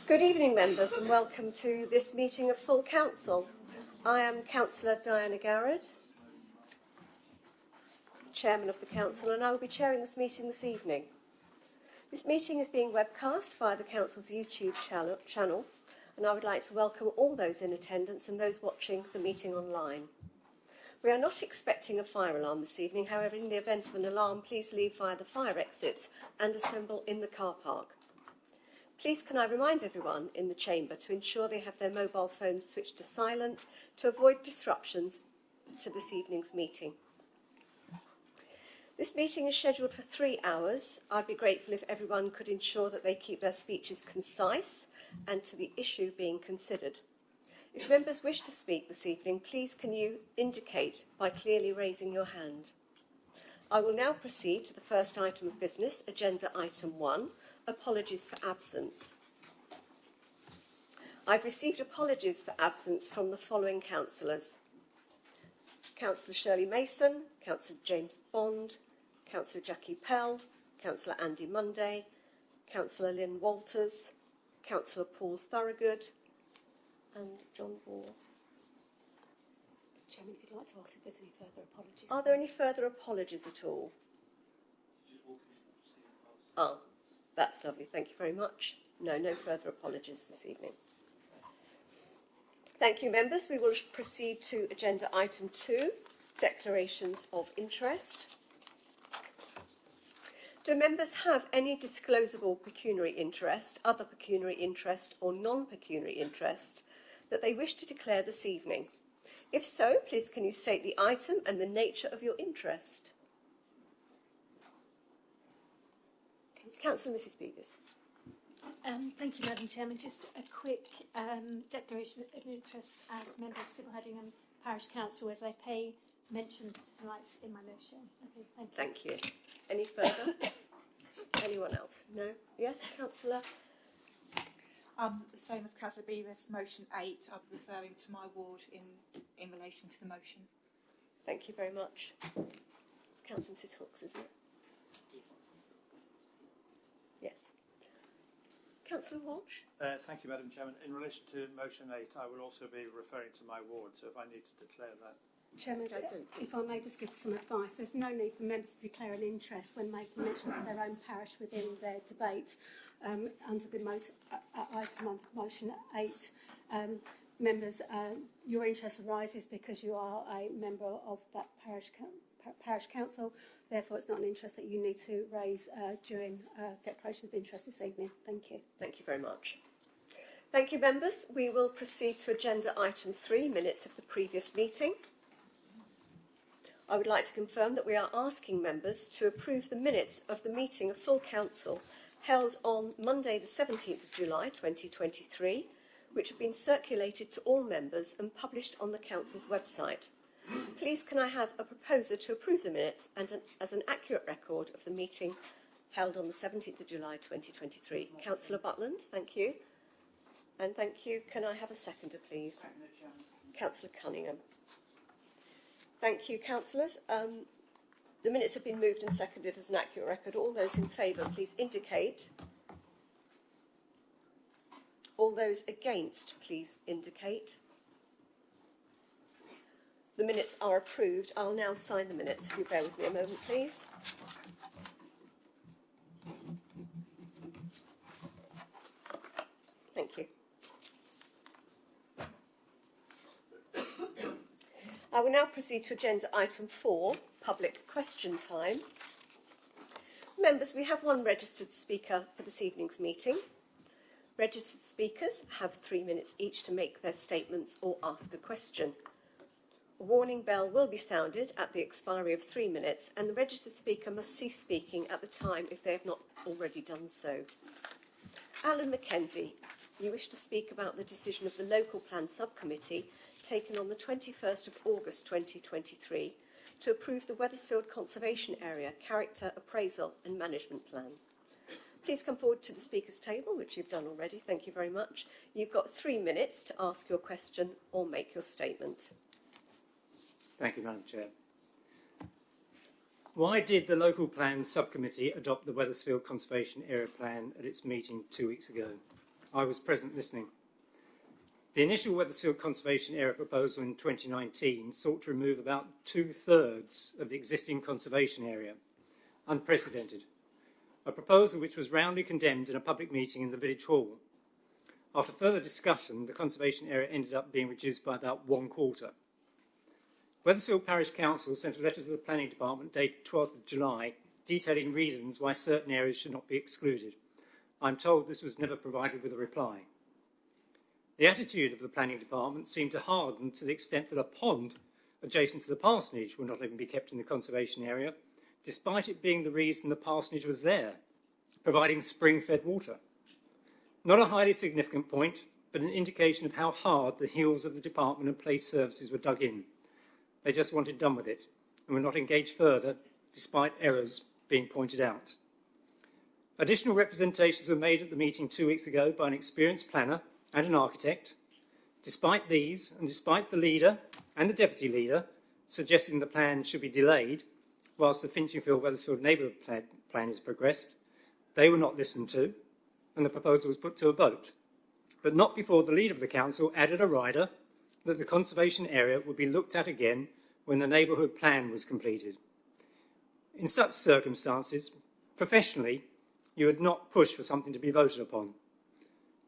Good evening, members, and welcome to this meeting of full council. I am Councillor Diana Garrett, Chairman of the Council, and I will be chairing this meeting this evening. This meeting is being webcast via the Council's YouTube channel, and I would like to welcome all those in attendance and those watching the meeting online. We are not expecting a fire alarm this evening. However, in the event of an alarm, please leave via the fire exits and assemble in the car park. Please can I remind everyone in the chamber to ensure they have their mobile phones switched to silent to avoid disruptions to this evening's meeting. This meeting is scheduled for 3 hours. I'd be grateful if everyone could ensure that they keep their speeches concise and to the issue being considered. If members wish to speak this evening, please can you indicate by clearly raising your hand. I will now proceed to the first item of business, agenda item 1, apologies for absence. I've received apologies for absence from the following councillors: Councillor Shirley Mason, Councillor James Bond, Councillor Jackie Pell, Councillor Andy Munday, Councillor Lynn Walters, Councillor Paul Thorogood, and John Ball. Chairman, if you'd like to ask if there's any further apologies. Are there any further apologies at all? Oh, that's lovely. Thank you very much. No further apologies this evening. Thank you, members. We will proceed to agenda item 2, declarations of interest. Do members have any disclosable pecuniary interest, other pecuniary interest or non-pecuniary interest that they wish to declare this evening? If so, please can you state the item and the nature of your interest? Councillor Mrs. Beavers. Thank you, Madam Chairman. Just a quick declaration of interest as member of Sybil Hedingham Parish Council, as I pay mention tonight in my motion. Okay, thank you. Any further? Anyone else? No? Yes, Councillor? The same as Councillor Beavis, motion 8. I'll be referring to my ward in relation to the motion. Thank you very much. It's Councillor Mrs. Hooks, isn't it? Yes. Councillor Walsh? Thank you, Madam Chairman. In relation to motion 8, I will also be referring to my ward, so if I need to declare that. Chairman, if I may just give some advice, there's no need for members to declare an interest when making mention to their own parish within their debate. Under the item of motion 8, members, your interest arises because you are a member of that parish council. Therefore, it's not an interest that you need to raise during declaration of interest this evening. Thank you. Thank you very much. Thank you, members. We will proceed to agenda item 3, minutes of the previous meeting. I would like to confirm that we are asking members to approve the minutes of the meeting of full council held on Monday the 17th of July 2023, which have been circulated to all members and published on the council's website. Please can I have a proposer to approve the minutes and as an accurate record of the meeting held on the 17th of July 2023. Councillor Butland, thank you. And thank you. Can I have a seconder, please? Councillor Cunningham. Thank you, councillors. The minutes have been moved and seconded as an accurate record. All those in favour, please indicate. All those against, please indicate. The minutes are approved. I'll now sign the minutes. If you bear with me a moment, please. Thank you. I will now proceed to agenda item 4, public question time. Members, we have one registered speaker for this evening's meeting. Registered speakers have 3 minutes each to make their statements or ask a question. A warning bell will be sounded at the expiry of 3 minutes, and the registered speaker must cease speaking at the time if they have not already done so. Alan Mackenzie, you wish to speak about the decision of the Local Plan Subcommittee taken on the 21st of August 2023 to approve the Wethersfield Conservation Area Character Appraisal and Management Plan. Please come forward to the speaker's table, which you've done already. Thank you very much. You've got 3 minutes to ask your question or make your statement. Thank you, Madam Chair. Why did the Local Plan Subcommittee adopt the Wethersfield Conservation Area Plan at its meeting 2 weeks ago? I was present listening. The initial Weathersfield Conservation Area proposal in 2019 sought to remove about 2/3 of the existing conservation area. Unprecedented. A proposal which was roundly condemned in a public meeting in the village hall. After further discussion, the conservation area ended up being reduced by about 1/4. Weathersfield Parish Council sent a letter to the Planning Department dated 12th of July detailing reasons why certain areas should not be excluded. I'm told this was never provided with a reply. The attitude of the Planning Department seemed to harden to the extent that a pond adjacent to the parsonage will not even be kept in the conservation area, despite it being the reason the parsonage was there, providing spring-fed water. Not a highly significant point, but an indication of how hard the heels of the Department and Place Services were dug in. They just wanted done with it and were not engaged further, despite errors being pointed out. Additional representations were made at the meeting 2 weeks ago by an experienced planner and an architect. Despite these, and despite the leader and the deputy leader suggesting the plan should be delayed whilst the Finchingfield-Weathersfield neighbourhood plan is progressed, they were not listened to, and the proposal was put to a vote, but not before the leader of the council added a rider that the conservation area would be looked at again when the neighbourhood plan was completed. In such circumstances, professionally, you would not push for something to be voted upon.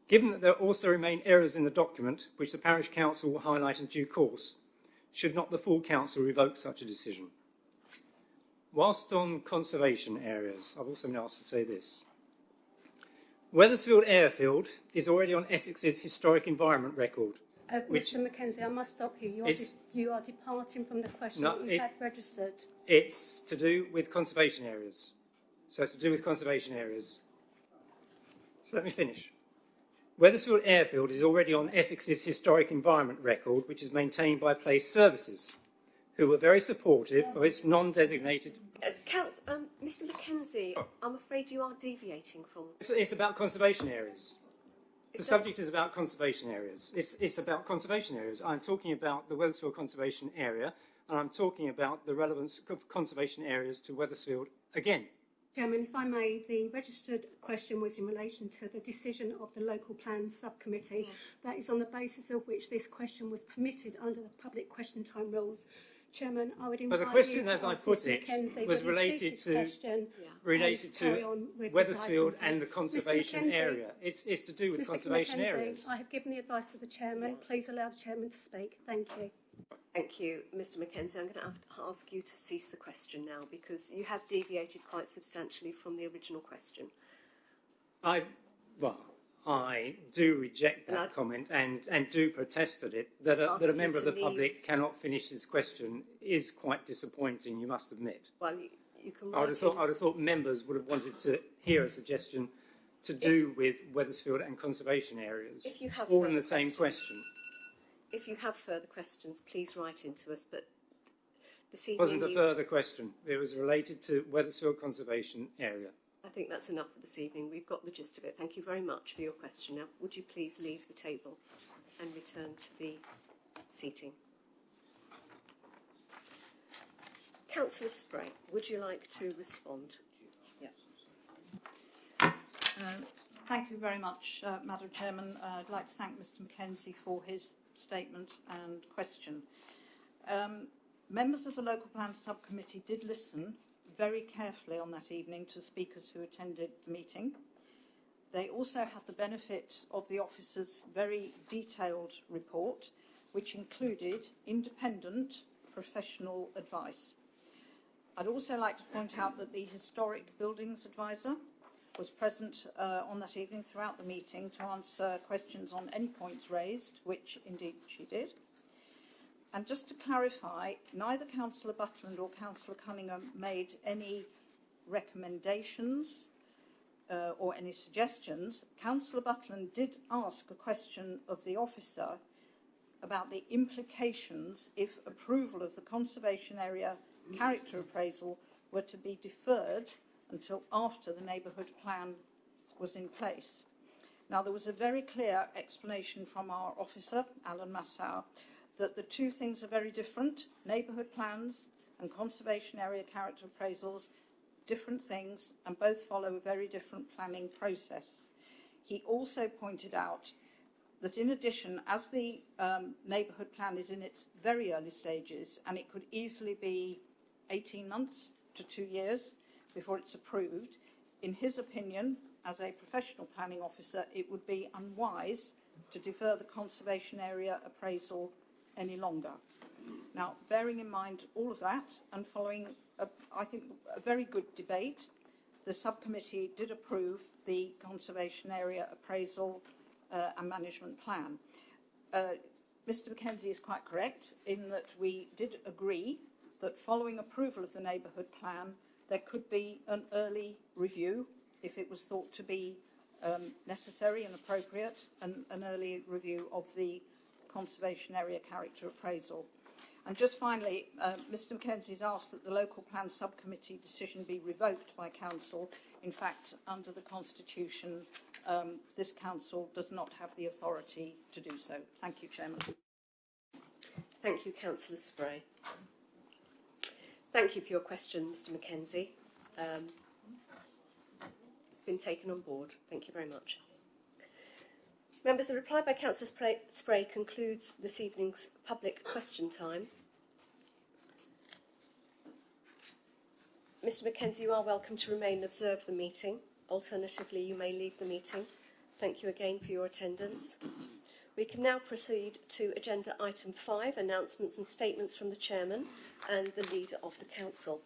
Given that there also remain errors in the document, which the parish council will highlight in due course, should not the full council revoke such a decision? Whilst on conservation areas, I've also been asked to say this. Weathersfield Airfield is already on Essex's historic environment record. Mr Mackenzie, I must stop you. You are departing from the question that you had registered. It's to do with conservation areas. So it's to do with conservation areas. So let me finish. Weathersfield Airfield is already on Essex's historic environment record, which is maintained by Place Services, who were very supportive of its non-designated... Mr Mackenzie, I'm afraid you are deviating from... It's about conservation areas. The subject is about conservation areas. It's about conservation areas. I'm talking about the Weathersfield Conservation Area, and I'm talking about the relevance of conservation areas to Weathersfield again. Chairman, if I may, the registered question was in relation to the decision of the Local Plan Subcommittee. That is on the basis of which this question was permitted under the public question time rules. Chairman, I would invite But the question, you to as I ask put Mr. it, Mackenzie was whether he related ceased to his question related on to with Weathersfield this item, and the please. conservation Mr. Mackenzie, area. It's to do with Mr. conservation Mackenzie, areas. I have given the advice of the chairman. Please allow the chairman to speak. Thank you. Thank you, Mr Mackenzie. I'm going to have to ask you to cease the question now because you have deviated quite substantially from the original question. I do reject that comment and do protest at it. That a member of the public cannot finish his question is quite disappointing, you must admit. Well, you can... I would have thought members would have wanted to hear a suggestion to do with Weathersfield and conservation areas, if you have all in the same question. If you have further questions, please write into us, but this It evening... wasn't a further question. It was related to Weathersfield Conservation Area. I think that's enough for this evening. We've got the gist of it. Thank you very much for your question. Now, would you please leave the table and return to the seating? Councillor Spray, would you like to respond? Yeah. Thank you very much, Madam Chairman. I'd like to thank Mr Mackenzie for his statement and question. Members of the Local Plan Subcommittee did listen very carefully on that evening to speakers who attended the meeting. They also had the benefit of the officer's very detailed report, which included independent professional advice. I'd also like to point out that the Historic Buildings Advisor was present on that evening throughout the meeting to answer questions on any points raised, which indeed she did. And just to clarify, neither Councillor Butland or Councillor Cunningham made any recommendations or any suggestions. Councillor Butland did ask a question of the officer about the implications if approval of the conservation area character appraisal were to be deferred until after the neighbourhood plan was in place. Now, there was a very clear explanation from our officer, Alan Massow, that the two things are very different. Neighbourhood plans and conservation area character appraisals, different things, and both follow a very different planning process. He also pointed out that in addition, as the neighbourhood plan is in its very early stages, and it could easily be 18 months to 2 years before it's approved, in his opinion, as a professional planning officer, it would be unwise to defer the conservation area appraisal any longer. Now, bearing in mind all of that, and following, I think, a very good debate, the subcommittee did approve the conservation area appraisal and management plan. Mr Mackenzie is quite correct in that we did agree that following approval of the neighbourhood plan, there could be an early review if it was thought to be necessary and appropriate, and an early review of the conservation area character appraisal. And just finally, Mr Mackenzie has asked that the local plan subcommittee decision be revoked by council. In fact, under the constitution, this council does not have the authority to do so. Thank you, Chairman. Thank you, Councillor Spray. Thank you for your question, Mr Mackenzie. It's been taken on board. Thank you very much. Members, the reply by Councillor Spray concludes this evening's public question time. Mr Mackenzie, you are welcome to remain and observe the meeting. Alternatively, you may leave the meeting. Thank you again for your attendance. We can now proceed to agenda item 5, announcements and statements from the Chairman and the Leader of the Council.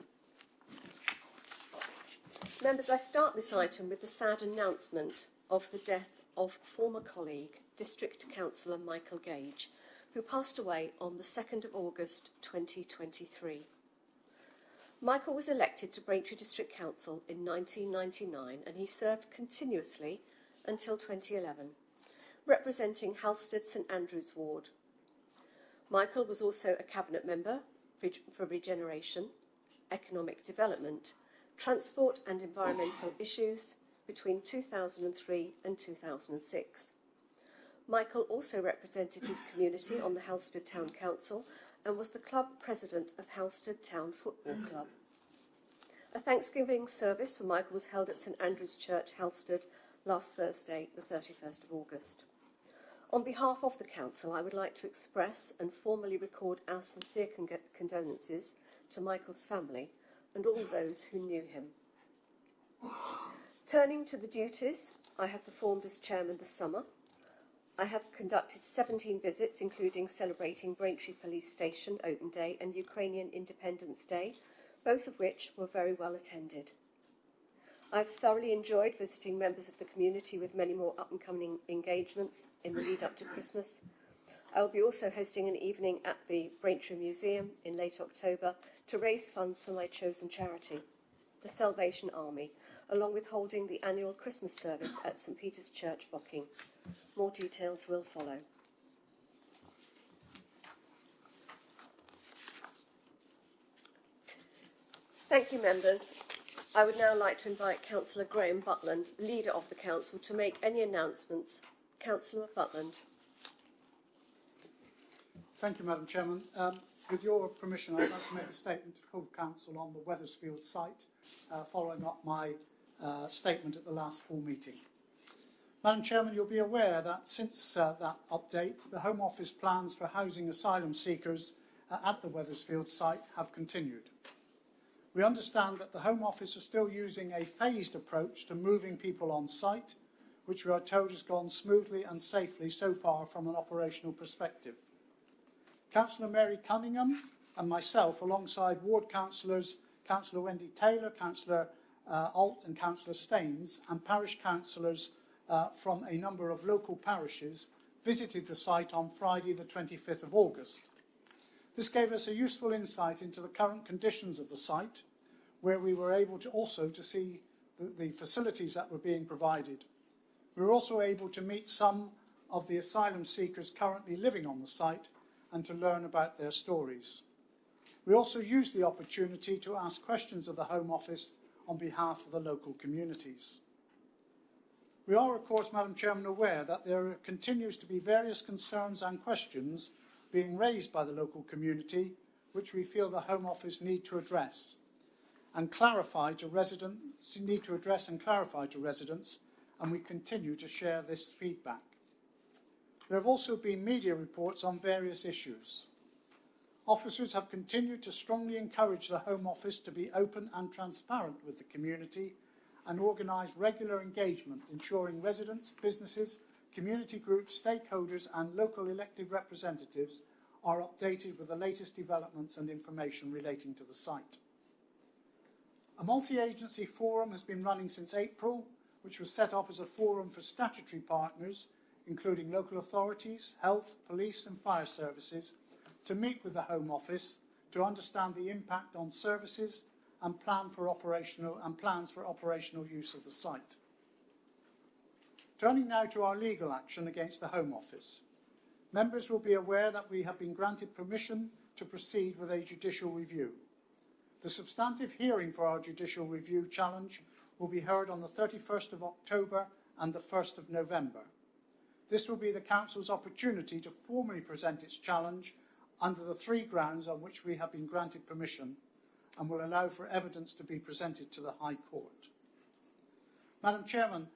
Members, I start this item with the sad announcement of the death of former colleague, District Councillor Michael Gage, who passed away on the 2nd of August 2023. Michael was elected to Braintree District Council in 1999 and he served continuously until 2011, representing Halstead St Andrews Ward. Michael was also a Cabinet Member for Regeneration, Economic Development, Transport and Environmental Issues between 2003 and 2006. Michael also represented his community on the Halstead Town Council and was the club president of Halstead Town Football Club. A Thanksgiving service for Michael was held at St Andrew's Church, Halstead, last Thursday, the 31st of August. On behalf of the Council, I would like to express and formally record our sincere condolences to Michael's family and all those who knew him. Turning to the duties I have performed as Chairman this summer, I have conducted 17 visits, including celebrating Braintree Police Station Open Day and Ukrainian Independence Day, both of which were very well attended. I've thoroughly enjoyed visiting members of the community with many more up-and-coming engagements in the lead-up to Christmas. I will be also hosting an evening at the Braintree Museum in late October to raise funds for my chosen charity, the Salvation Army, along with holding the annual Christmas service at St Peter's Church, Bocking. More details will follow. Thank you, members. I would now like to invite Councillor Graham Butland, Leader of the Council, to make any announcements. Councillor Butland. Thank you, Madam Chairman. With your permission, I'd like to make a statement to full Council on the Wethersfield site, following up my statement at the last full meeting. Madam Chairman, you'll be aware that since that update, the Home Office plans for housing asylum seekers at the Wethersfield site have continued. We understand that the Home Office are still using a phased approach to moving people on site, which we are told has gone smoothly and safely so far from an operational perspective. Councillor Mary Cunningham and myself, alongside Ward Councillors Councillor Wendy Taylor, Councillor Alt and Councillor Staines, and parish councillors from a number of local parishes, visited the site on Friday the 25th of August. This gave us a useful insight into the current conditions of the site, where we were able to also see the facilities that were being provided. We were also able to meet some of the asylum seekers currently living on the site and to learn about their stories. We also used the opportunity to ask questions of the Home Office on behalf of the local communities. We are, of course, Madam Chairman, aware that there continues to be various concerns and questions being raised by the local community, which we feel the Home Office need to address and clarify to residents, and we continue to share this feedback. There have also been media reports on various issues. Officers have continued to strongly encourage the Home Office to be open and transparent with the community and organise regular engagement, ensuring residents, businesses, community groups, stakeholders and local elected representatives are updated with the latest developments and information relating to the site. A multi-agency forum has been running since April, which was set up as a forum for statutory partners, including local authorities, health, police and fire services, to meet with the Home Office to understand the impact on services and plans for operational use of the site. Turning now to our legal action against the Home Office. Members will be aware that we have been granted permission to proceed with a judicial review. The substantive hearing for our judicial review challenge will be heard on the 31st of October and the 1st of November. This will be the Council's opportunity to formally present its challenge under the 3 grounds on which we have been granted permission and will allow for evidence to be presented to the High Court. Madam Chairman,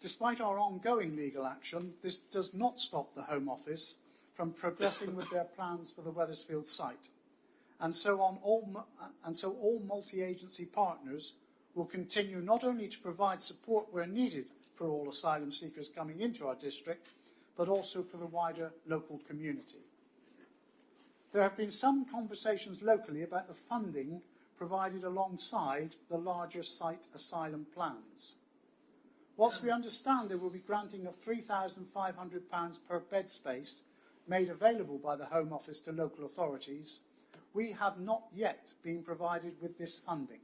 despite our ongoing legal action, this does not stop the Home Office from progressing with their plans for the Wethersfield site. And so all multi-agency partners will continue not only to provide support where needed for all asylum seekers coming into our district, but also for the wider local community. There have been some conversations locally about the funding provided alongside the larger site asylum plans. Whilst we understand there will be granting of £3,500 per bed space made available by the Home Office to local authorities, we have not yet been provided with this funding.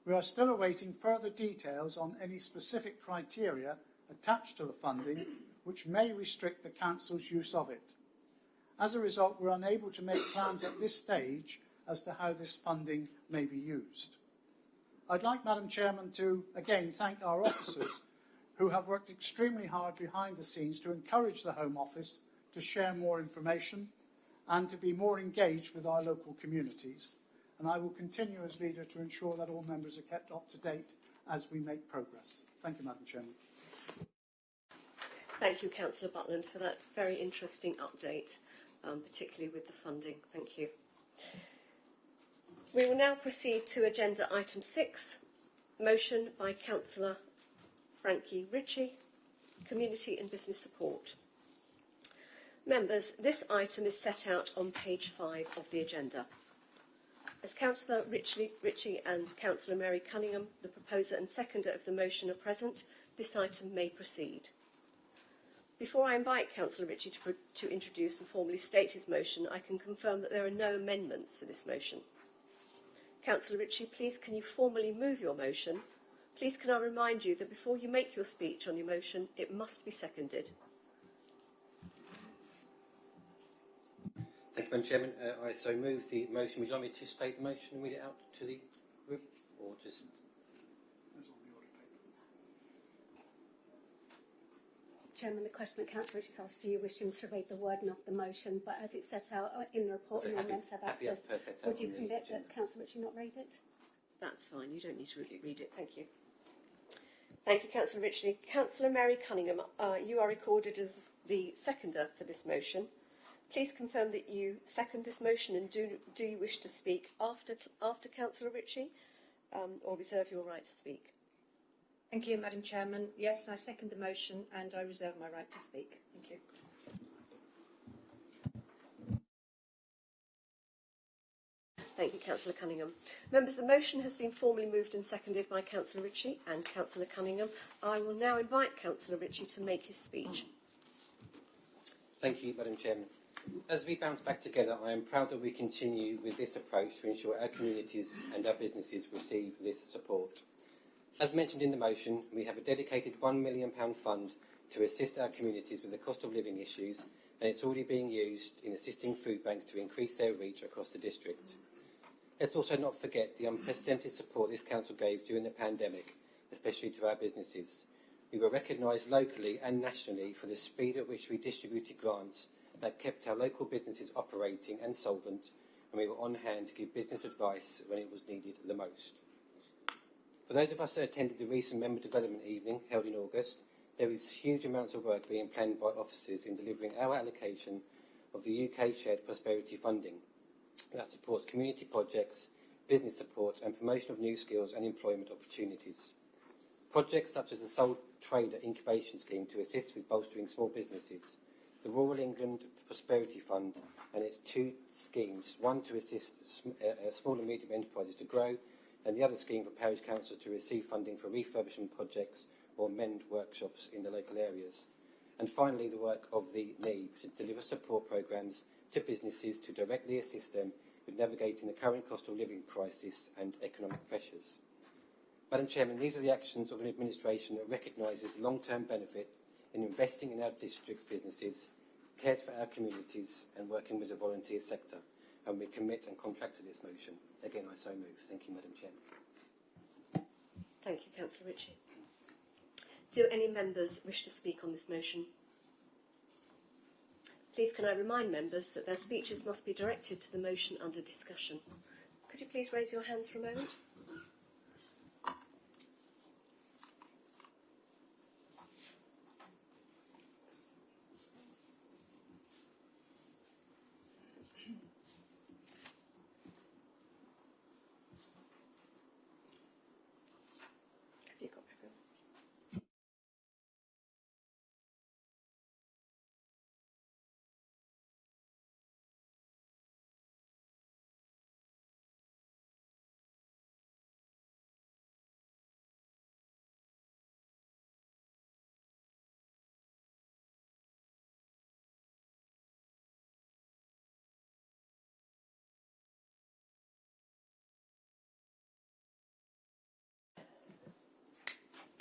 We are still awaiting further details on any specific criteria attached to the funding which may restrict the Council's use of it. As a result, we are unable to make plans at this stage as to how this funding may be used. I'd like, Madam Chairman, to again thank our officers who have worked extremely hard behind the scenes to encourage the Home Office to share more information and to be more engaged with our local communities. And I will continue as leader to ensure that all members are kept up to date as we make progress. Thank you, Madam Chairman. Thank you, Councillor Butland, for that very interesting update, particularly with the funding. Thank you. We will now proceed to agenda item 6, motion by Councillor Frankie Ritchie, Community and Business Support. Members, this item is set out on page 5 of the agenda. As Councillor Ritchie and Councillor Mary Cunningham, the proposer and seconder of the motion, are present, this item may proceed. Before I invite Councillor Ritchie to introduce and formally state his motion, I can confirm that there are no amendments for this motion. Councillor Ritchie, please can you formally move your motion? Please can I remind you that before you make your speech on your motion, it must be seconded. Thank you, Madam Chairman. I so move the motion. Would you like me to state the motion and read it out to the group, or just? Chairman, the question that Councillor Ritchie asked, do you wish him to read the wording of the motion? But as it's set out in the report, and the members have access, would you permit that Councillor Ritchie not read it? That's fine. You don't need to read it. Thank you. Thank you, Councillor Ritchie. Councillor Mary Cunningham, you are recorded as the seconder for this motion. Please confirm that you second this motion, and do you wish to speak after Councillor Ritchie, or reserve your right to speak? Thank you, Madam Chairman. Yes, I second the motion and I reserve my right to speak. Thank you. Thank you, Councillor Cunningham. Members, the motion has been formally moved and seconded by Councillor Ritchie and Councillor Cunningham. I will now invite Councillor Ritchie to make his speech. Thank you, Madam Chairman. As we bounce back together, I am proud that we continue with this approach to ensure our communities and our businesses receive this support. As mentioned in the motion, we have a dedicated £1 million fund to assist our communities with the cost of living issues, and it's already being used in assisting food banks to increase their reach across the district. Let's also not forget the unprecedented support this council gave during the pandemic, especially to our businesses. We were recognised locally and nationally for the speed at which we distributed grants that kept our local businesses operating and solvent, and we were on hand to give business advice when it was needed the most. For those of us that attended the recent member development evening held in August, there is huge amounts of work being planned by officers in delivering our allocation of the UK Shared Prosperity funding that supports community projects, business support and promotion of new skills and employment opportunities. Projects such as the Sole Trader Incubation Scheme to assist with bolstering small businesses, the Rural England Prosperity Fund and its two schemes, one to assist small and medium enterprises to grow and the other scheme for parish councils to receive funding for refurbishment projects or mend workshops in the local areas. And finally, the work of the NEEB to deliver support programmes to businesses to directly assist them with navigating the current cost of living crisis and economic pressures. Madam Chairman, these are the actions of an administration that recognises the long-term benefit in investing in our district's businesses, cares for our communities and working with the volunteer sector. And we commit and contract to this motion. Again, I so move. Thank you, Madam Chairman. Thank you, Councillor Ritchie. Do any members wish to speak on this motion? Please can I remind members that their speeches must be directed to the motion under discussion. Could you please raise your hands for a moment? Have you got everyone?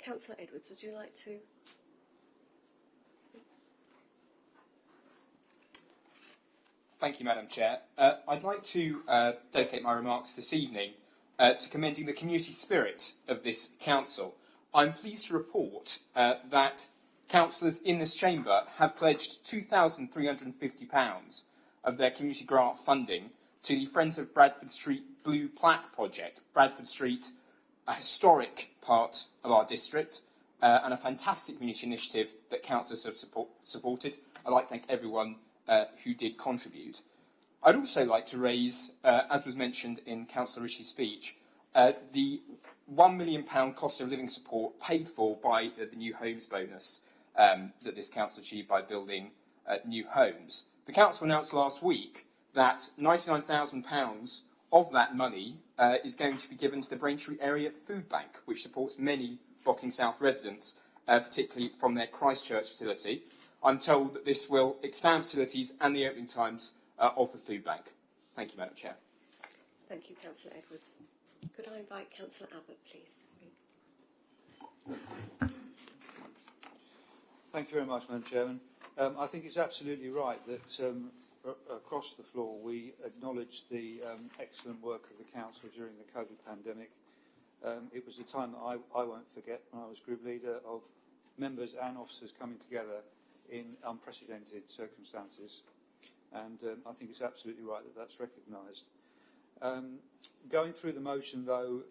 Councillor Edwards, would you like to? Thank you, Madam Chair. I'd like to dedicate my remarks this evening to commending the community spirit of this council. I'm pleased to report that councillors in this chamber have pledged £2,350 of their community grant funding to the Friends of Bradford Street Blue Plaque project. Bradford Street, a historic part of our district and a fantastic community initiative that councillors have supported. I'd like to thank everyone who did contribute. I'd also like to raise, as was mentioned in Councillor Ritchie's speech, the £1 million cost of living support paid for by the new homes bonus that this council achieved by building new homes. The council announced last week that £99,000 of that money is going to be given to the Braintree Area Food Bank, which supports many Bocking South residents, particularly from their Christchurch facility. I'm told that this will expand facilities and the opening times of the food bank. Thank you, Madam Chair. Thank you, Councillor Edwards. Could I invite Councillor Abbott, please, to speak? Thank you very much, Madam Chairman. I think it's absolutely right that across the floor we acknowledge the excellent work of the Council during the COVID pandemic. It was a time that I won't forget when I was group leader, of members and officers coming together in unprecedented circumstances, and I think it's absolutely right that that's recognised. Going through the motion, though,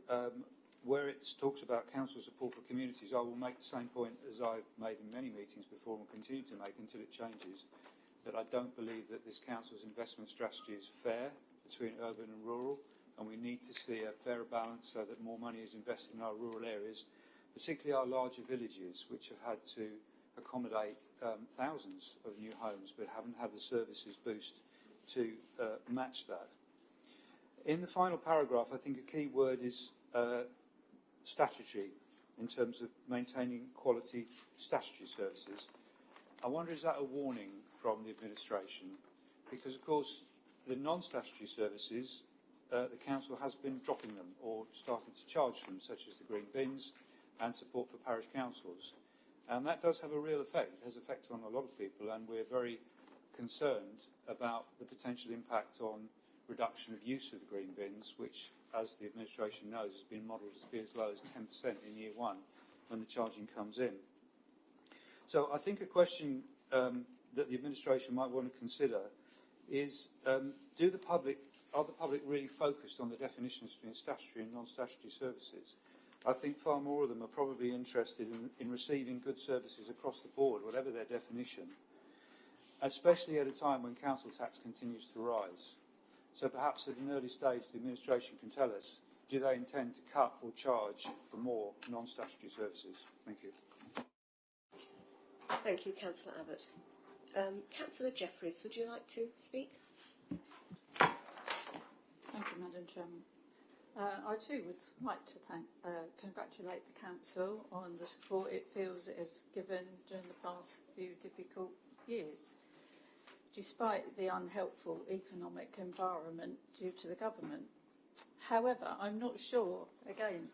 where it talks about council support for communities, I will make the same point as I've made in many meetings before and will continue to make until it changes, that I don't believe that this council's investment strategy is fair between urban and rural, and we need to see a fairer balance so that more money is invested in our rural areas, particularly our larger villages, which have had to accommodate thousands of new homes but haven't had the services boost to match that. In the final paragraph, I think a key word is statutory, in terms of maintaining quality statutory services. I wonder, is that a warning from the administration? Because, of course, the non-statutory services, the council has been dropping them or started to charge for them, such as the green bins and support for parish councils. And that does have a real effect. It has effect on a lot of people, and we're very concerned about the potential impact on reduction of use of the green bins, which, as the administration knows, has been modelled to be as low as 10% in year one when the charging comes in. So I think a question that the administration might want to consider is, are the public really focused on the definitions between statutory and non-statutory services? I think far more of them are probably interested in receiving good services across the board, whatever their definition, especially at a time when council tax continues to rise. So perhaps at an early stage the administration can tell us, do they intend to cut or charge for more non-statutory services? Thank you. Thank you, Councillor Abbott. Councillor Jeffreys, would you like to speak? Thank you, Madam Chairman. I too would like to congratulate the Council on the support it feels it has given during the past few difficult years, despite the unhelpful economic environment due to the government. However, I'm not sure, again,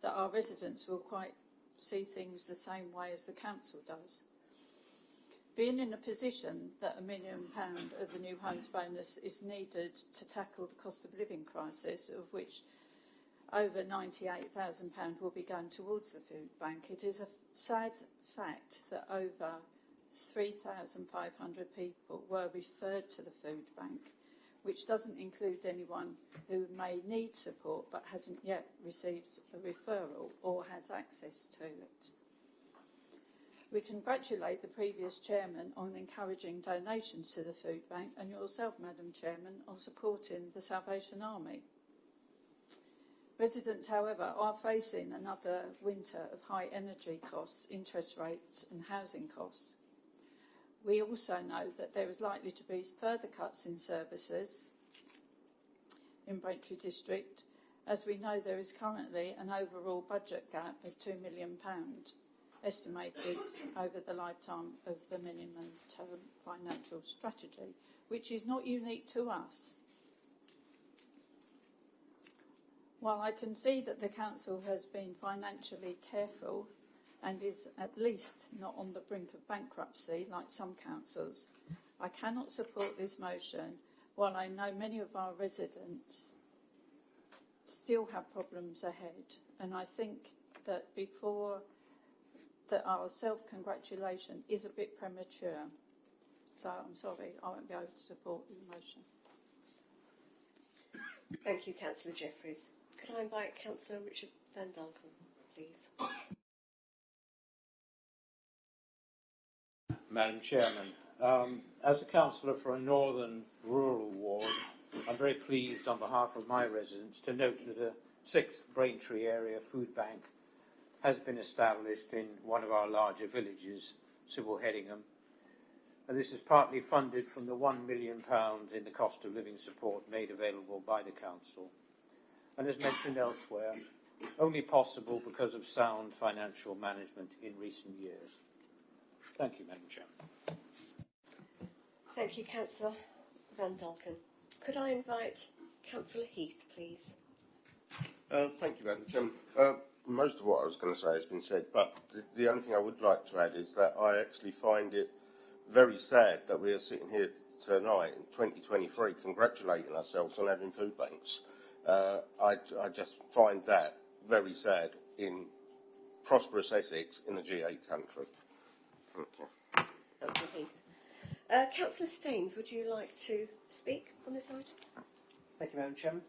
that our residents will quite see things the same way as the Council does. Being in a position that £1 million of the new homes bonus is needed to tackle the cost of living crisis, of which over £98,000 will be going towards the food bank, it is a sad fact that over 3,500 people were referred to the food bank, which doesn't include anyone who may need support but hasn't yet received a referral or has access to it. We congratulate the previous chairman on encouraging donations to the food bank and yourself, Madam Chairman, on supporting the Salvation Army. Residents, however, are facing another winter of high energy costs, interest rates and housing costs. We also know that there is likely to be further cuts in services in Braintree District, as we know there is currently an overall budget gap of £2 million estimated over the lifetime of the minimum term financial strategy, which is not unique to us. While I can see that the Council has been financially careful and is at least not on the brink of bankruptcy like some councils, I cannot support this motion while I know many of our residents still have problems ahead, and I think that our self-congratulation is a bit premature. So I'm sorry, I won't be able to support the motion. Thank you, Councillor Jeffreys. Could I invite Councillor Richard Van Dulken, please? Madam Chairman, as a councillor for a northern rural ward, I'm very pleased on behalf of my residents to note that a 6th Braintree area food bank has been established in one of our larger villages, Sybil Headingham. And this is partly funded from the £1 million in the cost of living support made available by the council. And as mentioned elsewhere, only possible because of sound financial management in recent years. Thank you, Madam Chairman. Thank you, Councillor Van Dulken. Could I invite Councillor Heath, please? Thank you, Madam Chairman. Most of what I was going to say has been said, but the only thing I would like to add is that I actually find it very sad that we are sitting here tonight in 2023 congratulating ourselves on having food banks. I just find that very sad in prosperous Essex in a G8 country. Thank you. Councillor Heath. Councillor Staines, would you like to speak on this item? Thank you, Madam Chairman.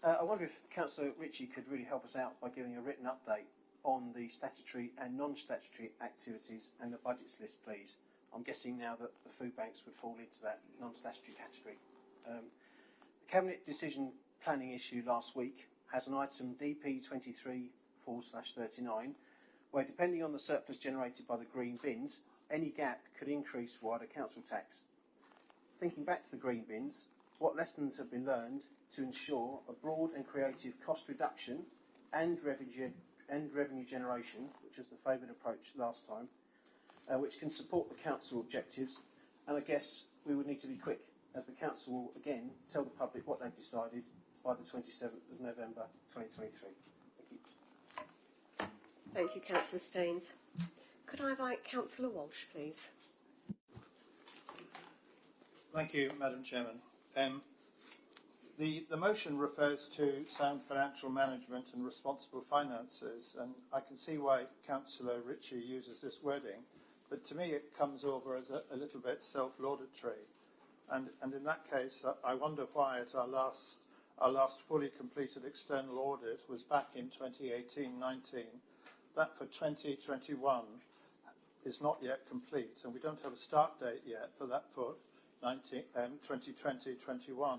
I wonder if Councillor Ritchie could really help us out by giving a written update on the statutory and non-statutory activities and the budgets list, please. I'm guessing now that the food banks would fall into that non-statutory category. The Cabinet decision planning issue last week has an item DP23/39, where depending on the surplus generated by the green bins, any gap could increase wider council tax. Thinking back to the green bins, what lessons have been learned to ensure a broad and creative cost reduction and revenue generation, which was the favoured approach last time, which can support the council objectives? And I guess we would need to be quick, as the council will again tell the public what they've decided by the 27th of November 2023. Thank you. Thank you, Councillor Staines. Could I invite Councillor Walsh, please? Thank you, Madam Chairman. The motion refers to sound financial management and responsible finances, and I can see why Councillor Ritchie uses this wording, but to me it comes over as a little bit self-laudatory. And in that case, I wonder why at our last our last fully completed external audit was back in 2018-19. That for 2021 is not yet complete, and we don't have a start date yet for that for 2020-21.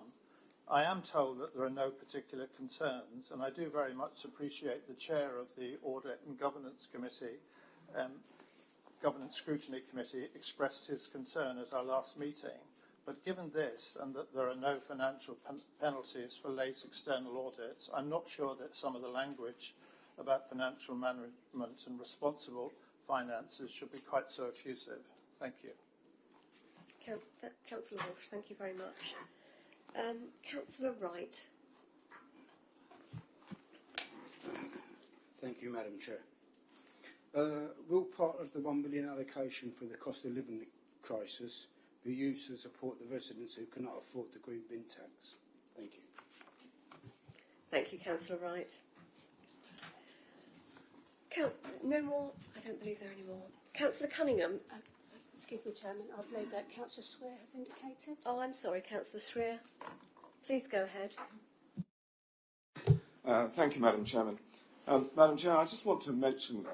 I am told that there are no particular concerns, and I do very much appreciate the chair of the Audit and Governance Committee, Governance Scrutiny Committee, expressed his concern at our last meeting. But given this, and that there are no financial penalties for late external audits, I'm not sure that some of the language about financial management and responsible finances should be quite so effusive. Thank you. Councillor Walsh, thank you very much. Councillor Wright. Thank you, Madam Chair. Will part of the £1 million allocation for the cost of living crisis be used to support the residents who cannot afford the green bin tax? Thank you. Thank you, Councillor Wright. No more? I don't believe there are any more. Councillor Cunningham. Excuse me, Chairman. I believe that Councillor Swear has indicated. Oh, I'm sorry, Councillor Swear. Please go ahead. Thank you, Madam Chairman. Madam Chair, I just want to mention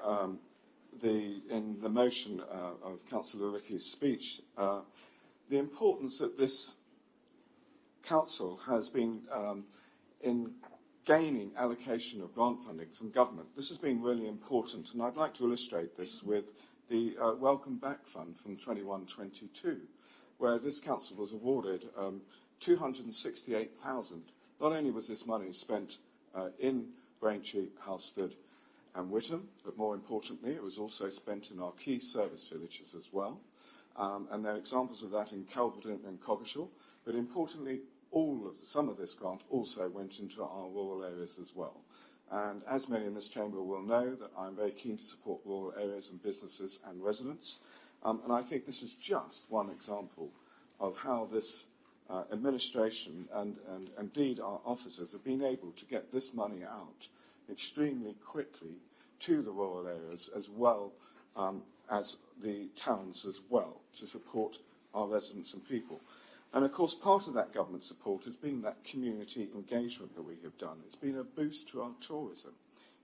in the motion of Councillor Ricky's speech, the importance that this council has been in gaining allocation of grant funding from government. This has been really important, and I'd like to illustrate this with the Welcome Back Fund from 21-22, where this council was awarded $268,000. Not only was this money spent in Braintree, Halstead and Witham, but more importantly, it was also spent in our key service villages as well. And there are examples of that in Calverton and Coggeshall, but importantly, some of this grant also went into our rural areas as well. And as many in this chamber will know, that I'm very keen to support rural areas and businesses and residents. And I think this is just one example of how this administration and indeed our officers have been able to get this money out extremely quickly to the rural areas as well as the towns as well, to support our residents and people. And of course, part of that government support has been that community engagement that we have done. It's been a boost to our tourism.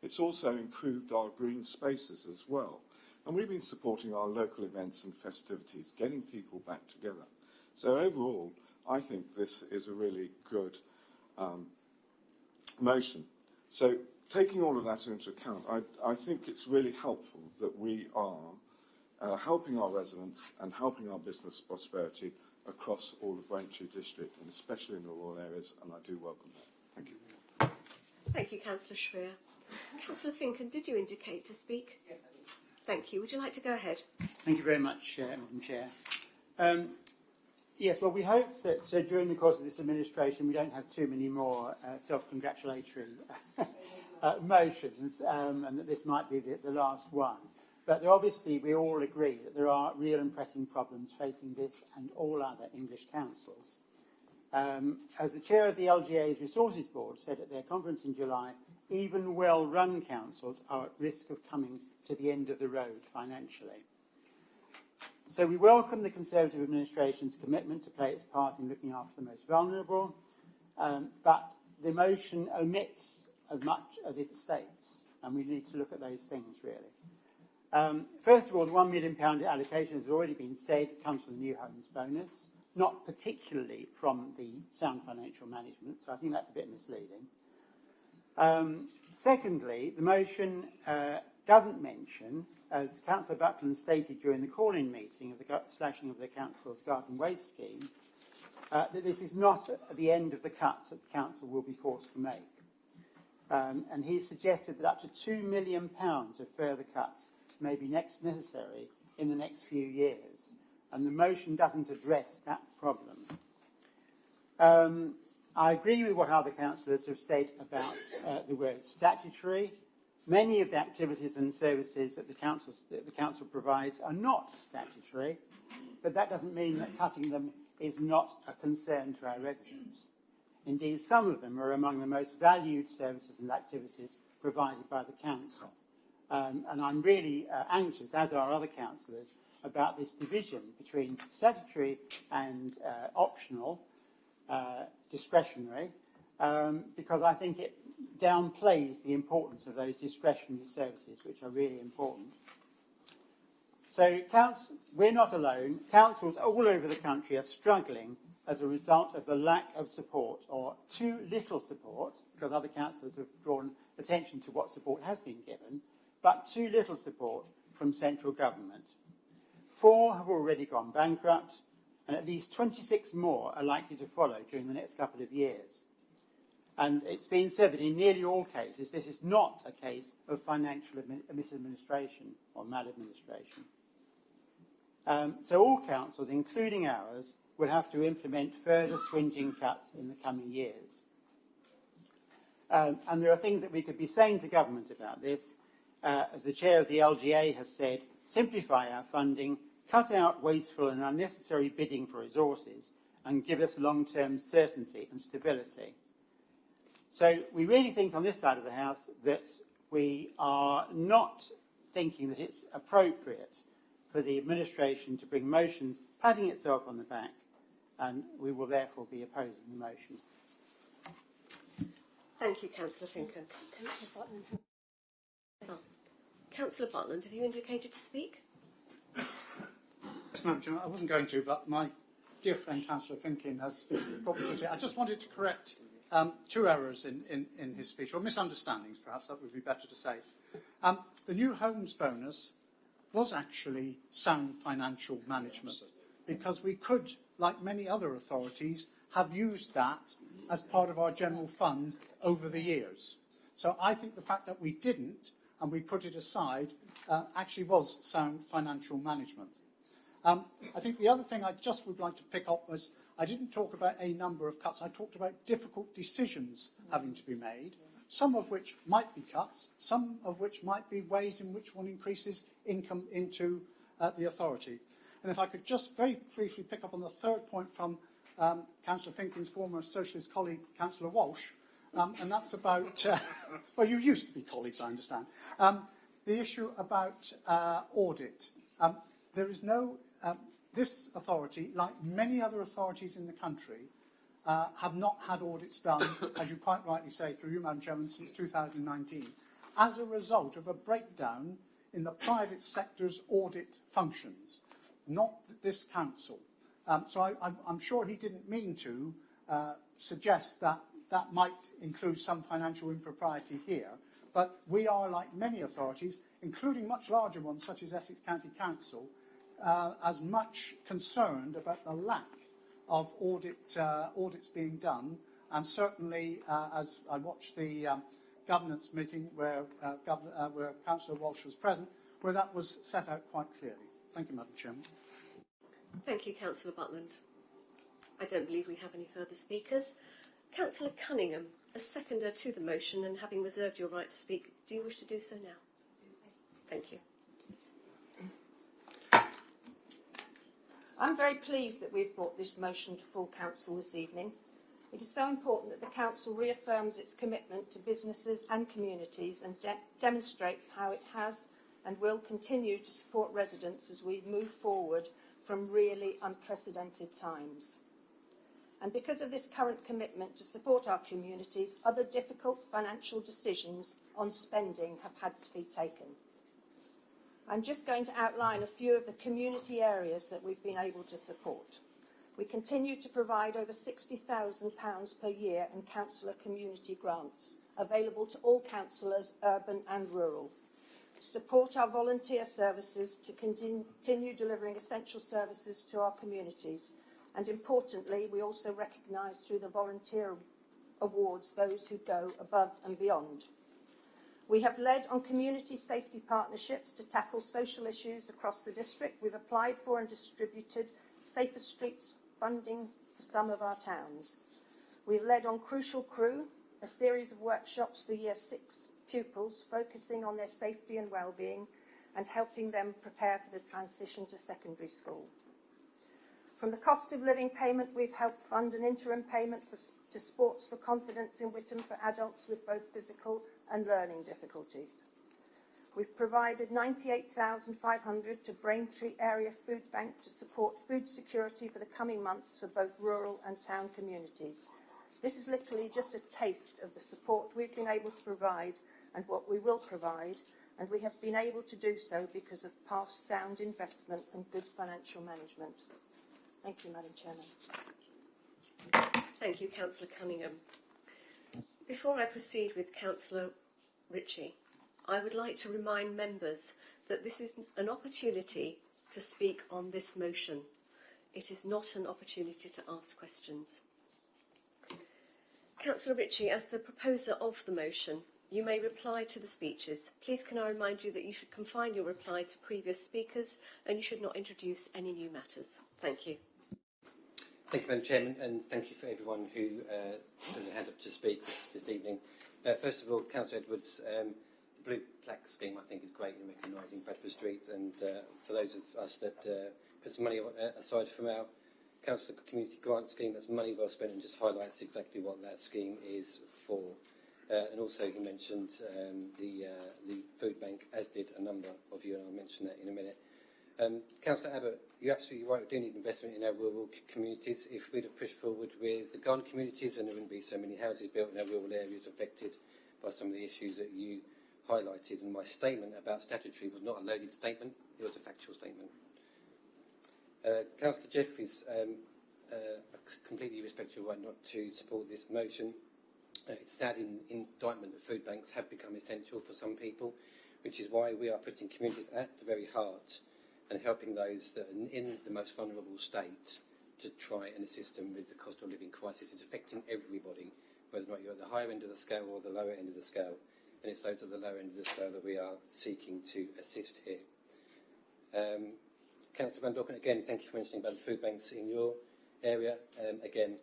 It's also improved our green spaces as well. And we've been supporting our local events and festivities, getting people back together. So overall, I think this is a really good motion. So taking all of that into account, I think it's really helpful that we are helping our residents and helping our business prosperity across all of Braintree district, and especially in the rural areas, and I do welcome that. Thank you. Thank you, Councillor Schreer. Councillor Finken, did you indicate to speak? Yes, I did. Thank you. Would you like to go ahead? Thank you very much, Madam Chair. Yes, well, we hope that during the course of this administration we don't have too many more self-congratulatory motions, and that this might be the last one. But obviously we all agree that there are real and pressing problems facing this and all other English councils. As the chair of the LGA's Resources Board said at their conference in July, even well-run councils are at risk of coming to the end of the road financially. So we welcome the Conservative administration's commitment to play its part in looking after the most vulnerable, but the motion omits as much as it states, and we need to look at those things really. First of all, the £1 million allocation has already been said, comes from the New Homes bonus, not particularly from the sound financial management, so I think that's a bit misleading. Secondly, the motion doesn't mention, as Councillor Buckland stated during the call-in meeting of the slashing of the Council's garden waste scheme, that this is not at the end of the cuts that the Council will be forced to make. And he suggested that up to £2 million of further cuts may be necessary in the next few years, and the motion doesn't address that problem. I agree with what other councillors have said about the word statutory. Many of the activities and services that the council provides are not statutory, but that doesn't mean that cutting them is not a concern to our residents. Indeed, some of them are among the most valued services and activities provided by the council. And I'm really anxious, as are other councillors, about this division between statutory and optional, discretionary, because I think it downplays the importance of those discretionary services, which are really important. So we're not alone. Councils all over the country are struggling as a result of the lack of support, or too little support, because other councillors have drawn attention to what support has been given, but too little support from central government. 4 have already gone bankrupt, and at least 26 more are likely to follow during the next couple of years. And it's been said that in nearly all cases, this is not a case of financial misadministration or maladministration. So all councils, including ours, will have to implement further swingeing cuts in the coming years. And there are things that we could be saying to government about this. As the chair of the LGA has said, simplify our funding, cut out wasteful and unnecessary bidding for resources, and give us long-term certainty and stability. So we really think on this side of the House that we are not thinking that it's appropriate for the administration to bring motions patting itself on the back, and we will therefore be opposing the motion. Thank you, Councillor Finken. Councillor Butland, have you indicated to speak? Yes, Madam Chairman, I wasn't going to, but my dear friend Councillor Finken has brought me to say. I just wanted to correct 2 errors in his speech, or misunderstandings perhaps, that would be better to say. The new homes bonus was actually sound financial management, because we could, like many other authorities, have used that as part of our general fund over the years. So I think the fact that we didn't, and we put it aside, actually was sound financial management. I think the other thing I just would like to pick up was, I didn't talk about a number of cuts, I talked about difficult decisions having to be made, some of which might be cuts, some of which might be ways in which one increases income into the authority. And if I could just very briefly pick up on the third point from Councillor Finken's former Socialist colleague, Councillor Walsh, and that's about, well, you used to be colleagues, I understand, the issue about audit. There is no, this authority, like many other authorities in the country, have not had audits done, as you quite rightly say, through you, Madam Chairman, since 2019, as a result of a breakdown in the private sector's audit functions, not this council. So I'm sure he didn't mean to suggest that that might include some financial impropriety here, but we are, like many authorities, including much larger ones such as Essex County Council, as much concerned about the lack of audits being done, and certainly as I watched the governance meeting where Councillor Walsh was present, where that was set out quite clearly. Thank you, Madam Chairman. Thank you, Councillor Butland. I don't believe we have any further speakers. Councillor Cunningham, as seconder to the motion and having reserved your right to speak, do you wish to do so now? Thank you. I'm very pleased that we've brought this motion to full council this evening. It is so important that the council reaffirms its commitment to businesses and communities and demonstrates how it has and will continue to support residents as we move forward from really unprecedented times. And because of this current commitment to support our communities, other difficult financial decisions on spending have had to be taken. I'm just going to outline a few of the community areas that we've been able to support. We continue to provide over £60,000 per year in councillor community grants, available to all councillors, urban and rural, to support our volunteer services, to continue delivering essential services to our communities. And importantly, we also recognise through the volunteer awards those who go above and beyond. We have led on community safety partnerships to tackle social issues across the district. We've applied for and distributed Safer Streets funding for some of our towns. We've led on Crucial Crew, a series of workshops for Year 6 pupils focusing on their safety and well-being and helping them prepare for the transition to secondary school. From the cost of living payment, we've helped fund an interim payment to Sports for Confidence in Whittam for adults with both physical and learning difficulties. We've provided $98,500 to Braintree Area Food Bank to support food security for the coming months for both rural and town communities. This is literally just a taste of the support we've been able to provide and what we will provide, and we have been able to do so because of past sound investment and good financial management. Thank you, Madam Chairman. Thank you, Councillor Cunningham. Before I proceed with Councillor Ritchie, I would like to remind members that this is an opportunity to speak on this motion. It is not an opportunity to ask questions. Councillor Ritchie, as the proposer of the motion, you may reply to the speeches. Please can I remind you that you should confine your reply to previous speakers and you should not introduce any new matters. Thank you. Thank you, Madam Chairman, and thank you for everyone who put their hand up to speak this evening. First of all, Councillor Edwards, the blue plaque scheme I think is great in recognising Bradford Street, and for those of us that put some money aside from our Council Community Grant Scheme, that's money well spent and just highlights exactly what that scheme is for. And also he mentioned the food bank, as did a number of you, and I'll mention that in a minute. Councillor Abbott, you're absolutely right, we do need investment in our rural communities. If we'd have pushed forward with the garden communities, then there wouldn't be so many houses built in our rural areas affected by some of the issues that you highlighted. And my statement about statutory was not a loaded statement, it was a factual statement. Councillor Jeffries, I completely respect your right not to support this motion. It's sad in indictment that food banks have become essential for some people, which is why we are putting communities at the very heart and helping those that are in the most vulnerable state to try and assist them with the cost of living crisis. It's affecting everybody, whether or not you're at the higher end of the scale or the lower end of the scale. And it's those at the lower end of the scale that we are seeking to assist here. Councillor Van Dorken, again, thank you for mentioning about the food banks in your area. Again,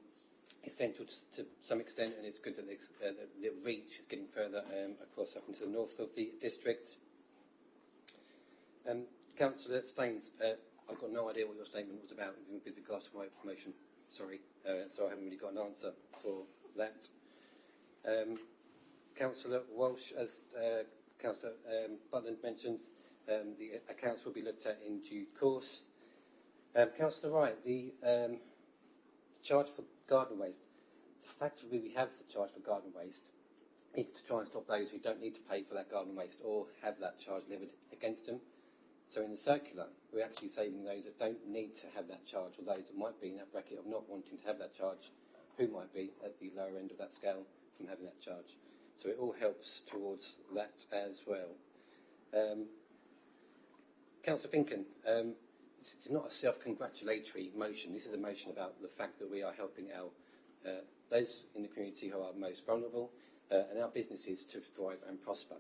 essential to some extent, and it's good that the reach is getting further across up into the north of the district. Councillor Staines, I've got no idea what your statement was about with regards to my motion. Sorry, so I haven't really got an answer for that. Councillor Walsh, as Councillor Butland mentioned, the accounts will be looked at in due course. Councillor Wright, the charge for garden waste. The fact that we have the charge for garden waste is to try and stop those who don't need to pay for that garden waste or have that charge levied against them. So in the circular, we're actually saving those that don't need to have that charge, or those that might be in that bracket of not wanting to have that charge, who might be at the lower end of that scale from having that charge. So it all helps towards that as well. Councillor Finken, this is not a self-congratulatory motion. This is a motion about the fact that we are helping our those in the community who are most vulnerable and our businesses to thrive and prosper.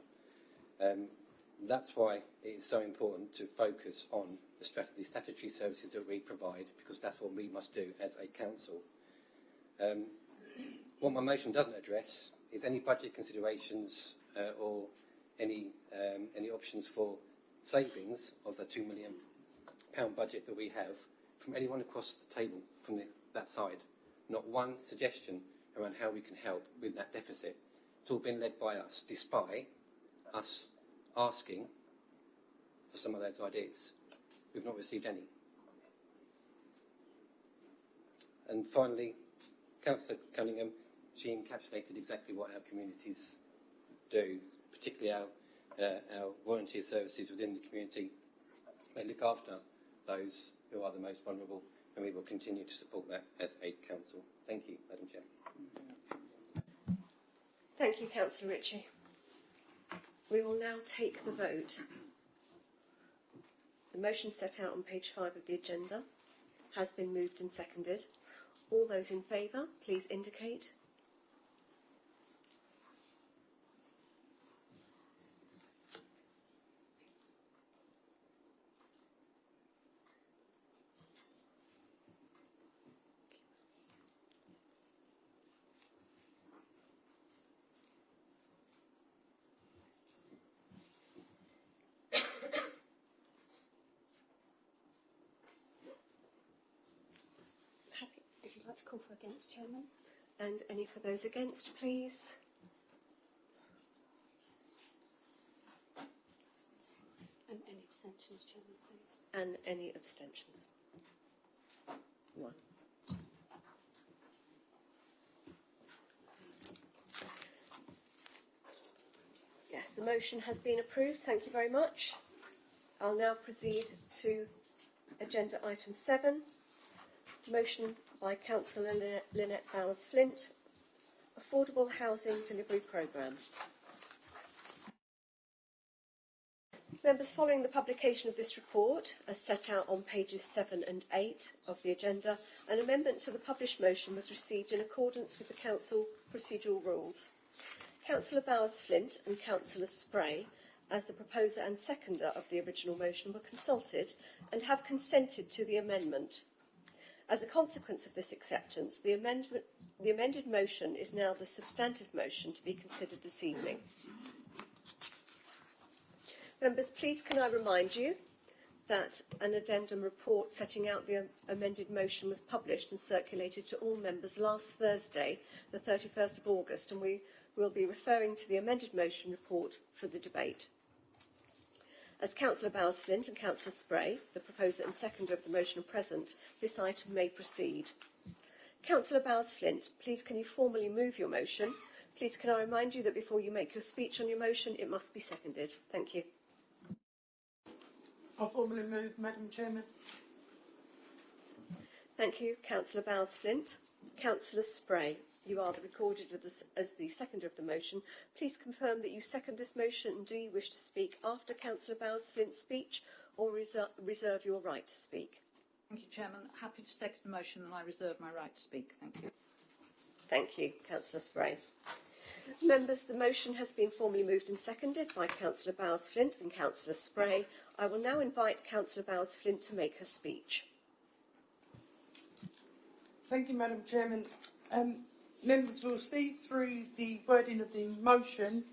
That's why it is so important to focus on the statutory services that we provide, because that's what we must do as a council. What my motion doesn't address is any budget considerations or any options for savings of the £2 million budget that we have from anyone across the table from that side. Not one suggestion around how we can help with that deficit. It's all been led by us, despite us asking for some of those ideas. We've not received any. And finally, Councillor Cunningham, she encapsulated exactly what our communities do, particularly our volunteer services within the community. They look after those who are the most vulnerable, and we will continue to support that as a council. Thank you, Madam Chair. Thank you, Councillor Ritchie. We will now take the vote. The motion set out on page 5 of the agenda has been moved and seconded. All those in favour, please indicate. If you'd like to call for against, Chairman. And any for those against, please. And any abstentions, Chairman, please. And any abstentions. 1. the motion has been approved. Thank you very much. I'll now proceed to agenda item 7, motion by Councillor Lynette Bowers-Flint, Affordable Housing Delivery Programme. Members, following the publication of this report, as set out on pages 7 and 8 of the agenda, an amendment to the published motion was received in accordance with the Council procedural rules. Councillor Bowers-Flint and Councillor Spray, as the proposer and seconder of the original motion, were consulted and have consented to the amendment. As a consequence of this acceptance, the amended motion is now the substantive motion to be considered this evening. Members, please can I remind you that an addendum report setting out the amended motion was published and circulated to all members last Thursday, the 31st of August, and we will be referring to the amended motion report for the debate. As Councillor Bowers-Flint and Councillor Spray, the proposer and seconder of the motion, are present, this item may proceed. Councillor Bowers-Flint, please can you formally move your motion? Please can I remind you that before you make your speech on your motion, it must be seconded. Thank you. I formally move, Madam Chairman. Thank you, Councillor Bowers-Flint. Councillor Spray, you are recorded as the seconder of the motion. Please confirm that you second this motion, and do you wish to speak after Councillor Bowers-Flint's speech, or reserve your right to speak? Thank you, Chairman. Happy to second the motion, and I reserve my right to speak. Thank you. Thank you, Councillor Spray. Members, the motion has been formally moved and seconded by Councillor Bowers-Flint and Councillor Spray. I will now invite Councillor Bowers-Flint to make her speech. Thank you, Madam Chairman. Members will see through the wording of the motion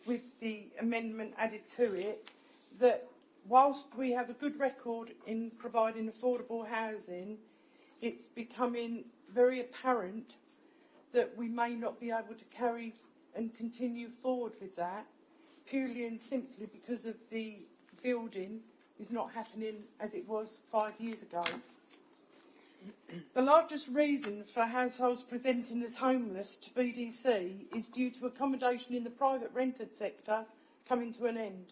with the amendment added to it that whilst we have a good record in providing affordable housing, it's becoming very apparent that we may not be able to carry and continue forward with that purely and simply because of the building is not happening as it was 5 years ago. The largest reason for households presenting as homeless to BDC is due to accommodation in the private rented sector coming to an end.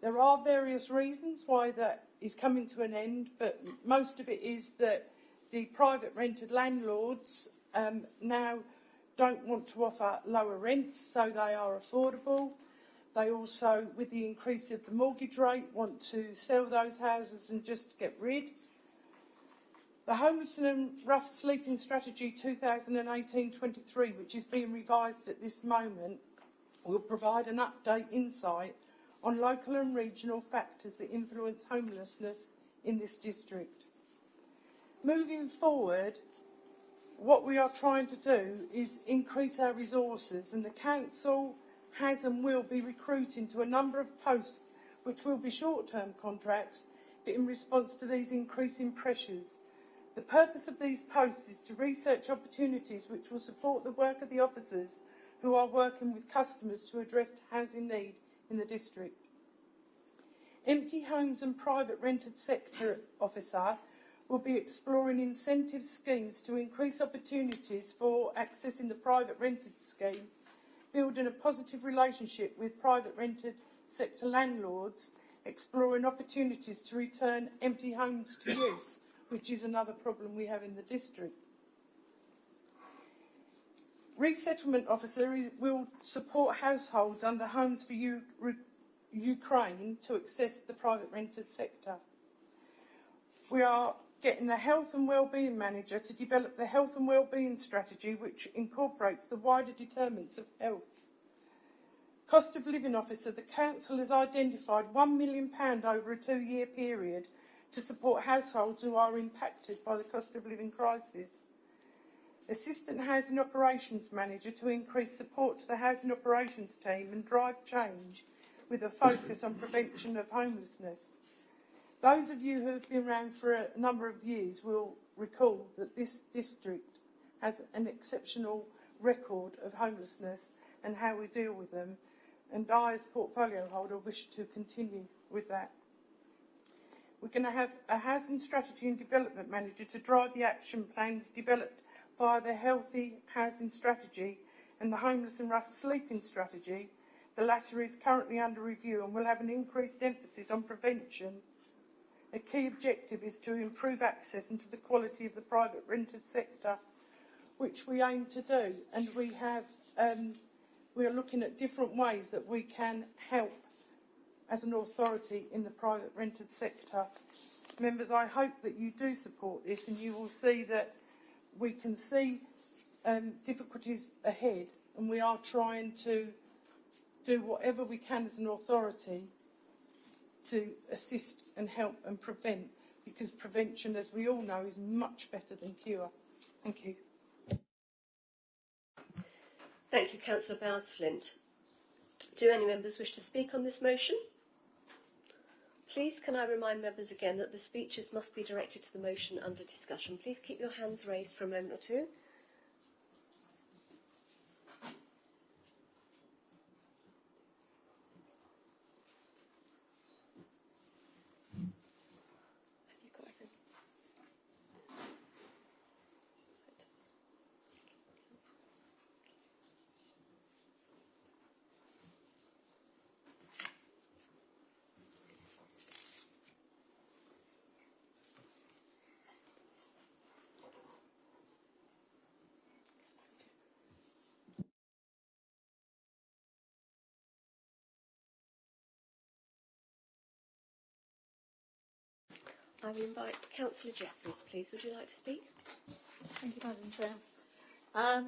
There are various reasons why that is coming to an end, but most of it is that the private rented landlords now don't want to offer lower rents, so they are affordable. They also, with the increase of the mortgage rate, want to sell those houses and just get rid. The Homeless and Rough Sleeping Strategy 2018-23, which is being revised at this moment, will provide an update insight on local and regional factors that influence homelessness in this district. Moving forward, what we are trying to do is increase our resources, and the Council has and will be recruiting to a number of posts which will be short-term contracts, but in response to these increasing pressures. The purpose of these posts is to research opportunities which will support the work of the officers who are working with customers to address housing need in the district. Empty Homes and Private Rented Sector Officer will be exploring incentive schemes to increase opportunities for accessing the private rented scheme, building a positive relationship with private rented sector landlords, exploring opportunities to return empty homes to use, which is another problem we have in the district. Resettlement Officer will support households under Homes for Ukraine to access the private rented sector. We are getting a Health and Wellbeing Manager to develop the Health and Wellbeing Strategy, which incorporates the wider determinants of health. Cost of Living Officer, the Council has identified £1 million over a 2-year period to support households who are impacted by the cost of living crisis. Assistant Housing Operations Manager to increase support to the housing operations team and drive change with a focus on prevention of homelessness. Those of you who have been around for a number of years will recall that this district has an exceptional record of homelessness and how we deal with them, and I, as portfolio holder, wish to continue with that. We're going to have a Housing Strategy and Development Manager to drive the action plans developed via the Healthy Housing Strategy and the Homeless and Rough Sleeping Strategy The latter is currently under review and will have an increased emphasis on prevention. A key objective is to improve access into the quality of the private rented sector, which we aim to do, and we are looking at different ways that we can help as an authority in the private rented sector. Members, I hope that you do support this, and you will see that we can see difficulties ahead, and we are trying to do whatever we can as an authority to assist and help and prevent, because prevention, as we all know, is much better than cure. Thank you. Thank you, Councillor Bowes-Flint. Do any members wish to speak on this motion? Please can I remind members again that the speeches must be directed to the motion under discussion. Please keep your hands raised for a moment or two. I will invite Councillor Jeffries, please. Would you like to speak? Thank you, Madam Chair.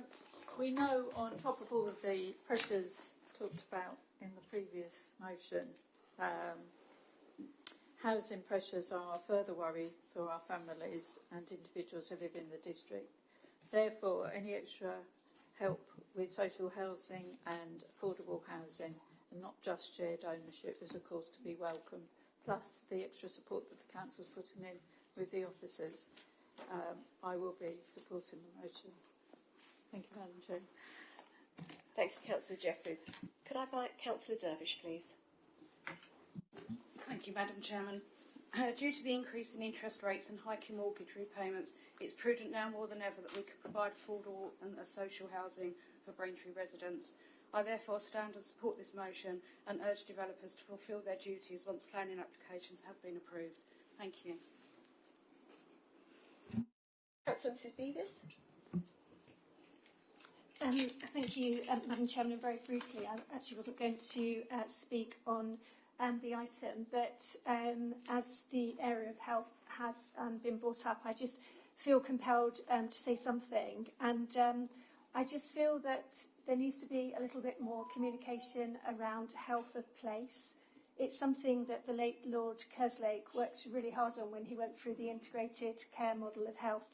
We know, on top of all of the pressures talked about in the previous motion, housing pressures are a further worry for our families and individuals who live in the district. Therefore, any extra help with social housing and affordable housing, and not just shared ownership, is of course to be welcome. Plus the extra support that the council is putting in with the officers. I will be supporting the motion. Thank you, Madam Chair. Thank you, Councillor Jeffries. Could I invite Councillor Dervish, please? Thank you, Madam Chairman. Due to the increase in interest rates and hiking mortgage repayments, it's prudent now more than ever that we can provide affordable and social housing for Braintree residents. I therefore stand and support this motion and urge developers to fulfil their duties once planning applications have been approved. Thank you. Councillor Mrs Bevis. Thank you, Madam Chairman. And very briefly, I actually wasn't going to speak on the item, but as the area of health has been brought up, I just feel compelled to say something. And I just feel that there needs to be a little bit more communication around health of place. It's something that the late Lord Kerslake worked really hard on when he went through the integrated care model of health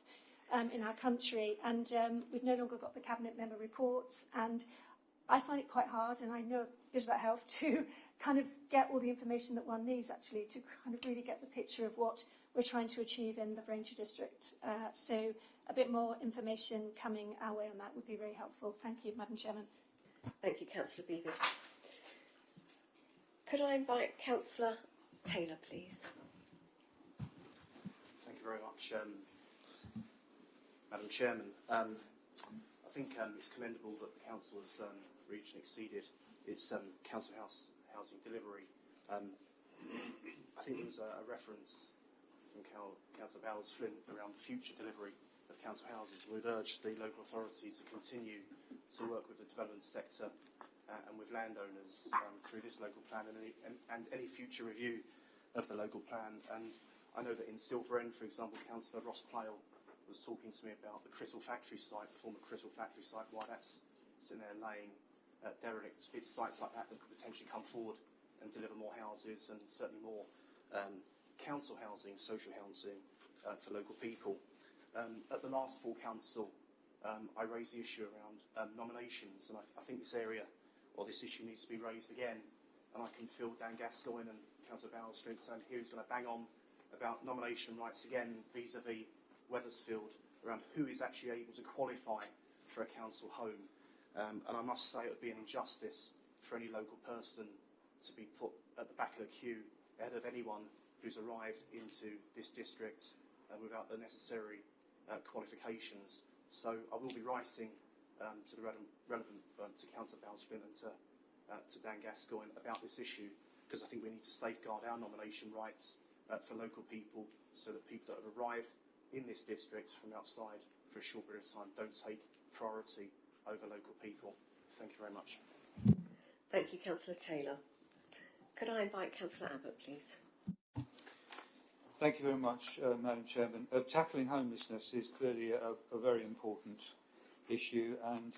in our country. And we've no longer got the Cabinet member reports. And I find it quite hard, and I know a bit about health, to kind of get all the information that one needs, actually, to kind of really get the picture of what we're trying to achieve in the Braintree district. So a bit more information coming our way on that would be very helpful. Thank you, Madam Chairman. Thank you, Councillor Bevis. Could I invite Councillor Taylor, please? Thank you very much, Madam Chairman. I think it's commendable that the Council has reached and exceeded its council housing delivery. I think there was a reference from Councillor Bowes-Flint around the future delivery of council houses. We'd urge the local authority to continue to work with the development sector and with landowners through this local plan and any future review of the local plan. And I know that in Silver End, for example, Councillor Ross Plale was talking to me about the Crittall factory site, the former Crittall factory site, why that's sitting there laying derelict. It's sites like that that could potentially come forward and deliver more houses and certainly more council housing, social housing for local people. At the last full council, I raised the issue around nominations, and I think this area or this issue needs to be raised again. And I can feel Dan Gascoigne and Councillor Bowes-Flint saying here he's going to bang on about nomination rights again vis-à-vis Wethersfield around who is actually able to qualify for a council home. And I must say it would be an injustice for any local person to be put at the back of the queue ahead of anyone who's arrived into this district without the necessary qualifications. So I will be writing to the relevant to Councillor Bowes-Flint and to to Dan Gascoigne about this issue, because I think we need to safeguard our nomination rights for local people, so that people that have arrived in this district from outside for a short period of time don't take priority over local people. Thank you very much. Thank you, Councillor Taylor. Could I invite Councillor Abbott, please? Thank you very much, Madam Chairman. Tackling homelessness is clearly a very important issue, and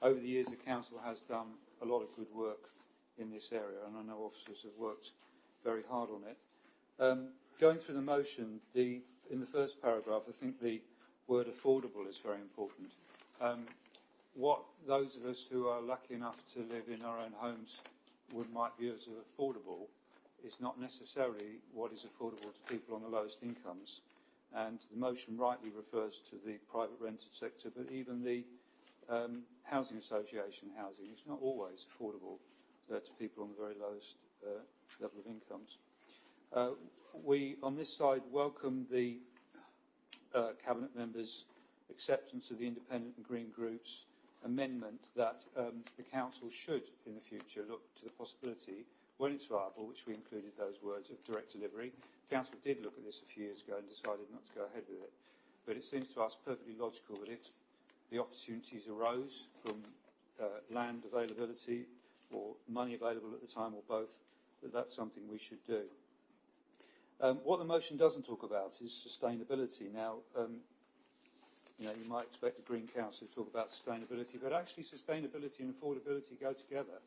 over the years the Council has done a lot of good work in this area, and I know officers have worked very hard on it. Going through the motion, in the first paragraph, I think the word affordable is very important. What those of us who are lucky enough to live in our own homes might view as affordable is not necessarily what is affordable to people on the lowest incomes. And the motion rightly refers to the private rented sector, but even the housing association housing is not always affordable to people on the very lowest level of incomes. We, on this side, welcome the Cabinet members' acceptance of the Independent and Green Group's amendment that the Council should, in the future, look to the possibility, when it's viable, which we included those words, of direct delivery. The Council did look at this a few years ago and decided not to go ahead with it. But it seems to us perfectly logical that if the opportunities arose from land availability or money available at the time, or both, that that's something we should do. What the motion doesn't talk about is sustainability. Now, you might expect the Green Council to talk about sustainability, but actually sustainability and affordability go together.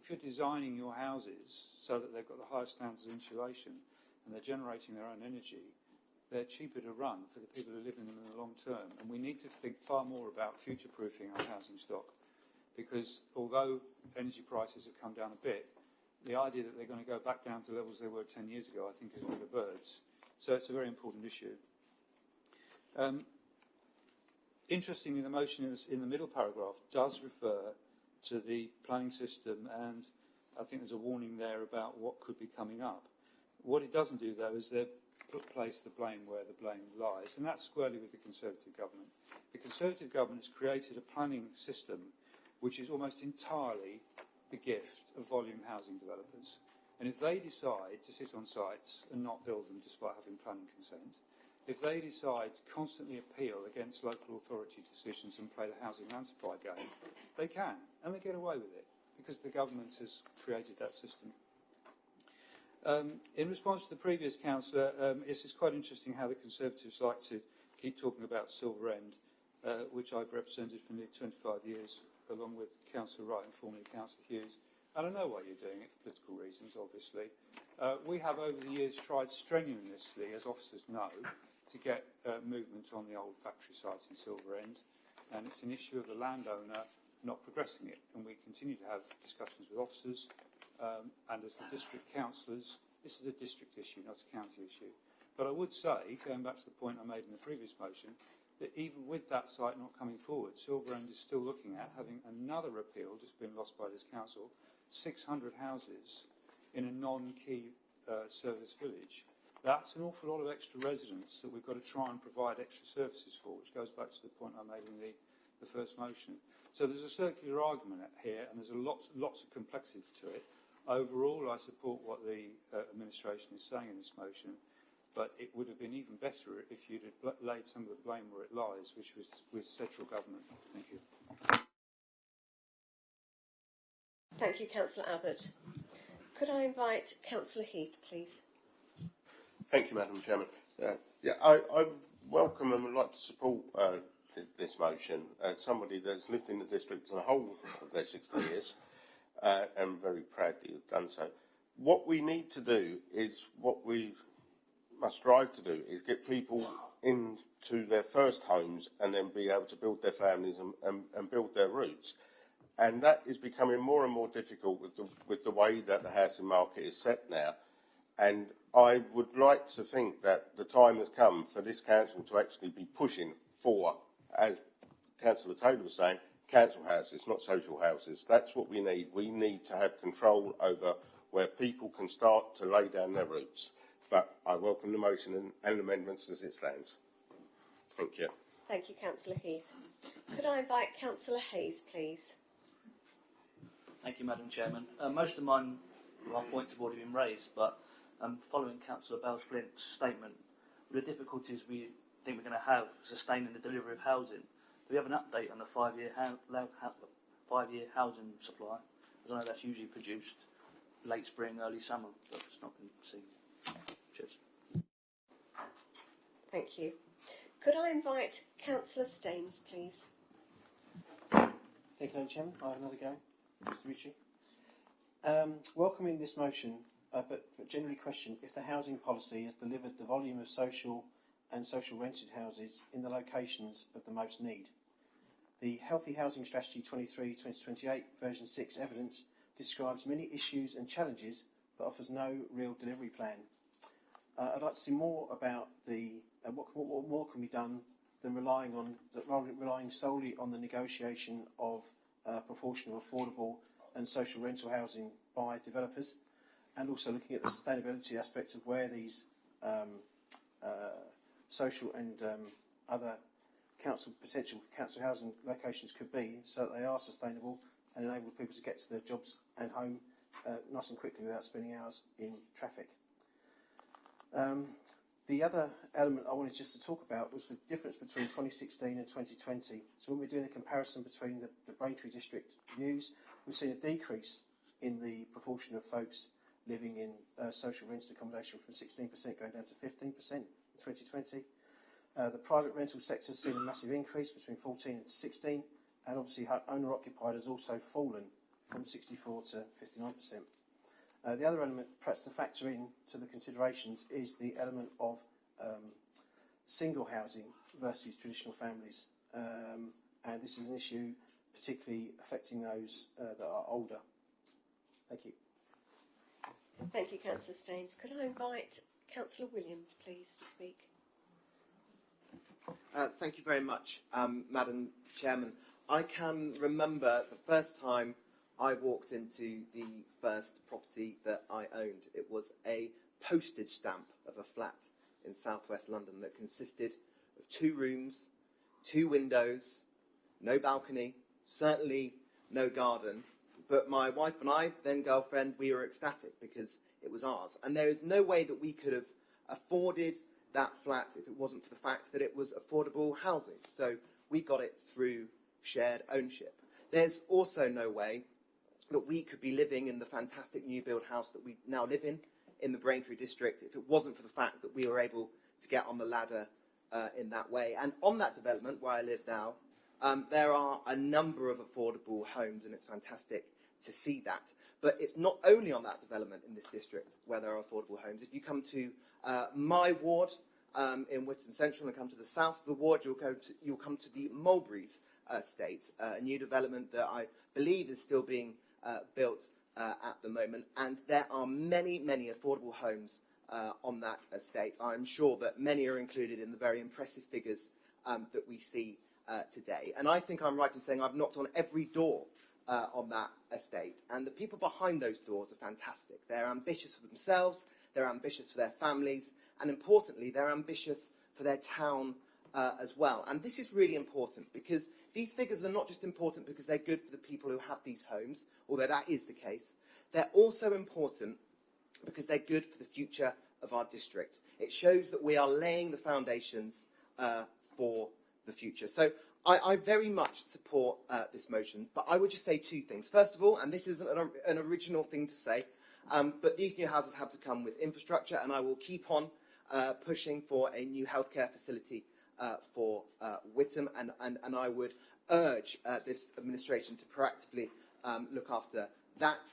If you're designing your houses so that they've got the highest standards of insulation and they're generating their own energy, they're cheaper to run for the people who live in them in the long term. And we need to think far more about future-proofing our housing stock, because although energy prices have come down a bit, the idea that they're going to go back down to levels they were 10 years ago, I think, is with the birds. So it's a very important issue. Interestingly, the motion in the middle paragraph does refer to the planning system, and I think there's a warning there about what could be coming up. What it doesn't do, though, is place the blame where the blame lies, and that's squarely with the Conservative government. The Conservative government has created a planning system which is almost entirely the gift of volume housing developers. And if they decide to sit on sites and not build them despite having planning consent, if they decide to constantly appeal against local authority decisions and play the housing land supply game, they can, and they get away with it, because the government has created that system. In response to the previous councillor, it's quite interesting how the Conservatives like to keep talking about Silver End, which I've represented for nearly 25 years, along with Councillor Wright and formerly Councillor Hughes. And I know why you're doing it, for political reasons, obviously. We have, over the years, tried strenuously, as officers know, to get movement on the old factory site in Silver End, and it's an issue of the landowner not progressing it. And we continue to have discussions with officers, and as the district councillors, this is a district issue, not a county issue. But I would say, going back to the point I made in the previous motion, that even with that site not coming forward, Silver End is still looking at having another appeal, just been lost by this council, 600 houses in a non-key service village. That's an awful lot of extra residents that we've got to try and provide extra services for, which goes back to the point I made in the first motion. So there's a circular argument here, and there's lots of complexity to it. Overall, I support what the administration is saying in this motion, but it would have been even better if you'd have laid some of the blame where it lies, which was with central government. Thank you. Thank you, Councillor Abbott. Could I invite Councillor Heath, please? Thank you, Madam Chairman. I welcome and would like to support this motion as somebody that's lived in the district for the whole of their 60 years and very proudly have done so. What we need to do is, what we must strive to do, is get people into their first homes and then be able to build their families and build their roots. And that is becoming more and more difficult with the way that the housing market is set now. And I would like to think that the time has come for this council to actually be pushing for, as Councillor Taylor was saying, council houses, not social houses. That's what we need. We need to have control over where people can start to lay down their roots. But I welcome the motion and amendments as it stands. Thank you. Thank you, Councillor Heath. Could I invite Councillor Hayes, please? Thank you, Madam Chairman. Most of my points have already been raised, but following Councillor Bells-Flint's statement, with the difficulties we think we're going to have sustaining the delivery of housing, do we have an update on the five-year housing supply? As I know that's usually produced late spring, early summer, but it's not been seen. Cheers. Thank you. Could I invite Councillor Staines, please? Thank you, Madam Chairman. I have another go. Mr. Ritchie. Welcoming this motion, but generally question if the housing policy has delivered the volume of social and social rented houses in the locations of the most need. The Healthy Housing Strategy 23-2028 version 6 evidence describes many issues and challenges but offers no real delivery plan. I'd like to see more about what more can be done than relying solely on the negotiation of a proportion of affordable and social rental housing by developers, and also looking at the sustainability aspects of where these social and other potential council housing locations could be, so that they are sustainable and enable people to get to their jobs and home nice and quickly without spending hours in traffic. The other element I wanted just to talk about was the difference between 2016 and 2020. So when we're doing a comparison between the Braintree district views, we've seen a decrease in the proportion of folks living in social rented accommodation from 16% going down to 15% in 2020. The private rental sector has seen a massive increase between 14 and 16, and obviously owner-occupied has also fallen from 64 to 59%. The other element, perhaps to factor in to the considerations, is the element of single housing versus traditional families. And this is an issue particularly affecting those that are older. Thank you. Thank you, Councillor Staines. Could I invite Councillor Williams, please, to speak? Thank you very much, Madam Chairman. I can remember the first time I walked into the first property that I owned. It was a postage stamp of a flat in southwest London that consisted of 2 rooms, 2 windows, no balcony, certainly no garden. But my wife and I, then girlfriend, we were ecstatic because it was ours. And there is no way that we could have afforded that flat if it wasn't for the fact that it was affordable housing. So we got it through shared ownership. There's also no way that we could be living in the fantastic new build house that we now live in the Braintree district, if it wasn't for the fact that we were able to get on the ladder in that way. And on that development, where I live now, there are a number of affordable homes, and it's fantastic to see that. But it's not only on that development in this district where there are affordable homes. If you come to my ward in Whittam Central and come to the south of the ward, you'll come to the Mulberries estate, a new development that I believe is still being built at the moment, and there are many, many affordable homes on that estate. I'm sure that many are included in the very impressive figures that we see today. And I think I'm right in saying I've knocked on every door on that estate, and the people behind those doors are fantastic. They're ambitious for themselves, they're ambitious for their families, and importantly, they're ambitious for their town as well. And this is really important because these figures are not just important because they're good for the people who have these homes, although that is the case. They're also important because they're good for the future of our district. It shows that we are laying the foundations for the future. So I very much support this motion, but I would just say 2 things. First of all, and this isn't an original thing to say, but these new houses have to come with infrastructure, and I will keep on pushing for a new healthcare facility for Whittam, and I would urge this administration to proactively look after that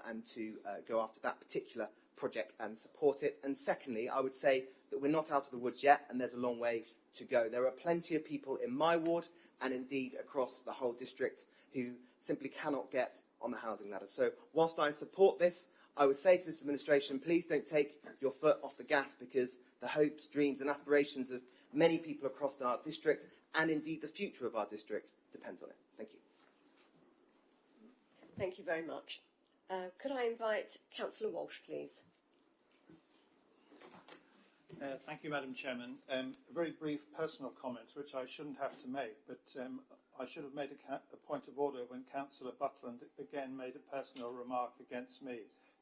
and to go after that particular project and support it. And secondly, I would say that we're not out of the woods yet, and there's a long way to go. There are plenty of people in my ward and indeed across the whole district who simply cannot get on the housing ladder. So whilst I support this, I would say to this administration, please don't take your foot off the gas, because the hopes, dreams and aspirations of many people across our district, and indeed the future of our district, depends on it. Thank you. Thank you very much. Could I invite Councillor Walsh, please? Thank you, Madam Chairman. A very brief personal comment, which I shouldn't have to make, but I should have made a point of order when Councillor Buckland again made a personal remark against me,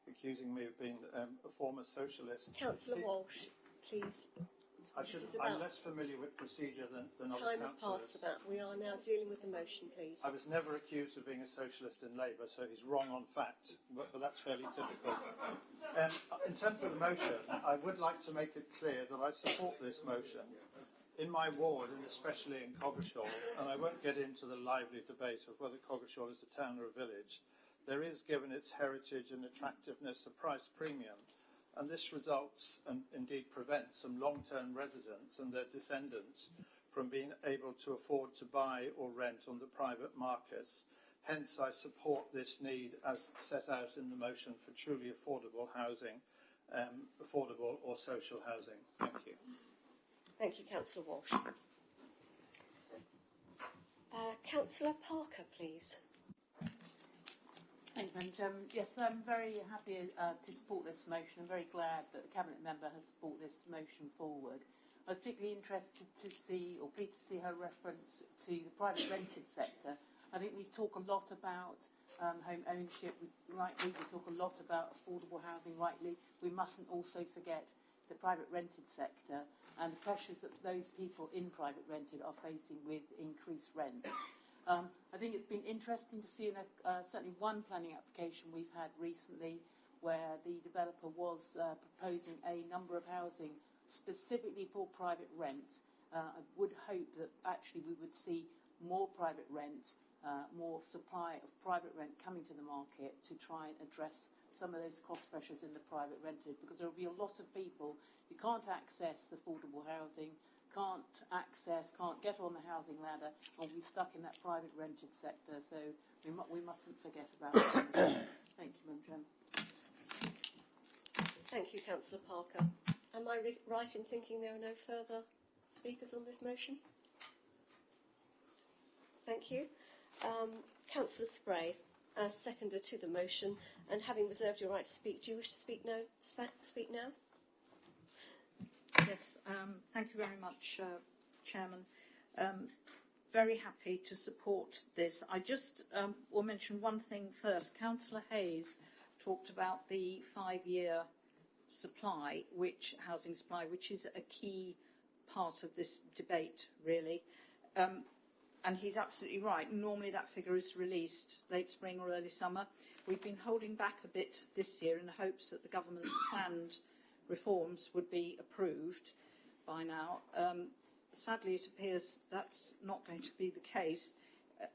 accusing me of being a former socialist. Councillor Walsh, please. I'm less familiar with procedure than other councillors. Time has passed for that. We are now dealing with the motion, please. I was never accused of being a socialist in Labour, so he's wrong on fact, but that's fairly typical. In terms of the motion, I would like to make it clear that I support this motion. In my ward, and especially in Coggeshall, and I won't get into the lively debate of whether Coggeshall is a town or a village, there is, given its heritage and attractiveness, a price premium. And this results, and indeed prevents, some long-term residents and their descendants from being able to afford to buy or rent on the private markets. Hence, I support this need as set out in the motion for truly affordable housing, affordable or social housing. Thank you. Thank you, Councillor Walsh. Councillor Parker, please. Thank you, Madam Chairman. Yes, I'm very happy to support this motion. I'm very glad that the Cabinet member has brought this motion forward. I was particularly interested to see, or pleased to see her reference to the private rented sector. I think we talk a lot about home ownership, we talk a lot about affordable housing, rightly. We mustn't also forget the private rented sector and the pressures that those people in private rented are facing with increased rents. I think it's been interesting to see certainly one planning application we've had recently where the developer was proposing a number of housing specifically for private rent. I would hope that actually we would see more private rent, more supply of private rent coming to the market to try and address some of those cost pressures in the private rented, because there will be a lot of people who can't access affordable housing, can't get on the housing ladder, or be stuck in that private rented sector. So we mustn't forget about that. Thank you, Madam Chairman. Thank you, Councillor Parker. Am I right in thinking there are no further speakers on this motion? Thank you. Councillor Spray, as seconder to the motion, and having reserved your right to speak, do you wish to speak now? Yes, thank you very much, Chairman. Very happy to support this. I just will mention one thing first. Councillor Hayes talked about the 5-year supply, housing supply, which is a key part of this debate, really. And he's absolutely right. Normally that figure is released late spring or early summer. We've been holding back a bit this year in the hopes that the government's planned reforms would be approved by now. Sadly, it appears that's not going to be the case.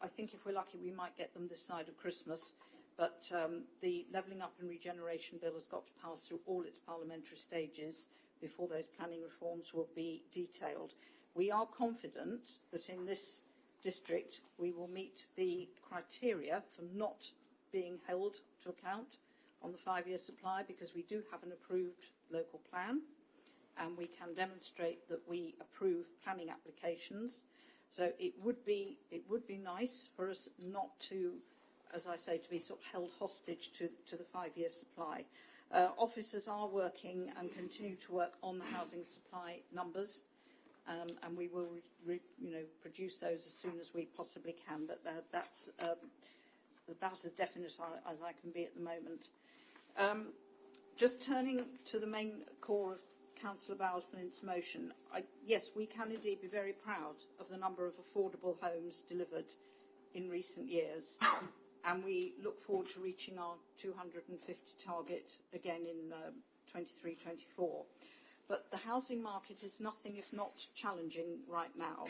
I think if we're lucky, we might get them this side of Christmas. But the Levelling Up and Regeneration Bill has got to pass through all its parliamentary stages before those planning reforms will be detailed. We are confident that in this district we will meet the criteria for not being held to account on the 5-year supply, because we do have an approved local plan and we can demonstrate that we approve planning applications. So it would be nice for us not to, as I say, to be sort of held hostage to the 5-year supply. Officers are working and continue to work on the housing supply numbers, and we will produce those as soon as we possibly can, but that's about as definite as I can be at the moment. Just turning to the main core of Councillor Bowles-Flint's motion, yes, we can indeed be very proud of the number of affordable homes delivered in recent years, and we look forward to reaching our 250 target again in 23-24. But the housing market is nothing if not challenging right now.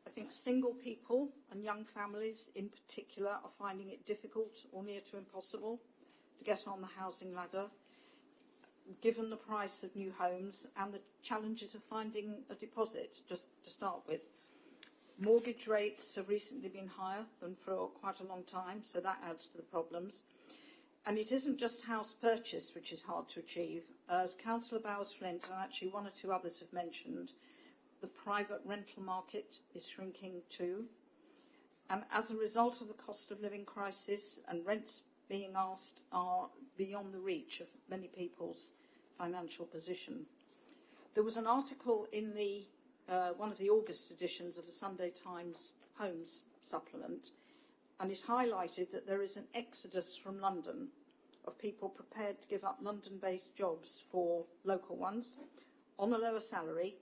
I think single people and young families in particular are finding it difficult or near to impossible to get on the housing ladder, given the price of new homes and the challenges of finding a deposit, just to start with. Mortgage rates have recently been higher than for quite a long time, so that adds to the problems. And it isn't just house purchase which is hard to achieve. As Councillor Bowles-Flint and actually one or two others have mentioned, the private rental market is shrinking too. And as a result of the cost of living crisis, and rents being asked are beyond the reach of many people's financial position. There was an article in the one of the August editions of the Sunday Times Homes supplement, and it highlighted that there is an exodus from London of people prepared to give up London-based jobs for local ones on a lower salary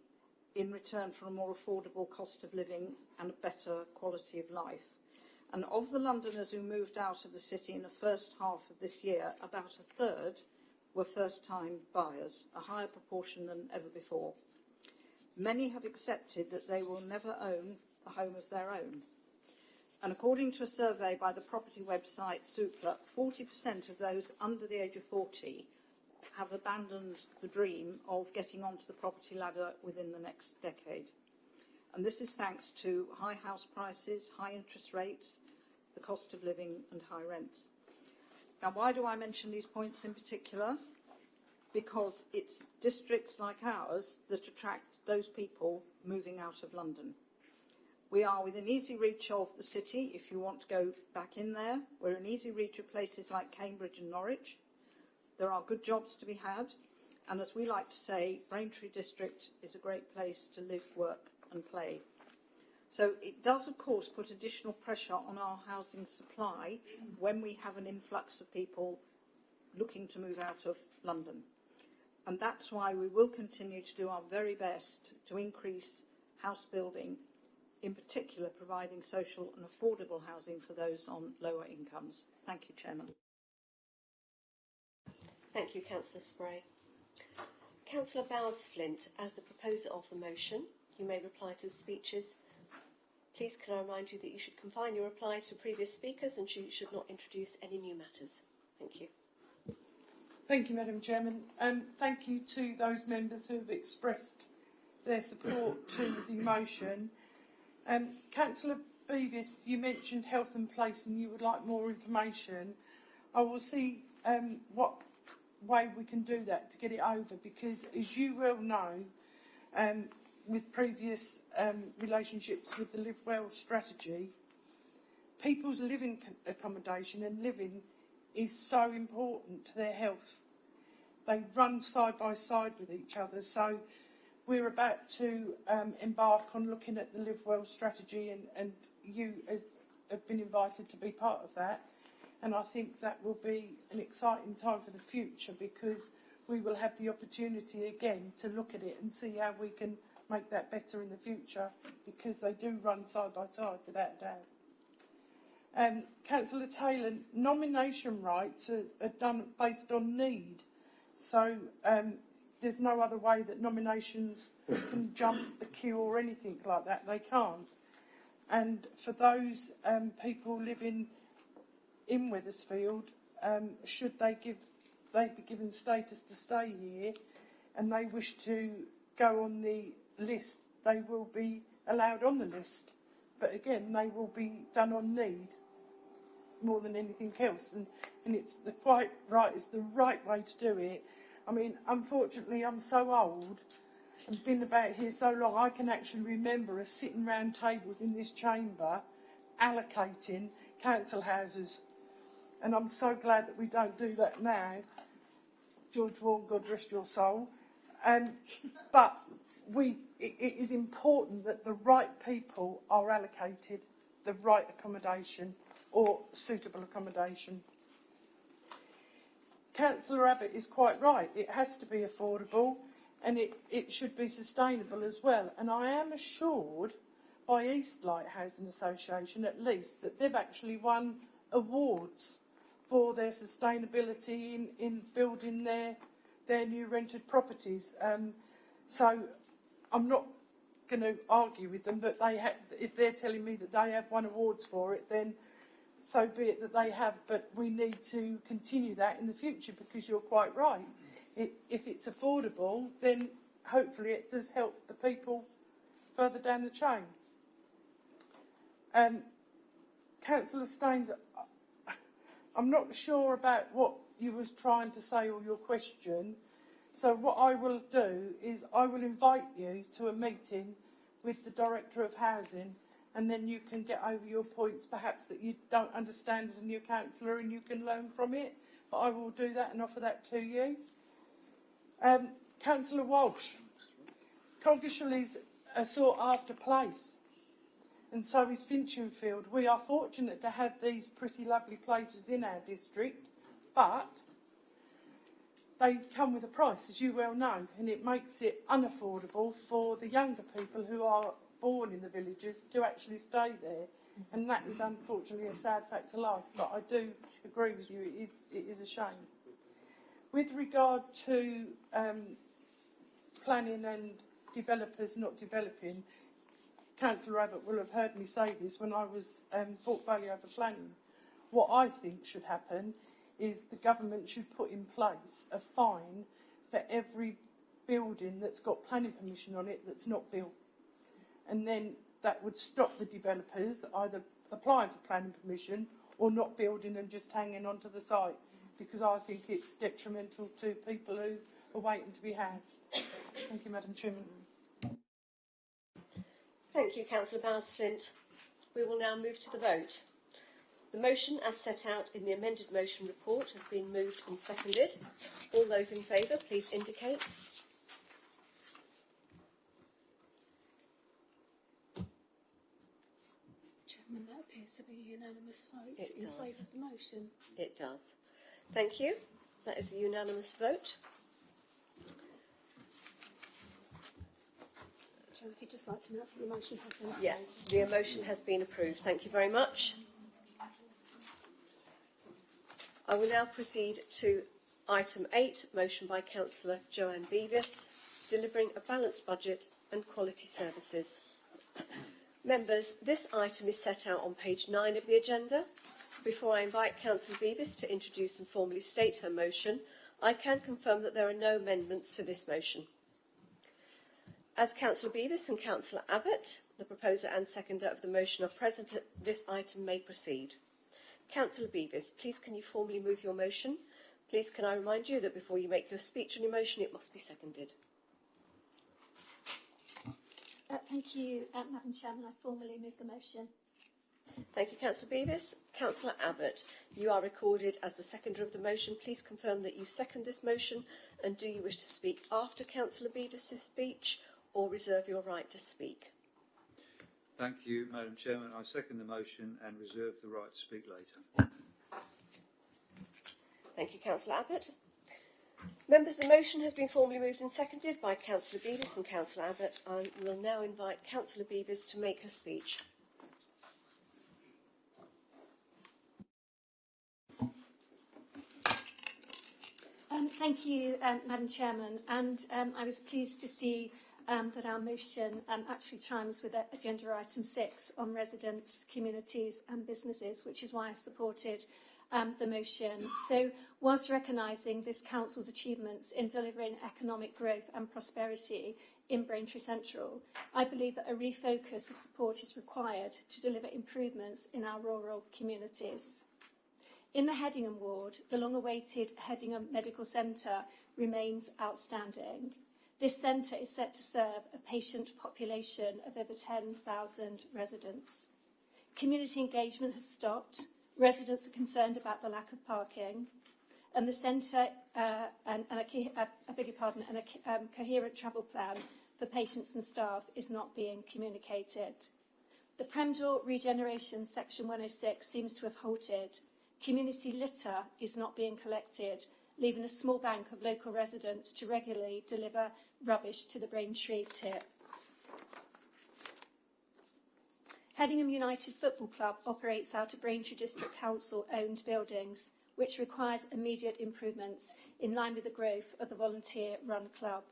in return for a more affordable cost of living and a better quality of life. And of the Londoners who moved out of the city in the first half of this year, about a third were first-time buyers, a higher proportion than ever before. Many have accepted that they will never own a home of their own. And according to a survey by the property website Zoopla, 40% of those under the age of 40 have abandoned the dream of getting onto the property ladder within the next decade. And this is thanks to high house prices, high interest rates, the cost of living and high rents. Now, why do I mention these points in particular? Because it's districts like ours that attract those people moving out of London. We are within easy reach of the city if you want to go back in there. We're in easy reach of places like Cambridge and Norwich. There are good jobs to be had. And as we like to say, Braintree District is a great place to live, work and play. So it does, of course, put additional pressure on our housing supply when we have an influx of people looking to move out of London. And that's why we will continue to do our very best to increase house building, in particular providing social and affordable housing for those on lower incomes. Thank you, Chairman. Thank you, Councillor Spray. Councillor Bowes-Flint, as the proposer of the motion, you may reply to the speeches. Please can I remind you that you should confine your reply to previous speakers and you should not introduce any new matters. Thank you. Thank you, Madam Chairman. Thank you to those members who have expressed their support to the motion. Councillor Beavis, you mentioned health and place and you would like more information. I will see what way we can do that to get it over, because as you well know, with previous relationships with the Live Well strategy, people's living accommodation and living is so important to their health. They run side by side with each other. So we're about to embark on looking at the Live Well strategy, and you have been invited to be part of that. And I think that will be an exciting time for the future, because we will have the opportunity again to look at it and see how we can make that better in the future, because they do run side by side without doubt. Councillor Taylor, nomination rights are done based on need. So there's no other way that nominations can jump the queue or anything like that. They can't. And for those people living in Wethersfield, should they be given status to stay here and they wish to go on the list, they will be allowed on the list. But again, they will be done on need more than anything else. And it's quite right, it's the right way to do it. I mean, unfortunately, I'm so old and been about here so long, I can actually remember us sitting round tables in this chamber allocating council houses. And I'm so glad that we don't do that now. George Vaughan, God rest your soul. But it is important that the right people are allocated the right accommodation or suitable accommodation. Councillor Abbott is quite right. It has to be affordable and it should be sustainable as well. And I am assured by Eastlight Housing Association, at least, that they've actually won awards for their sustainability in building their new rented properties. So I'm not going to argue with them, but if they're telling me that they have won awards for it, then so be it that they have, but we need to continue that in the future, because you're quite right. If it's affordable, then hopefully it does help the people further down the chain. Councillor Staines, I'm not sure about what you was trying to say or your question, so what I will do is I will invite you to a meeting with the Director of Housing, and then you can get over your points perhaps that you don't understand as a new councillor, and you can learn from it. But I will do that and offer that to you. Councillor Walsh, Coggeshall is a sought after place, and so is Finchenfield. We are fortunate to have these pretty lovely places in our district, but they come with a price, as you well know, and it makes it unaffordable for the younger people who are born in the villages to actually stay there. And that is unfortunately a sad fact of life, but I do agree with you, it is a shame. With regard to planning and developers not developing, Councillor Abbott will have heard me say this when I was portfolio over planning. What I think should happen is the government should put in place a fine for every building that's got planning permission on it that's not built. And then that would stop the developers either applying for planning permission or not building and just hanging onto the site, because I think it's detrimental to people who are waiting to be housed. Thank you, Madam Chairman. Thank you, Councillor Bowers-Flint. We will now move to the vote. The motion, as set out in the amended motion report, has been moved and seconded. All those in favour, please indicate. Chairman, that appears to be a unanimous vote It in does. favour of the motion. It does. Thank you. That is a unanimous vote. Chairman, if you'd just like to announce that the motion has been approved. Yeah, the motion has been approved. Thank you very much. I will now proceed to item 8, motion by Councillor Joanne Beavis, delivering a balanced budget and quality services. Members, this item is set out on page 9 of the agenda. Before I invite Councillor Beavis to introduce and formally state her motion, I can confirm that there are no amendments for this motion. As Councillor Beavis and Councillor Abbott, the proposer and seconder of the motion, are present, this item may proceed. Councillor Beavis, please can you formally move your motion? Please can I remind you that before you make your speech on your motion, it must be seconded. Thank you, Madam Chairman. I formally move the motion. Thank you, Councillor Beavis. Councillor Abbott, you are recorded as the seconder of the motion. Please confirm that you second this motion, and do you wish to speak after Councillor Beavis' speech or reserve your right to speak? Thank you, Madam Chairman. I second the motion and reserve the right to speak later. Thank you, Councillor Abbott. Members, the motion has been formally moved and seconded by Councillor Beavis and Councillor Abbott. I will now invite Councillor Beavis to make her speech. Thank you, Madam Chairman, and I was pleased to see that our motion actually chimes with agenda item 6 on residents, communities and businesses, which is why I supported the motion. So, whilst recognising this council's achievements in delivering economic growth and prosperity in Braintree Central, I believe that a refocus of support is required to deliver improvements in our rural communities. In the Headingham ward, the long-awaited Headingham Medical Centre remains outstanding. This centre is set to serve a patient population of over 10,000 residents. Community engagement has stopped. Residents are concerned about the lack of parking, and the centre and a coherent travel plan for patients and staff is not being communicated. The Premdor regeneration section 106 seems to have halted. Community litter is not being collected, leaving a small bank of local residents to regularly deliver rubbish to the Braintree tip. Headingham United Football Club operates out of Braintree District Council-owned buildings, which requires immediate improvements in line with the growth of the volunteer-run club.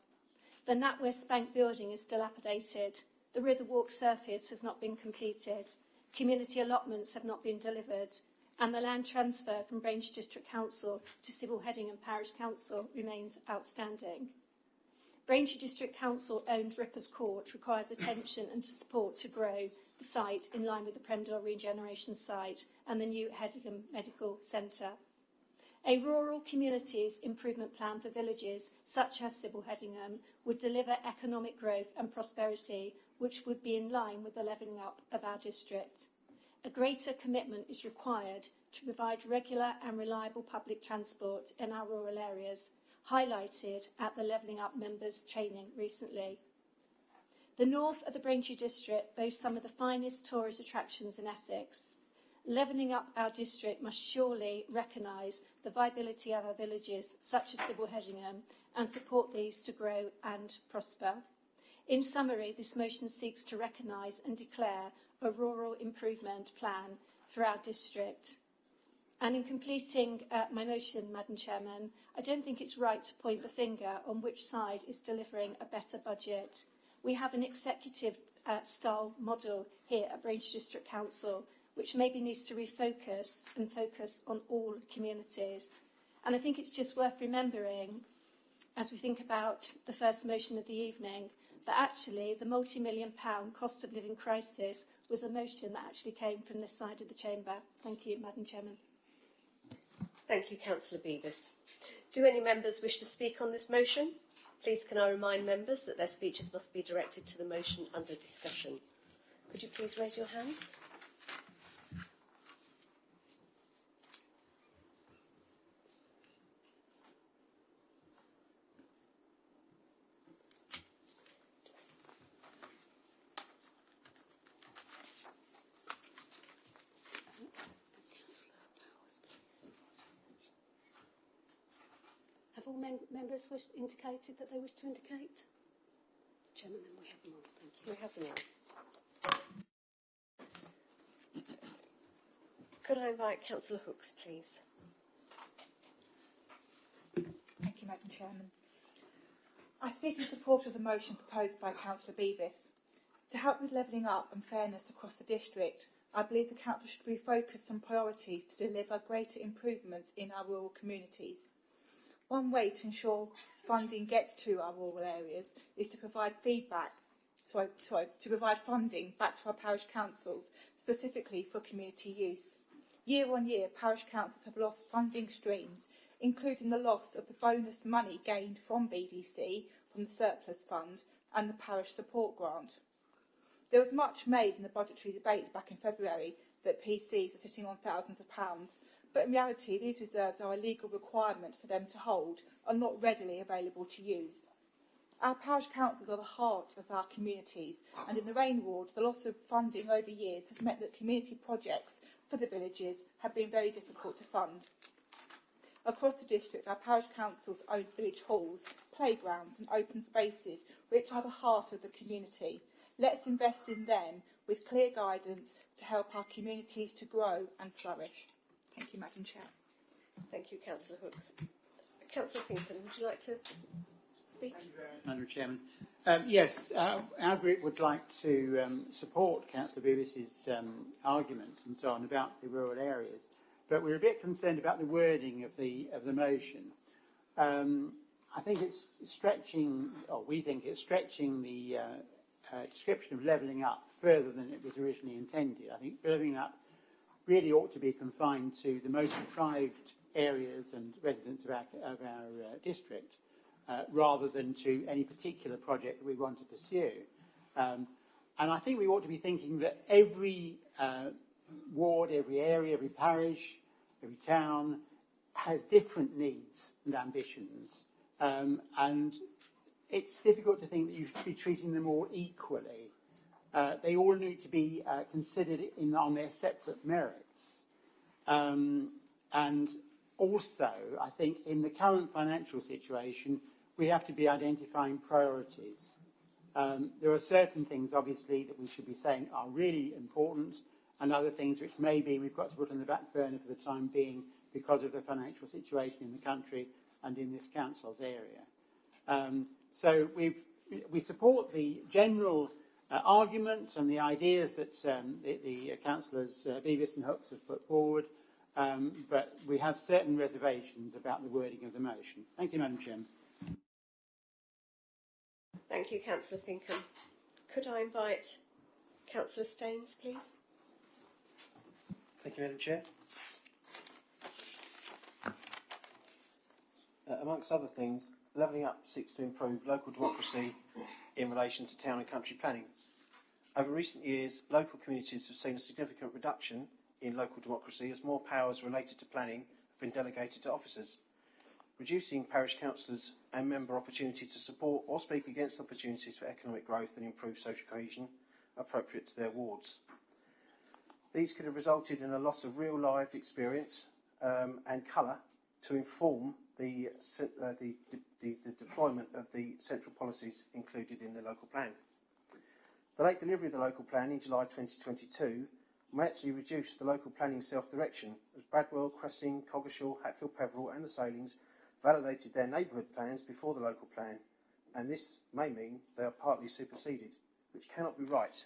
The NatWest Bank building is dilapidated. The Riverwalk surface has not been completed. Community allotments have not been delivered, and the land transfer from Braintree District Council to Sybil Headingham Parish Council remains outstanding. Braintree District Council-owned Rippers Court requires attention and support to grow the site in line with the Premdor regeneration site and the new Headingham Medical Centre. A rural communities improvement plan for villages such as Sybil Headingham would deliver economic growth and prosperity, which would be in line with the levelling up of our district. A greater commitment is required to provide regular and reliable public transport in our rural areas, highlighted at the Levelling Up members' training recently. The north of the Braintree district boasts some of the finest tourist attractions in Essex. Levelling up our district must surely recognise the viability of our villages, such as Sybil Hedingham, and support these to grow and prosper. In summary, this motion seeks to recognise and declare a rural improvement plan for our district. And in completing my motion, Madam Chairman, I don't think it's right to point the finger on which side is delivering a better budget. We have an executive-style model here at Braintree District Council, which maybe needs to refocus and focus on all communities. And I think it's just worth remembering, as we think about the first motion of the evening, that actually the multi-million-pound cost of living crisis was a motion that actually came from this side of the chamber. Thank you, Madam Chairman. Thank you, Councillor Beavis. Do any members wish to speak on this motion? Please can I remind members that their speeches must be directed to the motion under discussion. Could you please raise your hands? Have all members indicated that they wish to indicate? Chairman, then we have them all. Thank you. We have them all. Could I invite Councillor Hooks, please? Thank you, Madam Chairman. I speak in support of the motion proposed by Councillor Beavis. To help with levelling up and fairness across the district, I believe the Council should refocus some priorities to deliver greater improvements in our rural communities. One way to ensure funding gets to our rural areas is to provide provide funding back to our parish councils, specifically for community use. Year on year, parish councils have lost funding streams, including the loss of the bonus money gained from BDC, from the surplus fund, and the parish support grant. There was much made in the budgetary debate back in February that PCs are sitting on thousands of pounds, but in reality these reserves are a legal requirement for them to hold and not readily available to use. Our parish councils are the heart of our communities, and in the Rain Ward the loss of funding over years has meant that community projects for the villages have been very difficult to fund. Across the district, our parish councils own village halls, playgrounds and open spaces which are the heart of the community. Let's invest in them with clear guidance to help our communities to grow and flourish. Thank you, Madam Chair. Thank you, Councillor Hooks. Councillor Finken, would you like to speak? Thank you very much, Madam Chairman. Yes, our group would like to support Councillor Beavis's argument and so on about the rural areas, but we're a bit concerned about the wording of the motion. I think it's stretching, or we think it's stretching the description of levelling up further than it was originally intended. I think levelling up really ought to be confined to the most deprived areas and residents of our district, rather than to any particular project that we want to pursue. And I think we ought to be thinking that every ward, every area, every parish, every town has different needs and ambitions. And it's difficult to think that you should be treating them all equally. They all need to be considered on their separate merits. And also, I think in the current financial situation, we have to be identifying priorities. There are certain things, obviously, that we should be saying are really important, and other things which maybe we've got to put on the back burner for the time being because of the financial situation in the country and in this council's area. So we support the general argument and the ideas that the councillors Beavis and Hooks have put forward, but we have certain reservations about the wording of the motion. Thank you, Madam Chairman. Thank you, Councillor Finken. Could I invite Councillor Staines, please? Thank you, Madam Chair. Amongst other things, Levelling Up seeks to improve local democracy in relation to town and country planning. Over recent years, local communities have seen a significant reduction in local democracy as more powers related to planning have been delegated to officers. reducing parish councillors and member opportunity to support or speak against opportunities for economic growth and improved social cohesion appropriate to their wards. These could have resulted in a loss of real lived experience and colour to inform the deployment of the central policies included in the local plan. The late delivery of the local plan in July 2022 may actually reduce the local planning self-direction, as Bradwell, Cressing, Coggeshall, Hatfield Peveril and the Salings validated their neighbourhood plans before the local plan, and this may mean they are partly superseded, which cannot be right.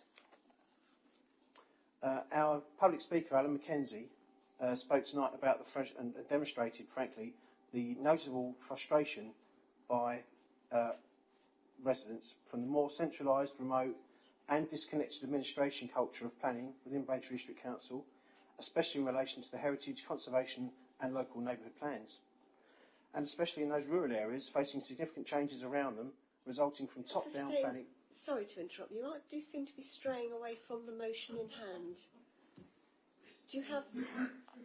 Our public speaker, Alan Mackenzie, spoke tonight about and demonstrated, frankly, the notable frustration by residents from the more centralised, remote and disconnected administration culture of planning within Braintree District Council, especially in relation to the heritage, conservation and local neighbourhood plans, and especially in those rural areas facing significant changes around them resulting from top-down planning. Sorry to interrupt you. I do seem to be straying away from the motion in hand. Do you have...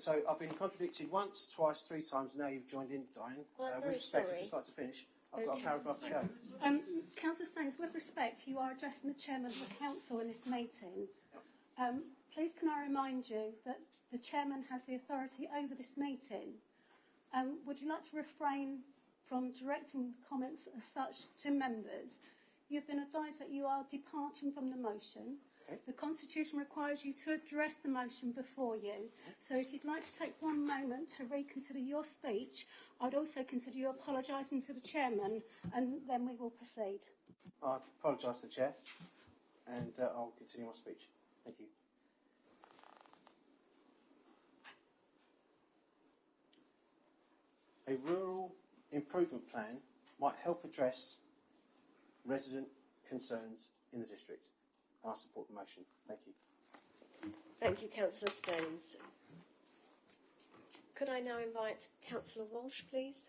So I've been contradicted once, twice, 3 times. Now you've joined in, Diane. Well, I'm with very respect, sorry. I'd just like to finish. I've got a paragraph to go. Councillor Staines, with respect, you are addressing the chairman of the council in this meeting. Please can I remind you that the chairman has the authority over this meeting. Would you like to refrain from directing comments as such to members? You've been advised that you are departing from the motion. Okay. The Constitution requires you to address the motion before you. So if you'd like to take one moment to reconsider your speech, I'd also consider you apologising to the chairman, and then we will proceed. I apologise to the chair, and I'll continue my speech. Thank you. A rural improvement plan might help address resident concerns in the district. I support the motion. Thank you. Thank you, Councillor Staines. Could I now invite Councillor Walsh, please?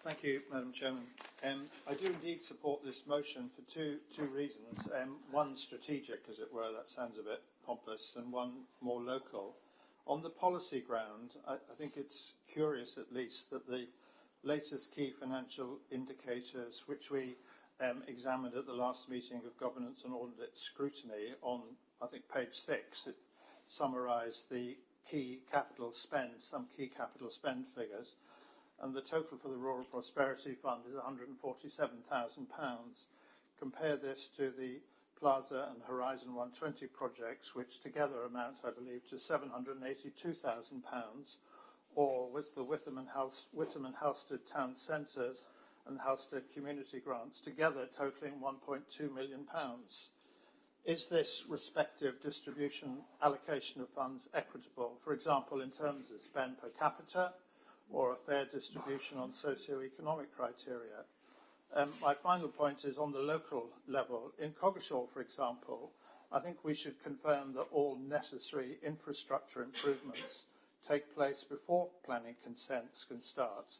Thank you, Madam Chairman. I do indeed support this motion for two reasons. One strategic, as it were, that sounds a bit pompous, and one more local. On the policy ground, I think it's curious, at least, that the latest key financial indicators, which we examined at the last meeting of Governance and Audit Scrutiny on, I think, page 6, it summarised the key capital spend, some key capital spend figures, and the total for the Rural Prosperity Fund is £147,000. Compare this to the Plaza and Horizon 120 projects, which together amount, I believe, to £782,000, or with the Witham and Halstead Town Centres and Halstead Community Grants, together totalling £1.2 million. Is this respective distribution allocation of funds equitable, for example, in terms of spend per capita, or a fair distribution on socio-economic criteria? My final point is on the local level. In Coggeshall, for example, I think we should confirm that all necessary infrastructure improvements take place before planning consents can start.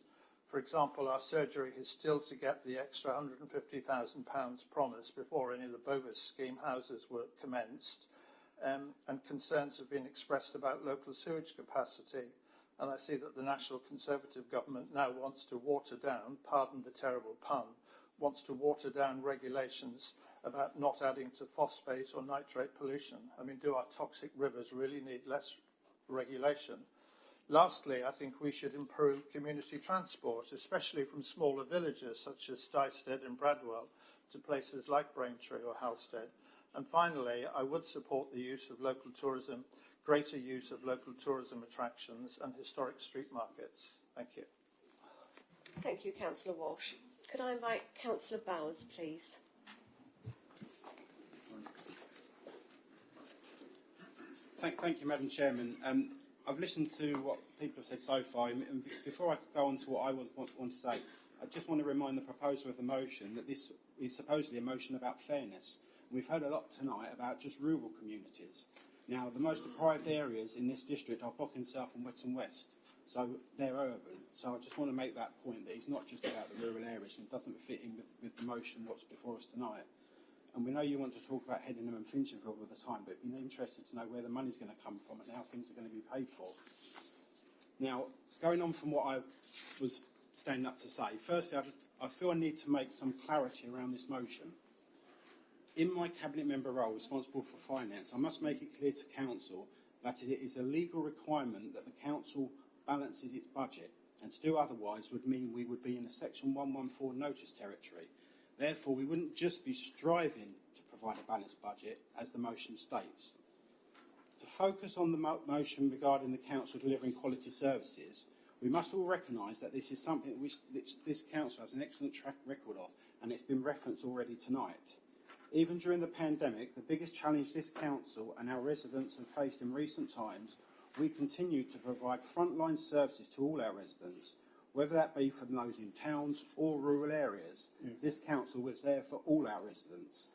For example, our surgery is still to get the extra £150,000 promised before any of the Bovis scheme houses were commenced, and concerns have been expressed about local sewage capacity. And I see that the National Conservative government now wants to water down, pardon the terrible pun, wants to water down regulations about not adding to phosphate or nitrate pollution. I mean, do our toxic rivers really need less regulation? Lastly, I think we should improve community transport, especially from smaller villages such as Stystead and Bradwell to places like Braintree or Halstead. And finally, I would support the use of local tourism, greater use of local tourism attractions and historic street markets. Thank you. Thank you, Councillor Walsh. Could I invite Councillor Bowers, please? Thank you, Madam Chairman. I've listened to what people have said so far, and before I go on to what I want to say, I just want to remind the proposer of the motion that this is supposedly a motion about fairness. And we've heard a lot tonight about just rural communities. Now, the most deprived areas in this district are Bocking South and Whetton West, so they're urban. So I just want to make that point, that it's not just about the rural areas, and it doesn't fit in with the motion what's before us tonight. And we know you want to talk about Headingham and Finchinville all the time, but it'd be interested to know where the money's going to come from and how things are going to be paid for. Now, going on from what I was standing up to say, firstly, I feel I need to make some clarity around this motion. In my Cabinet Member role responsible for finance, I must make it clear to Council that it is a legal requirement that the Council balances its budget, and to do otherwise would mean we would be in a Section 114 notice territory. Therefore, we wouldn't just be striving to provide a balanced budget, as the motion states. To focus on the motion regarding the Council delivering quality services, we must all recognise that this is something which this Council has an excellent track record of, and it's been referenced already tonight. Even during the pandemic, the biggest challenge this Council and our residents have faced in recent times, we continue to provide frontline services to all our residents, whether that be for those in towns or rural areas. This Council was there for all our residents.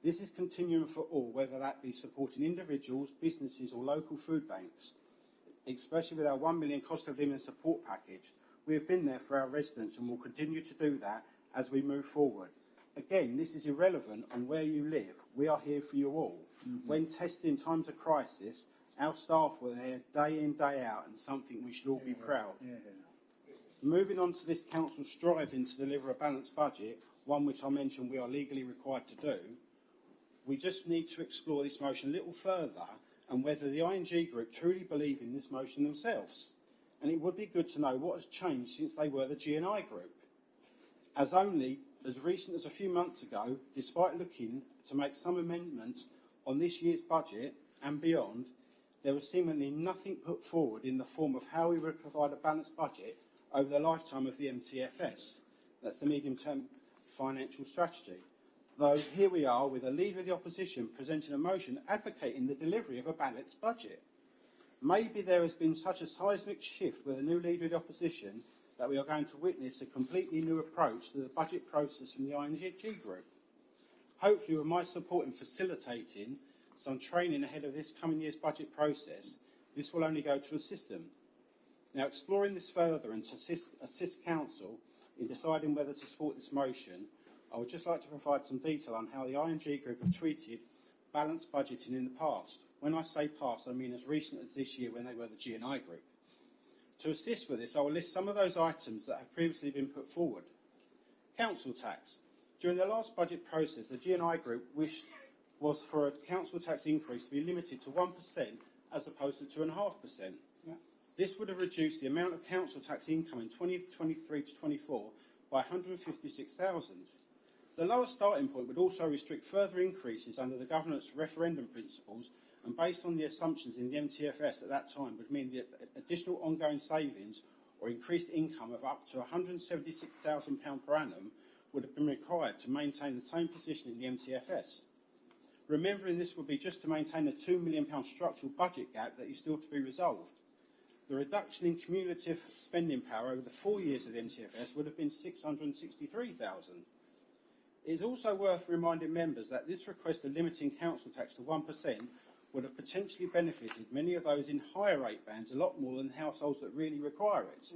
This is continuing for all, whether that be supporting individuals, businesses or local food banks. Especially with our £1 million cost of living support package, we have been there for our residents and will continue to do that as we move forward. Again, this is irrelevant on where you live. We are here for you all. When tested in times of crisis, our staff were there day in, day out, and something we should all be proud. Moving on to this Council striving to deliver a balanced budget, one which I mentioned we are legally required to do, we just need to explore this motion a little further and whether the ING Group truly believe in this motion themselves. And it would be good to know what has changed since they were the G&I Group. As only as recent as a few months ago, despite looking to make some amendments on this year's budget and beyond, there was seemingly nothing put forward in the form of how we would provide a balanced budget over the lifetime of the MTFS. That's the medium-term financial strategy. Though here we are with a Leader of the Opposition presenting a motion advocating the delivery of a balanced budget. Maybe there has been such a seismic shift with a new Leader of the Opposition that we are going to witness a completely new approach to the budget process from the ING Group. Hopefully, with my support in facilitating some training ahead of this coming year's budget process, this will only go to assist them. Now, exploring this further and to assist Council in deciding whether to support this motion, I would just like to provide some detail on how the ING Group have treated balanced budgeting in the past. When I say past, I mean as recent as this year when they were the G&I Group. To assist with this, I will list some of those items that have previously been put forward. Council tax. During the last budget process, the G&I Group was for a council tax increase to be limited to 1% as opposed to 2.5%. This would have reduced the amount of council tax income in 2023 to 24 by 156,000. The lower starting point would also restrict further increases under the government's referendum principles, and based on the assumptions in the MTFS at that time would mean the additional ongoing savings or increased income of up to £176,000 per annum would have been required to maintain the same position in the MTFS. Remembering this would be just to maintain a £2 million structural budget gap that is still to be resolved. The reduction in cumulative spending power over the 4 years of the MTFS would have been £663,000. It is also worth reminding members that this request of limiting council tax to 1% would have potentially benefited many of those in higher rate bands a lot more than households that really require it.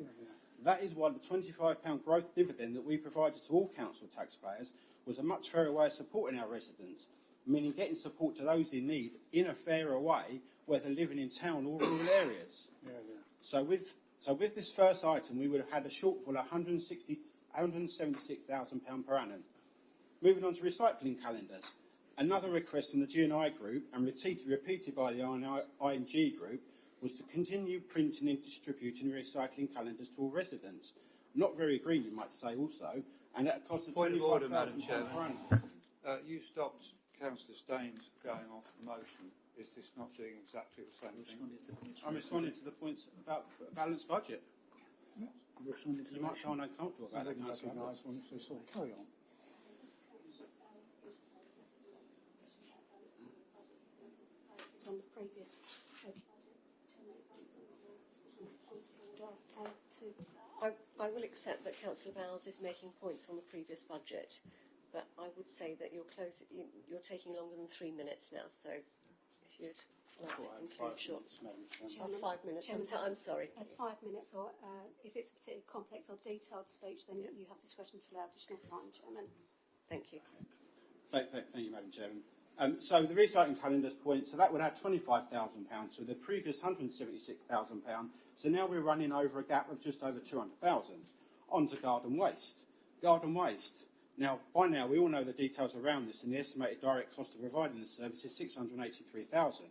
That is why the £25 growth dividend that we provided to all council taxpayers was a much fairer way of supporting our residents, meaning getting support to those in need in a fairer way, whether living in town or rural areas. So with this first item, we would have had a shortfall of £176,000 per annum. Moving on to recycling calendars. Another request from the G&I Group, and repeated by the ING Group, was to continue printing and distributing recycling calendars to all residents. Not very green, you might say, also, and at a cost of £25,000 per annum. You stopped Councillor Staines going off the motion. Is this not doing exactly the same thing? I'm responding to the points about a balanced budget. You might sound uncomfortable about that. Carry on. On the previous I will accept that Councillor Bowles is making points on the previous budget, but I would say that you're taking longer than 3 minutes now, so if you'd like to conclude short. 5 minutes. I'm sorry. As 5 minutes, or if it's a particularly complex or detailed speech, then you have discretion to allow additional time, Chairman. Thank you. Thank you, Madam Chairman. So the recycling calendar's point, so that would add £25,000 to the previous £176,000. So now we're running over a gap of just over 200,000. On to garden waste. Garden waste. Now, by now, we all know the details around this, and the estimated direct cost of providing the service is £683,000.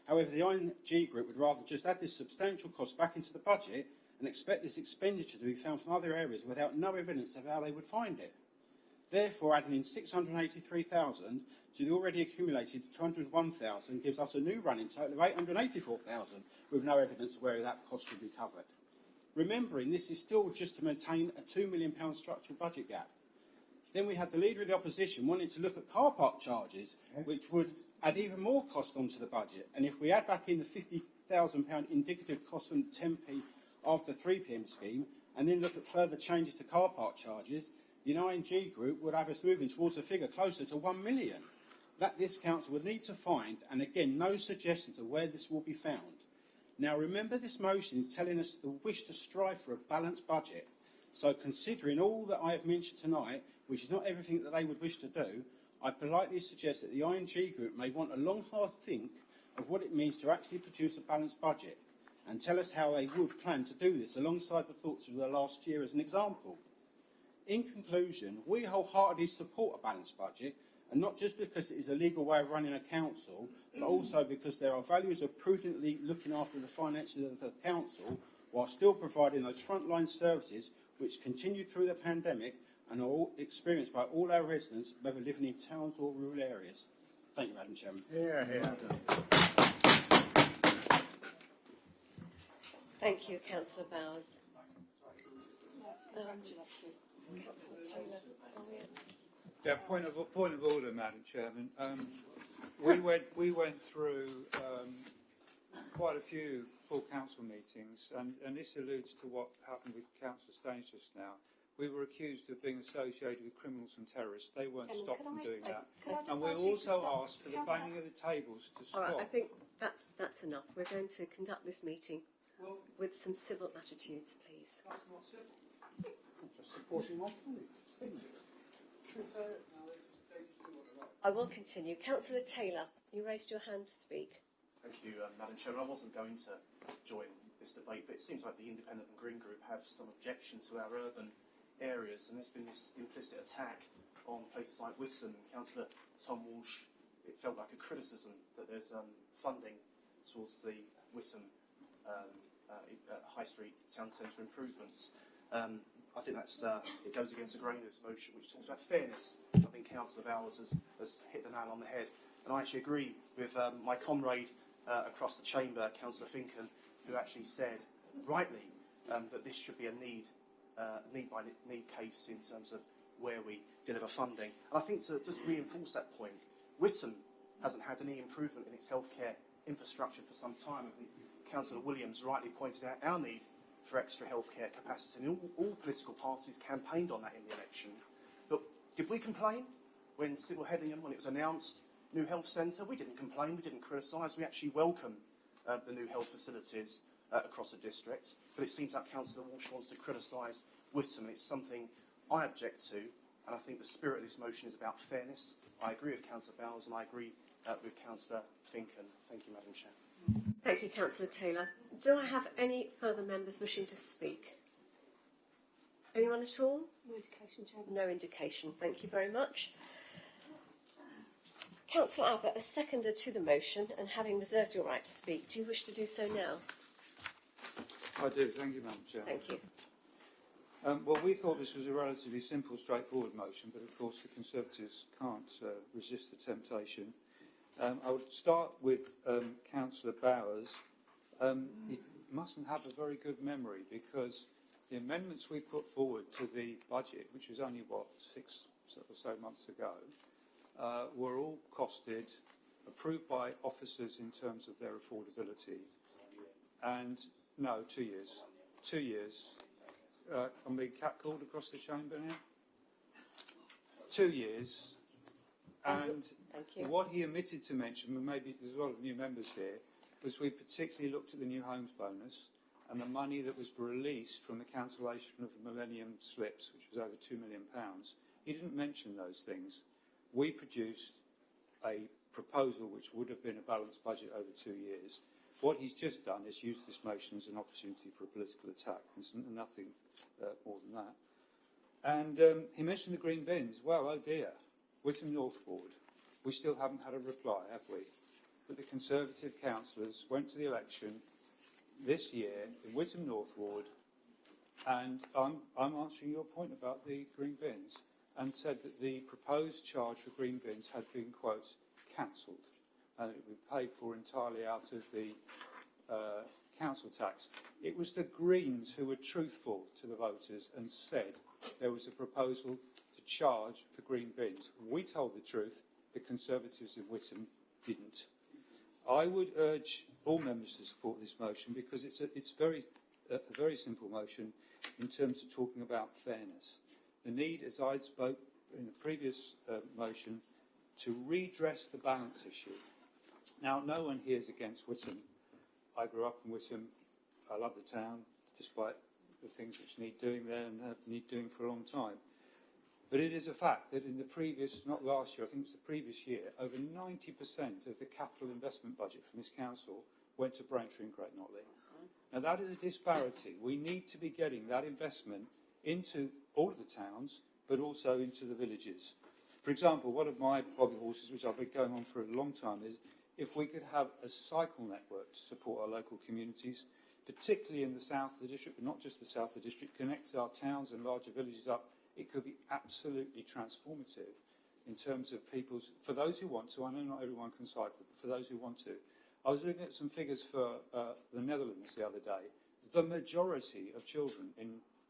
However, the ING Group would rather just add this substantial cost back into the budget and expect this expenditure to be found from other areas without no evidence of how they would find it. Therefore, adding in £683,000 to the already accumulated £201,000 gives us a new running total of £884,000 with no evidence of where that cost could be covered. Remembering this is still just to maintain a £2 million structural budget gap. Then we had the Leader of the Opposition wanting to look at car park charges, which would add even more cost onto the budget. And if we add back in the £50,000 indicative cost from the 10p after 3pm scheme, and then look at further changes to car park charges, the ING Group would have us moving towards a figure closer to 1 million. That this council would need to find, and again, no suggestions of where this will be found. Now remember, this motion is telling us the wish to strive for a balanced budget. So considering all that I have mentioned tonight, which is not everything that they would wish to do, I politely suggest that the ING Group may want a long, hard think of what it means to actually produce a balanced budget, and tell us how they would plan to do this alongside the thoughts of the last year as an example. In conclusion, we wholeheartedly support a balanced budget, and not just because it is a legal way of running a council, but also because there are values of prudently looking after the finances of the council while still providing those frontline services which continued through the pandemic and are all experienced by all our residents, whether living in towns or rural areas. Thank you, Madam Chairman. Thank you, Councillor Bowers. Yeah, point of order, Madam Chairman. We went through quite a few full council meetings, and this alludes to what happened with Councillor Staines just now. We were accused of being associated with criminals and terrorists. They weren't stopped from doing that. And we also asked for the banging of the tables to stop. All right, I think that's enough. We're going to conduct this meeting with some civil attitudes, please. Just supporting my colleague. I will continue. Councillor Taylor, you raised your hand to speak. Thank you, Madam Chairman. I wasn't going to join this debate, but it seems like the Independent and Green Group have some objection to our urban areas, and there's been this implicit attack on places like Witham. Councillor Tom Walsh, it felt like a criticism that there's funding towards the Witham High Street Town Centre improvements. I think that's it goes against the grain of this motion, which talks about fairness. I think Councillor Bowers has hit the nail on the head, and I actually agree with my comrade across the chamber, Councillor Finken, who actually said rightly that this should be a need by need case in terms of where we deliver funding. And I think to just reinforce that point, Witham hasn't had any improvement in its healthcare infrastructure for some time. I think Councillor Williams rightly pointed out our need for extra healthcare capacity, and all political parties campaigned on that in the election. But did we complain when Sybil Headingham, when it was announced, new health centre? We didn't complain, we didn't criticise, we actually welcome the new health facilities across the district. But it seems like Councillor Walsh wants to criticise Witham, and it's something I object to, and I think the spirit of this motion is about fairness. I agree with Councillor Bowers, and I agree with Councillor Finken. Thank you, Madam Chair. Thank you, Councillor Taylor. Do I have any further members wishing to speak? Anyone at all? No indication, Chairman. No indication. Thank you very much. Councillor Abbott, a seconder to the motion, and having reserved your right to speak, do you wish to do so now? I do. Thank you, Madam Chair. Thank you. Well, we thought this was a relatively simple, straightforward motion, but of course the Conservatives can't resist the temptation. I would start with Councillor Bowers. He mustn't have a very good memory, because the amendments we put forward to the budget, which was only, 6 or so months ago, were all costed, approved by officers in terms of their affordability. And, no, 2 years. 2 years. I'm being catcalled across the chamber now. 2 years. And what he omitted to mention, and maybe there's a lot of new members here, was we particularly looked at the new homes bonus and the money that was released from the cancellation of the Millennium Slips, which was over £2 million. He didn't mention those things. We produced a proposal which would have been a balanced budget over 2 years. What he's just done is use this motion as an opportunity for a political attack. There's nothing more than that. And he mentioned the green bins. Well, oh dear, Witham North Ward. We still haven't had a reply, have we? But the Conservative councillors went to the election this year in Witham North Ward, and I'm answering your point about the green bins, and said that the proposed charge for green bins had been, quote, cancelled, and it would be paid for entirely out of the council tax. It was the Greens who were truthful to the voters and said there was a proposal to charge for green bins. We told the truth. The Conservatives in Witham didn't. I would urge all members to support this motion because it's a very simple motion in terms of talking about fairness. The need, as I spoke in the previous motion, to redress the balance issue. Now, no one here is against Witham. I grew up in Witham. I love the town, despite the things which need doing there and have need doing for a long time. But it is a fact that in the previous, not last year, I think it was the previous year, over 90% of the capital investment budget from this council went to Braintree and Great Notley. Now that is a disparity. We need to be getting that investment into all of the towns, but also into the villages. For example, one of my hobby horses, which I've been going on for a long time, is if we could have a cycle network to support our local communities, particularly in the south of the district, but not just the south of the district, connect our towns and larger villages up. It could be absolutely transformative in terms of people's, for those who want to, I know not everyone can cycle, but for those who want to. I was looking at some figures for the Netherlands the other day. The majority of children,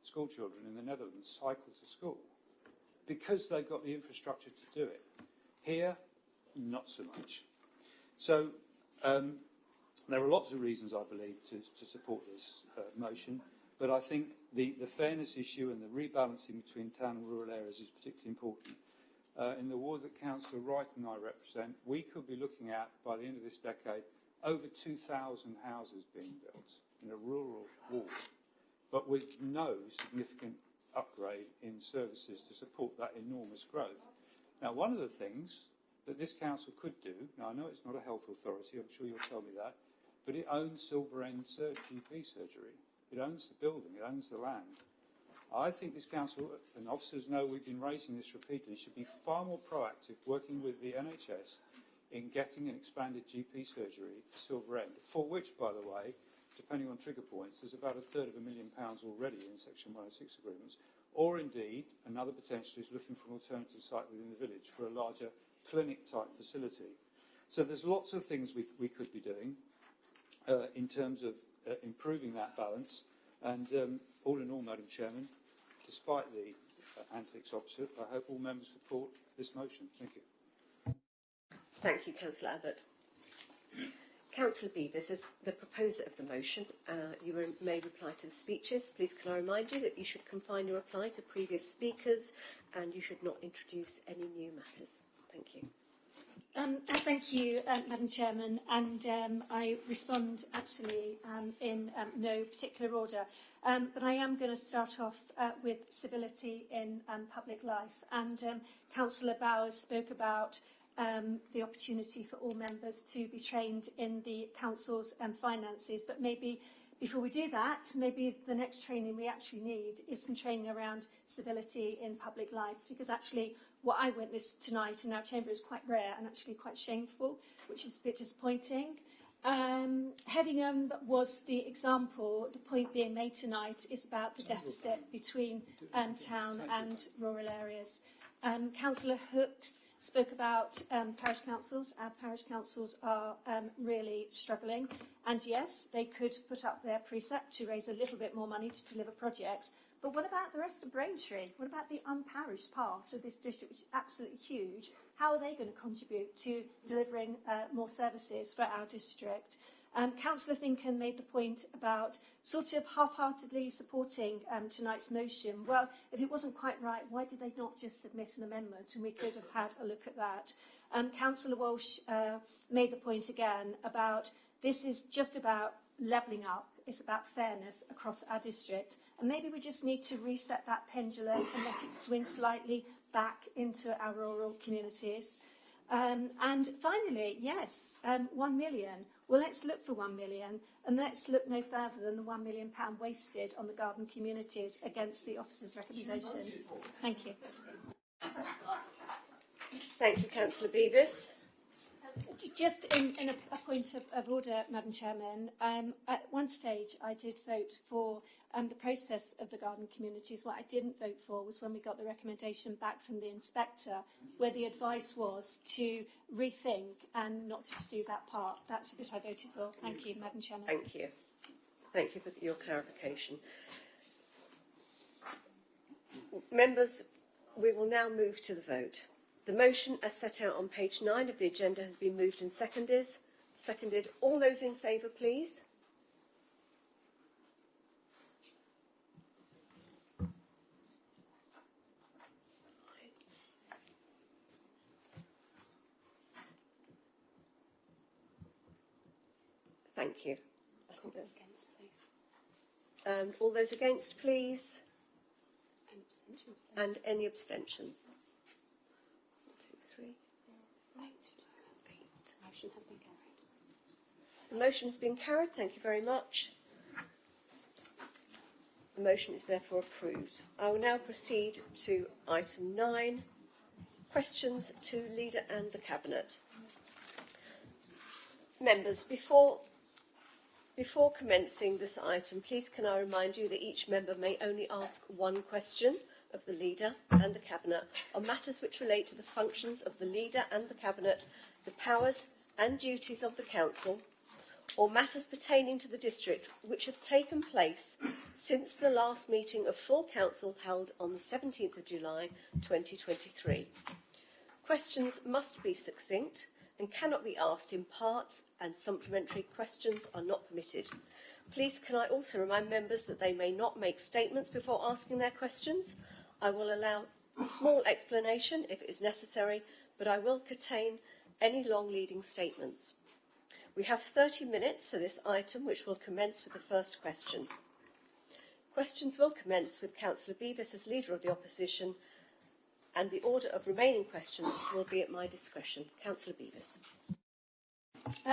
school children in the Netherlands, cycle to school because they've got the infrastructure to do it. Here, not so much. So there are lots of reasons, I believe, to support this motion. But I think the fairness issue and the rebalancing between town and rural areas is particularly important. In the ward that Councillor Wright and I represent, we could be looking at, by the end of this decade, over 2,000 houses being built in a rural ward, but with no significant upgrade in services to support that enormous growth. Now, one of the things that this council could do, now I know it's not a health authority, I'm sure you'll tell me that, but it owns Silver End GP surgery. It owns the building, it owns the land. I think this council, and officers know we've been raising this repeatedly, should be far more proactive working with the NHS in getting an expanded GP surgery for Silver End, for which, by the way, depending on trigger points, there's about £250,000 already in Section 106 agreements, or indeed, another potential is looking for an alternative site within the village for a larger clinic-type facility. So there's lots of things we could be doing in terms of improving that balance. And all in all, Madam Chairman, despite the antics opposite, I hope all members support this motion. Thank you. Thank you, Councillor Abbott. Councillor Beevers, as the proposer of the motion, you may reply to the speeches. Please can I remind you that you should confine your reply to previous speakers and you should not introduce any new matters. Thank you. Thank you, Madam Chairman, and I respond actually in no particular order, but I am going to start off with civility in public life, and Councillor Bowers spoke about the opportunity for all members to be trained in the Council's finances, but maybe before we do that, maybe the next training we actually need is some training around civility in public life, because actually what I witnessed tonight in our chamber is quite rare and actually quite shameful, which is a bit disappointing. Headingham was the example. The point being made tonight is about the deficit between town and rural areas. Councillor Hooks spoke about parish councils. Our parish councils are really struggling. And yes, they could put up their precept to raise a little bit more money to deliver projects. But what about the rest of Braintree? What about the unparished part of this district, which is absolutely huge? How are they going to contribute to delivering more services for our district? Councillor Thinken made the point about sort of half-heartedly supporting tonight's motion. Well, if it wasn't quite right, why did they not just submit an amendment? And we could have had a look at that. Councillor Walsh made the point again about this is just about levelling up. It's about fairness across our district. And maybe we just need to reset that pendulum and let it swing slightly back into our rural communities. And finally, yes, 1 million. Well, let's look for 1 million, and let's look no further than the £1 million wasted on the garden communities against the officer's recommendations. Thank you. Thank you, Councillor Beavis. Just in a point of order, Madam Chairman, at one stage I did vote for the process of the garden communities. What I didn't vote for was when we got the recommendation back from the inspector, where the advice was to rethink and not to pursue that part. That's the bit I voted for. Thank you, Madam Chairman. Thank you. Thank you for your clarification. Members, we will now move to the vote. The motion as set out on page 9 of the agenda has been moved and seconded. All those in favour, please. Thank you. Against, please. And all those against, please. And abstentions, please. And any abstentions? 1, 2, 3, 4, 5, 8. The motion has been carried. The motion has been carried. Thank you very much. The motion is therefore approved. I will now proceed to item 9, questions to Leader and the Cabinet. Members, before commencing this item, please can I remind you that each member may only ask one question of the Leader and the Cabinet on matters which relate to the functions of the Leader and the Cabinet, the powers and duties of the Council, or matters pertaining to the district which have taken place since the last meeting of full Council held on the 17th of July 2023. Questions must be succinct and cannot be asked in parts, and supplementary questions are not permitted. Please can I also remind members that they may not make statements before asking their questions. I will allow a small explanation if it is necessary, but I will contain any long leading statements. We have 30 minutes for this item, which will commence with the first question. Questions will commence with Councillor Beavis as Leader of the Opposition, and the order of remaining questions will be at my discretion. Councillor Beavis.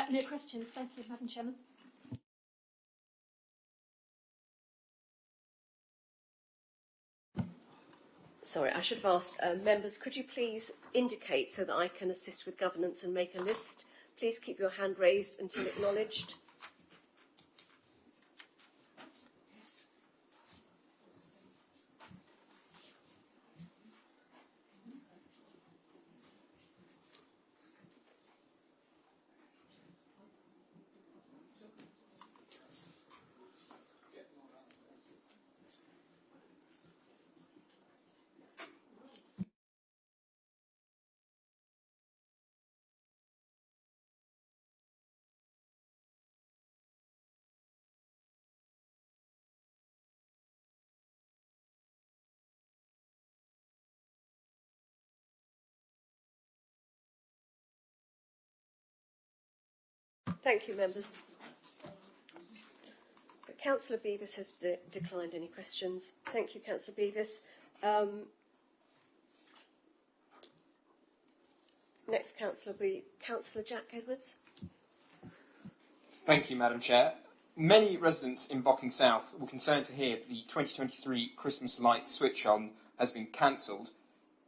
No questions. Thank you, Madam Chairman. Sorry, I should have asked members, could you please indicate so that I can assist with governance and make a list? Please keep your hand raised until acknowledged. Thank you, members. But Councillor Beavis has declined any questions. Thank you, Councillor Beavis. Next councillor will be Councillor Jack Edwards. Thank you, Madam Chair. Many residents in Bocking South were concerned to hear that the 2023 Christmas lights switch on has been cancelled.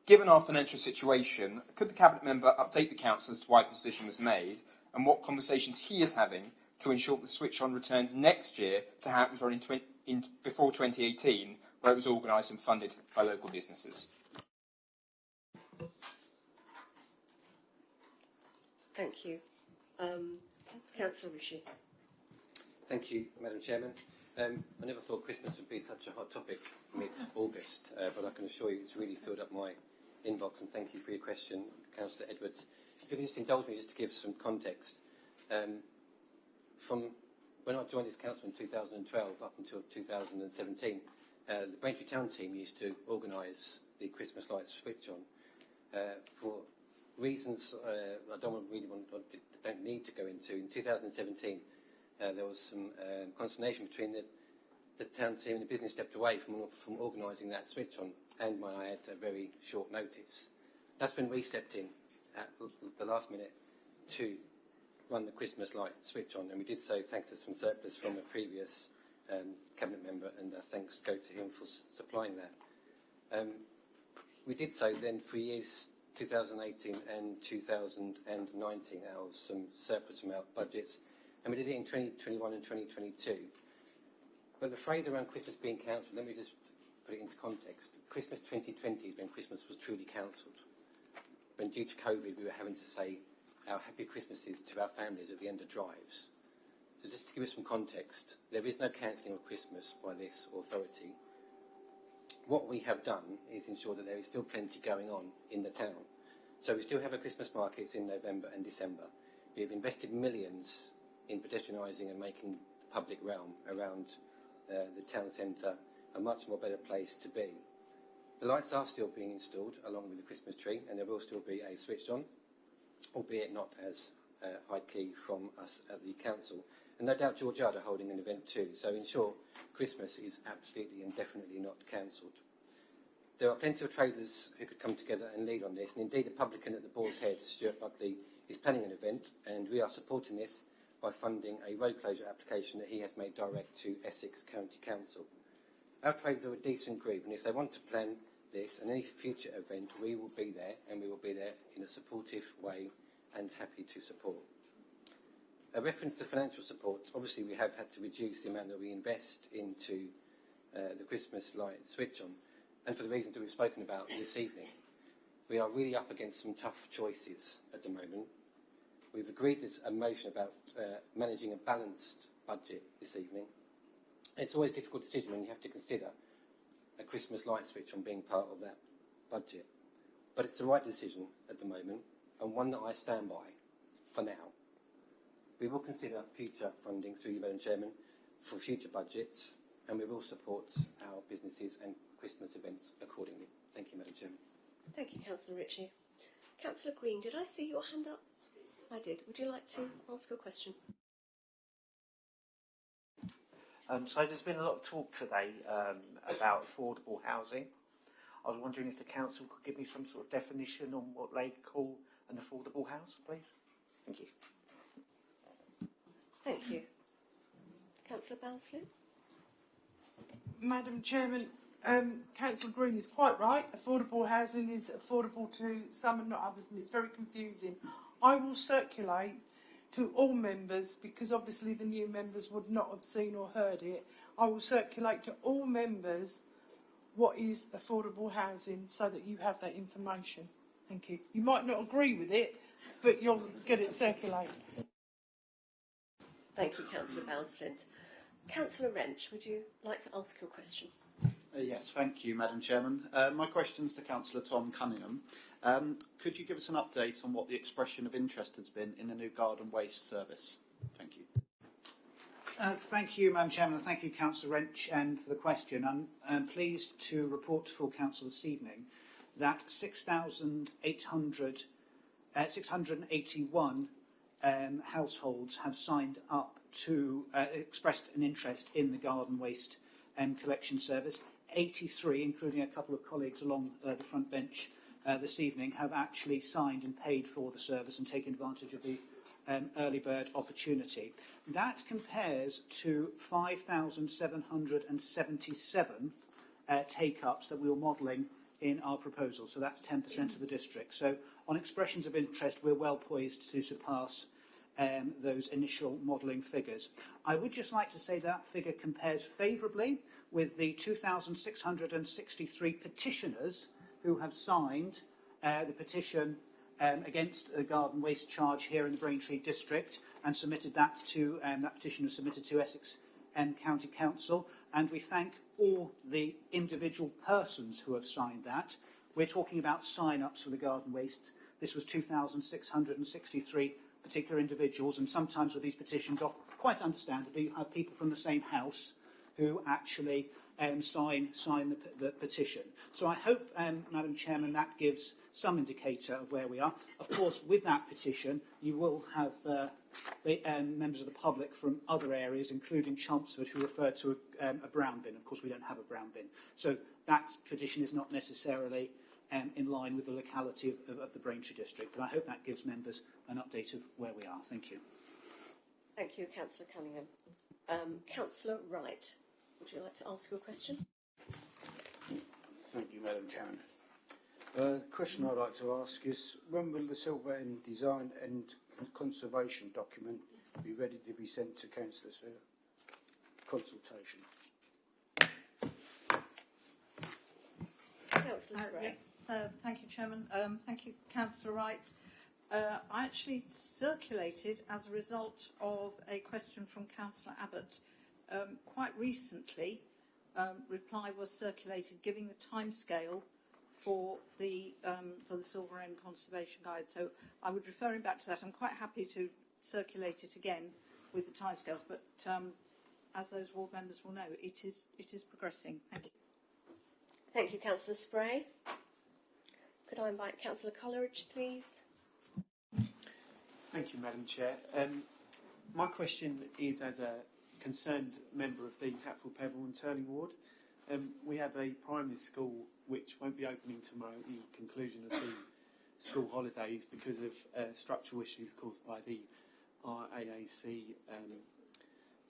Given our financial situation, could the Cabinet member update the Council as to why the decision was made and what conversations he is having to ensure the switch on returns next year to how it was run before 2018, where it was organised and funded by local businesses? Thank you. Councillor Rishi. Thank you, Madam Chairman. I never thought Christmas would be such a hot topic mid-August, but I can assure you it's really filled up my inbox, and thank you for your question, Councillor Edwards. If you could just indulge me just to give some context. From when I joined this council in 2012 up until 2017, the Braintree Town team used to organise the Christmas lights switch on for reasons I don't need to go into. In 2017, there was some consternation between the town team and the business stepped away from organising that switch on, and I had a very short notice. That's been re-stepped in at the last minute to run the Christmas light switch on, and we did so thanks to some surplus from a previous cabinet member, and thanks go to him for supplying that. We did so then for years 2018 and 2019 out of some surplus from our budgets, and we did it in 2021 and 2022. But the phrase around Christmas being cancelled, let me just put it into context. Christmas 2020 is when Christmas was truly cancelled. When due to COVID we were having to say our happy Christmases to our families at the end of drives. So just to give us some context, there is no cancelling of Christmas by this authority. What we have done is ensure that there is still plenty going on in the town. So we still have our Christmas markets in November and December. We have invested millions in pedestrianising and making the public realm around the town centre a much more better place to be. The lights are still being installed along with the Christmas tree, and there will still be a switch on, albeit not as high key from us at the council. And no doubt George Yard are holding an event too, so in short, Christmas is absolutely and definitely not cancelled. There are plenty of traders who could come together and lead on this, and indeed the publican at the Boar's Head, Stuart Buckley, is planning an event, and we are supporting this by funding a road closure application that he has made direct to Essex County Council. Our traders are a decent group, and if they want to plan this and any future event, we will be there, and we will be there in a supportive way and happy to support. A reference to financial support, obviously we have had to reduce the amount that we invest into the Christmas light switch on, and for the reasons that we've spoken about this evening. We are really up against some tough choices at the moment. We've agreed this a motion about managing a balanced budget this evening. It's always a difficult decision when you have to consider a Christmas light switch on being part of that budget. But it's the right decision at the moment, and one that I stand by for now. We will consider future funding through you, Madam Chairman, for future budgets, and we will support our businesses and Christmas events accordingly. Thank you, Madam Chairman. Thank you, Councillor Ritchie. Councillor Green, did I see your hand up? I did. Would you like to ask a question? So there's been a lot of talk today about affordable housing. I was wondering if the council could give me some sort of definition on what they call an affordable house, please. Thank you. Thank you. Councillor Bowsley? Madam Chairman, Councillor Green is quite right. Affordable housing is affordable to some and not others, and it's very confusing. I will circulate to all members, because obviously the new members would not have seen or heard it. I will circulate to all members what is affordable housing so that you have that information. Thank you. You might not agree with it, but you'll get it circulated. Thank you, Councillor Bowslint. Councillor Wrench, would you like to ask your question? Yes, thank you, Madam Chairman. My question's to Councillor Tom Cunningham. Could you give us an update on what the expression of interest has been in the new garden waste service? Thank you. Thank you, Madam Chairman, and thank you, Councillor Wrench, for the question. I'm pleased to report to full council this evening that 681 households have signed up to expressed an interest in the garden waste collection service. 83, including a couple of colleagues along the front bench this evening, have actually signed and paid for the service and taken advantage of the early bird opportunity. That compares to 5,777 take-ups that we were modelling in our proposal, so that's 10% of the district. So on expressions of interest, we're well poised to surpass those initial modelling figures. I would just like to say that figure compares favourably with the 2,663 petitioners who have signed the petition against the garden waste charge here in the Braintree district and submitted that to, that petition was submitted to Essex County Council, and we thank all the individual persons who have signed that. We're talking about sign-ups for the garden waste. This was 2,663 particular individuals, and sometimes with these petitions, quite understandably, you have people from the same house who actually sign the petition. So I hope, Madam Chairman, that gives some indicator of where we are. Of course, with that petition, you will have the members of the public from other areas, including Chelmsford, who referred to a brown bin. Of course, we don't have a brown bin. So that petition is not necessarily in line with the locality of the Braintree district. And I hope that gives members an update of where we are. Thank you. Thank you, Councillor Cunningham. Councillor Wright, would you like to ask your question? Thank you, Madam Chairman. The question I'd like to ask is, when will the Silver End Design and Conservation document be ready to be sent to councillors for consultation? Councillor Spray. Thank you, Chairman. Thank you, Councillor Wright. I actually circulated, as a result of a question from Councillor Abbott, quite recently, reply was circulated giving the timescale for the Silver End Conservation Guide. So I would refer him back to that. I'm quite happy to circulate it again with the timescales, but as those ward members will know, it is progressing. Thank you. Thank you, Councillor Spray. Could I invite Councillor Coleridge, please? Thank you, Madam Chair. My question is as a concerned member of the Hatfield, Peveril and Turling Ward. We have a primary school which won't be opening tomorrow at the conclusion of the school holidays because of structural issues caused by the RAAC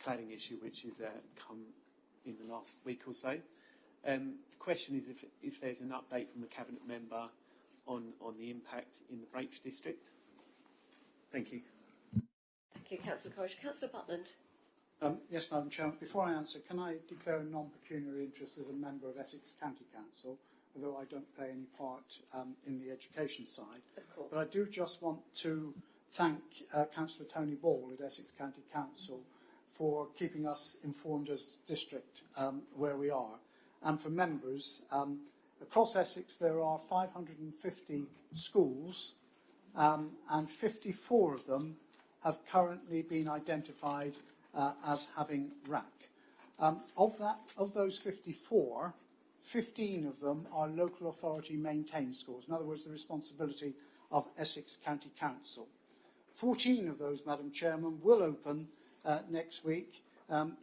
cladding issue which has come in the last week or so. The question is if there's an update from the Cabinet member on the impact in the Braintree district. Thank you. Thank you, Councillor Coleridge. Councillor Butland. Yes, Madam Chairman. Before I answer, can I declare a non-pecuniary interest as a member of Essex County Council, although I don't play any part in the education side? Of course. But I do just want to thank Councillor Tony Ball at Essex County Council for keeping us informed as district where we are. And for members, across Essex there are 550 schools and 54 of them have currently been identified as having RAC. Of those 54, 15 of them are local authority maintained schools. In other words, the responsibility of Essex County Council. 14 of those, Madam Chairman, will open next week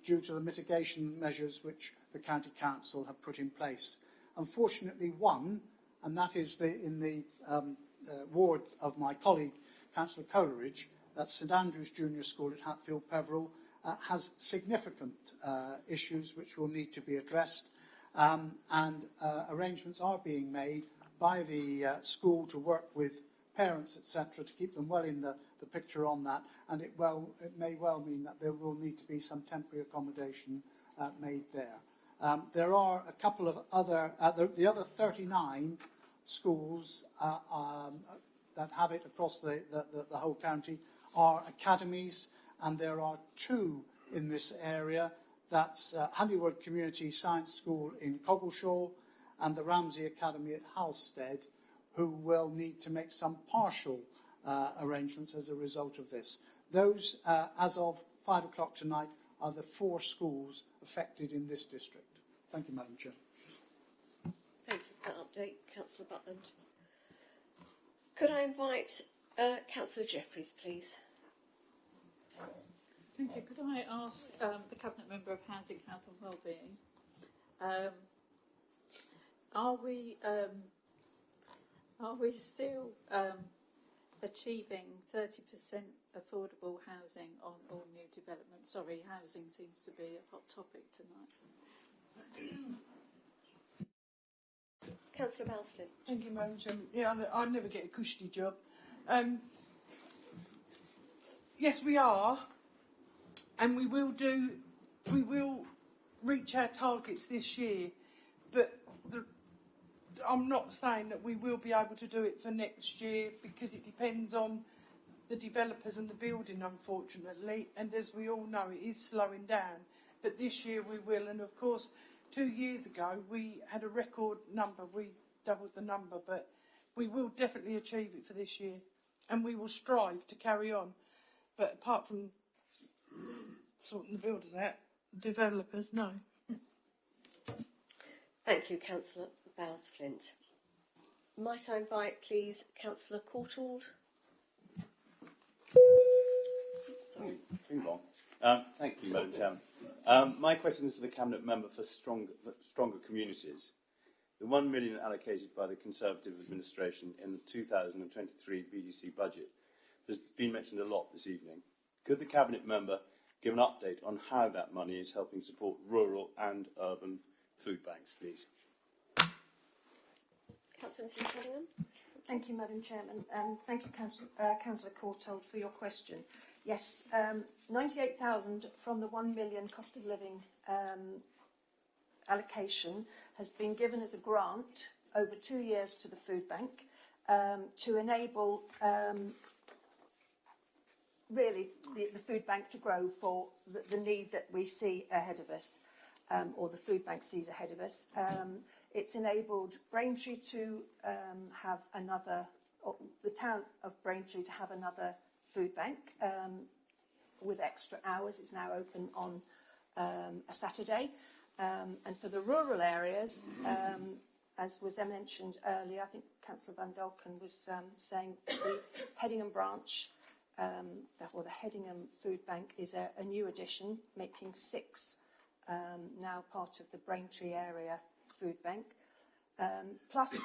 due to the mitigation measures which the County Council have put in place. Unfortunately, one, and that is in the ward of my colleague, Councillor Coleridge, that's St Andrews Junior School at Hatfield Peveril, has significant issues which will need to be addressed, and arrangements are being made by the school to work with parents, etc., to keep them well in the picture on that, and it may well mean that there will need to be some temporary accommodation made there. There are a couple of other, the other 39 schools that have it across the whole county are academies, and there are 2 in this area. That's Honeywood Community Science School in Coggleshaw and the Ramsey Academy at Halstead, who will need to make some partial arrangements as a result of this. Those, as of 5 o'clock tonight, are the 4 schools affected in this district. Thank you, Madam Chair. Thank you for that update, Councillor Butland. Could I invite Councillor Jeffries, please? Thank you. Could I ask the Cabinet Member of Housing, Health and Wellbeing, are we still achieving 30% affordable housing on all new developments? Sorry, housing seems to be a hot topic tonight. Councillor Bowles-Flint. Thank you, Madam Chairman. Yeah, I'd never get a cushy job. Yes, we are, and we will reach our targets this year, but I'm not saying that we will be able to do it for next year because it depends on the developers and the building, unfortunately, and as we all know, it is slowing down, but this year we will, and of course 2 years ago we had a record number, we doubled the number, but we will definitely achieve it for this year, and we will strive to carry on. But apart from sorting the builders out, developers, no. Thank you, Councillor Bowles-Flint. Might I invite, please, Councillor Courtauld? Sorry. Thank you, Madam Chairman. My question is for the Cabinet Member for Stronger Communities. the 1 million allocated by the Conservative administration in the 2023 BDC budget has been mentioned a lot this evening. Could the Cabinet member give an update on how that money is helping support rural and urban food banks, please? Councillor Mrs Cunningham. Thank you, Madam Chairman, and thank you, Councillor Courtauld, for your question. Yes, 98,000 from the 1 million cost of living allocation has been given as a grant over 2 years to the food bank to enable really the food bank to grow for the need that we see ahead of us, or the food bank sees ahead of us. It's enabled Braintree to have another, or the town of Braintree to have another food bank with extra hours. It's now open on a Saturday. And for the rural areas, as was mentioned earlier, I think Councillor Van Dolken was saying the Headingham branch, or the Headingham Food Bank, is a new addition, making 6 now part of the Braintree area food bank. Plus,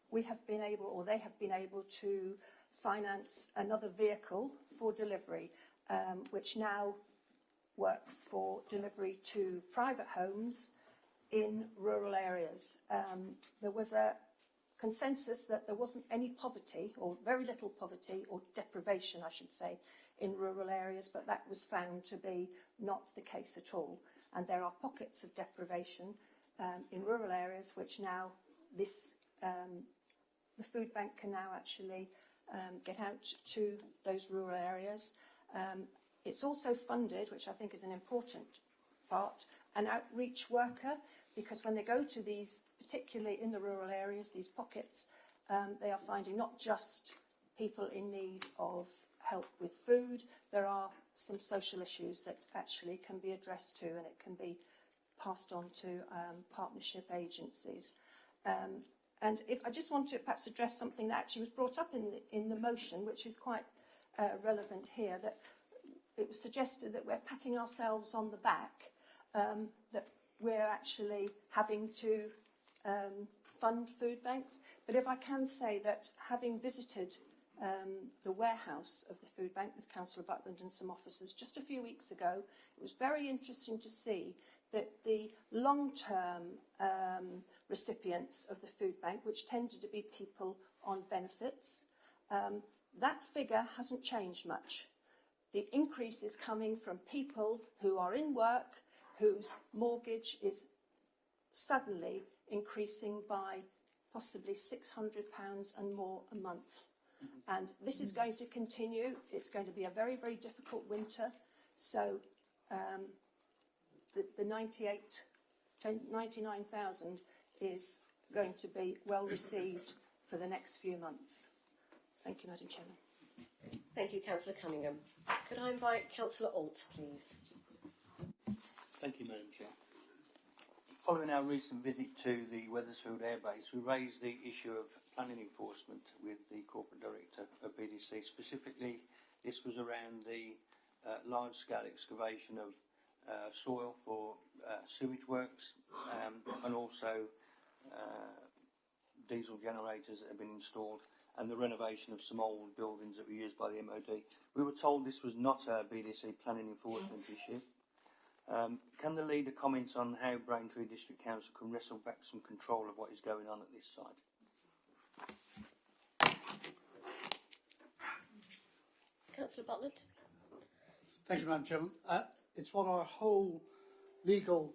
we have been able, or they have been able, to finance another vehicle for delivery, which now works for delivery to private homes in rural areas. There was a consensus that there wasn't any poverty, or very little poverty, or deprivation, I should say, in rural areas, but that was found to be not the case at all. And there are pockets of deprivation in rural areas, which now the food bank can now actually get out to those rural areas. It's also funded, which I think is an important part, an outreach worker, because when they go to these, particularly in the rural areas, these pockets, they are finding not just people in need of help with food, there are some social issues that actually can be addressed to, and it can be passed on to partnership agencies. And if I just want to perhaps address something that actually was brought up in the motion, which is quite relevant here, that it was suggested that we're patting ourselves on the back, that we're actually having to fund food banks. But if I can say that, having visited the warehouse of the food bank with Councillor Butland and some officers just a few weeks ago, it was very interesting to see that the long-term recipients of the food bank, which tended to be people on benefits, that figure hasn't changed much. The increase is coming from people who are in work, whose mortgage is suddenly increasing by possibly £600 and more a month. And this is going to continue. It's going to be a very, very difficult winter. So the 99,000 is going to be well received for the next few months. Thank you, Madam Chairman. Thank you, Councillor Cunningham. Could I invite Councillor Alt, please? Thank you, Madam Chair. Following our recent visit to the Wethersfield Air Base, we raised the issue of planning enforcement with the Corporate Director of BDC. Specifically, this was around the large-scale excavation of soil for sewage works, and also diesel generators that have been installed, and the renovation of some old buildings that were used by the MOD. We were told this was not a BDC planning enforcement issue. Can the leader comment on how Braintree District Council can wrestle back some control of what is going on at this site? Councillor Butland. Thank you, Madam Chairman. It's what our whole legal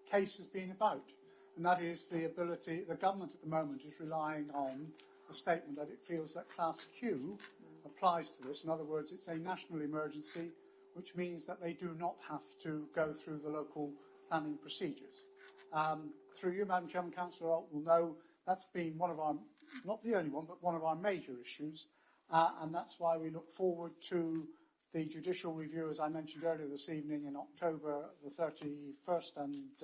case has been about, and that is the ability, the government at the moment is relying on the statement that it feels that Class Q applies to this. In other words, it's a national emergency, which means that they do not have to go through the local planning procedures. Through you, Madam Chairman, Councillor Alt will know that's been one of our, not the only one, but one of our major issues, and that's why we look forward to the judicial review, as I mentioned earlier this evening, in October the 31st and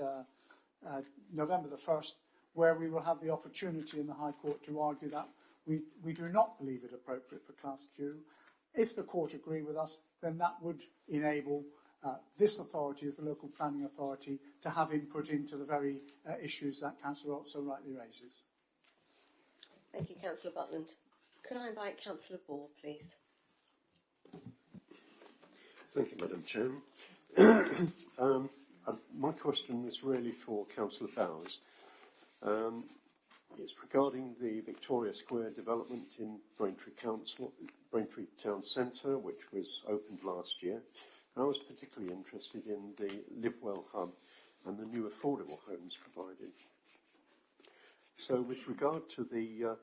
November the 1st, where we will have the opportunity in the High Court to argue that we do not believe it appropriate for Class Q. If the court agree with us, then that would enable this authority, as the local planning authority, to have input into the very issues that Councillor Ott so rightly raises. Thank you, Councillor Butland. Could I invite Councillor Ball, please? Thank you, Madam Chairman. My question is really for Councillor Bowers. It's regarding the Victoria Square development in Braintree Town Centre, which was opened last year. I was particularly interested in the Livewell Hub and the new affordable homes provided. So with regard to the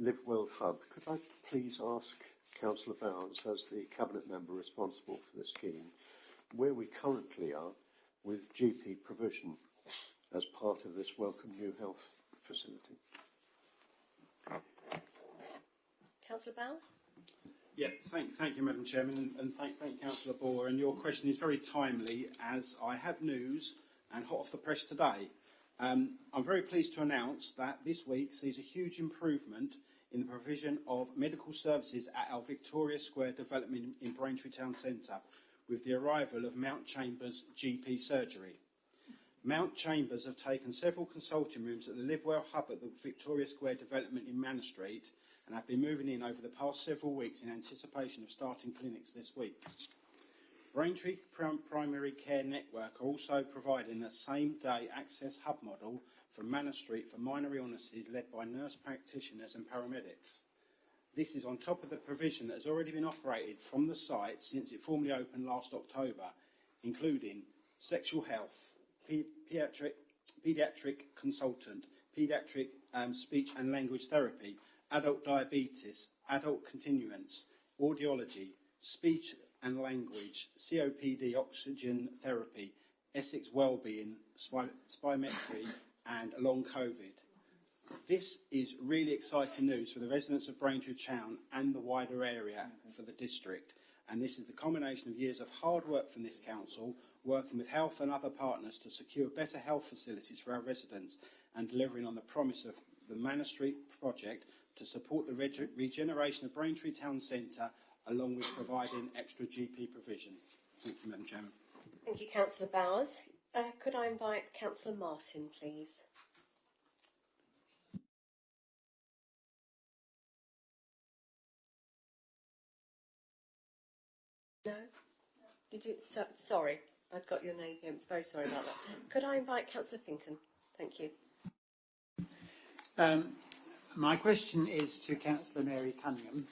Livewell Hub, could I please ask Councillor Bowers, as the Cabinet Member responsible for the scheme, where we currently are with GP provision as part of this Welcome New Health facility? Councillor Bowers? Yeah, thank you, Madam Chairman, and thank Councillor Ball. And your question is very timely, as I have news and hot off the press today. I'm very pleased to announce that this week sees a huge improvement in the provision of medical services at our Victoria Square development in Braintree Town Centre, with the arrival of Mount Chambers GP surgery. Mount Chambers have taken several consulting rooms at the Livewell Hub at the Victoria Square development in Manor Street, and have been moving in over the past several weeks in anticipation of starting clinics this week. Braintree Primary Care Network are also providing a same-day access hub model from Manor Street for minor illnesses led by nurse practitioners and paramedics. This is on top of the provision that has already been operated from the site since it formally opened last October, including sexual health, paediatric consultant, paediatric speech and language therapy, adult diabetes, adult continuance, audiology, speech and language, COPD oxygen therapy, Essex wellbeing, spirometry and long COVID. This is really exciting news for the residents of Braintree Town and the wider area for the district, and this is the culmination of years of hard work from this council, working with health and other partners to secure better health facilities for our residents and delivering on the promise of the Manor Street project to support the regeneration of Braintree Town Centre, along with providing extra GP provision. Thank you, Madam Chairman. Thank you, Councillor Bowers. Could I invite Councillor Martin, please? No? Did you? Sorry, I've got your name here. I'm very sorry about that. Could I invite Councillor Finken? Thank you. My question is to Councillor Mary Cunningham.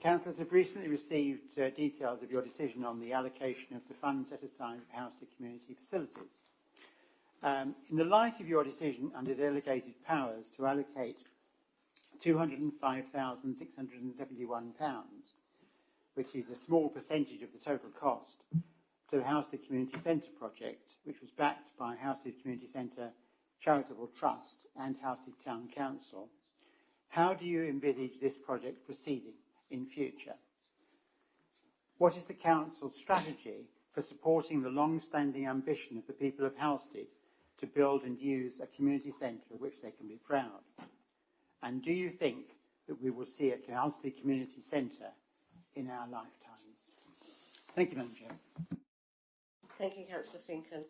Councillors have recently received details of your decision on the allocation of the funds set aside for house to community facilities. In the light of your decision under delegated powers to allocate £205,671, which is a small percentage of the total cost, to the House to Community Centre project, which was backed by House to Community Centre Charitable Trust and House to Town Council, how do you envisage this project proceeding in future? What is the Council's strategy for supporting the long-standing ambition of the people of Halstead to build and use a community centre of which they can be proud? And do you think that we will see a Halstead Community Centre in our lifetimes? Thank you, Madam Chair. Thank you, Councillor Finken.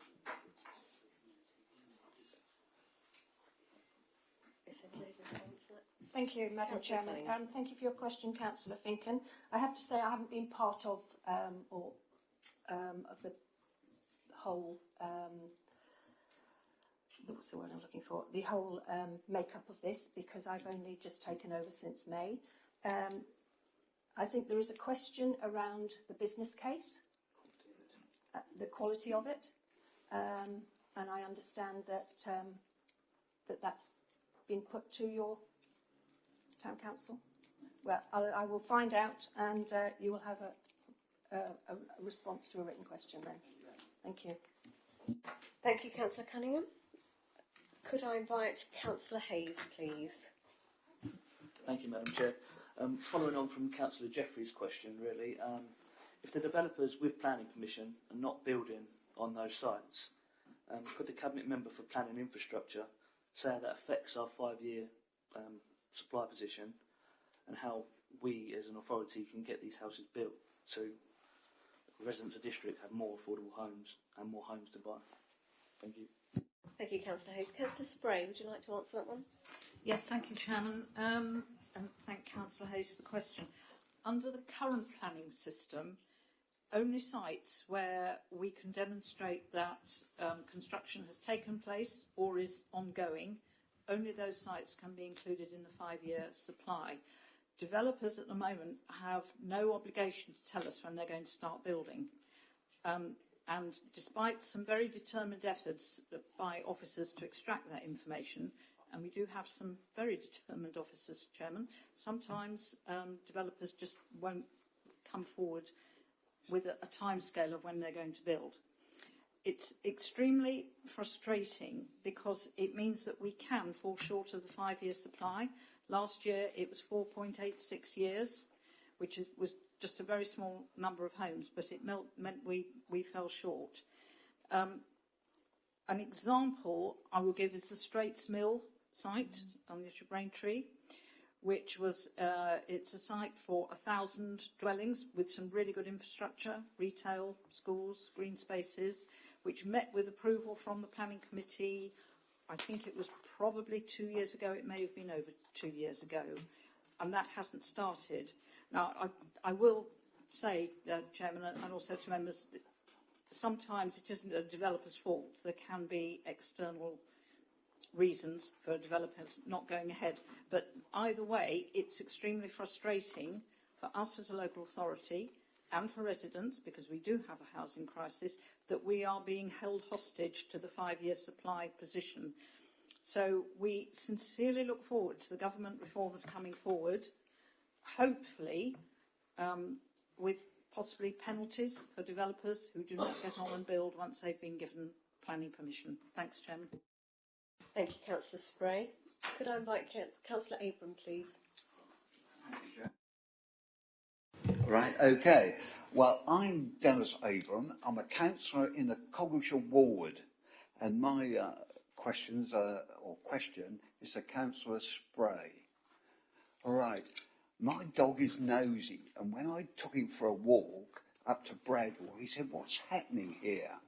Thank you, Madam Chairman. Thank you for your question, Councillor Finken. I have to say I haven't been part of the whole, what's the word I'm looking for? The whole makeup of this, because I've only just taken over since May. I think there is a question around the business case, the quality of it, and I understand that that's been put to your Town Council. Well, I will find out, and you will have a response to a written question then. Thank you. Thank you, Councillor Cunningham. Could I invite Councillor Hayes, please? Thank you, Madam Chair. Following on from Councillor Jeffrey's question, really, if the developers with planning permission are not building on those sites, could the Cabinet Member for Planning Infrastructure say how that affects our 5-year supply position and how we as an authority can get these houses built to the residents of the district have more affordable homes and more homes to buy. Thank you. Thank you, Councillor Hayes. Councillor Spray, would you like to answer that one? Yes, thank you, Chairman, and thank Councillor Hayes for the question. Under the current planning system, only sites where we can demonstrate that construction has taken place or is ongoing, only those sites can be included in the 5-year supply. Developers at the moment have no obligation to tell us when they're going to start building. And despite some very determined efforts by officers to extract that information, and we do have some very determined officers, Chairman, sometimes developers just won't come forward with a timescale of when they're going to build. It's extremely frustrating because it means that we can fall short of the 5-year supply. Last year it was 4.86 years, which was just a very small number of homes, but it meant we fell short. An example I will give is the Straits Mill site on the edge of Braintree, which was it's a site for 1,000 dwellings with some really good infrastructure, retail, schools, green spaces, which met with approval from the planning committee. I think it was probably 2 years ago. It may have been over 2 years ago, and that hasn't started. Now, I will say, Chairman, and also to members, sometimes it isn't a developer's fault. There can be external reasons for developers not going ahead. But either way, it's extremely frustrating for us as a local authority and for residents, because we do have a housing crisis, that we are being held hostage to the 5-year supply position. So we sincerely look forward to the government reforms coming forward, hopefully with possibly penalties for developers who do not get on and build once they've been given planning permission. Thanks, Chairman. Thank you, Councillor Spray. Could I invite Councillor Abram, please? Right, okay. Well, I'm Dennis Abram. I'm a councillor in the Coggleshire ward, and my question is to Councillor Spray. All right, my dog is nosy, and when I took him for a walk up to Bradwell, he said, "What's happening here?"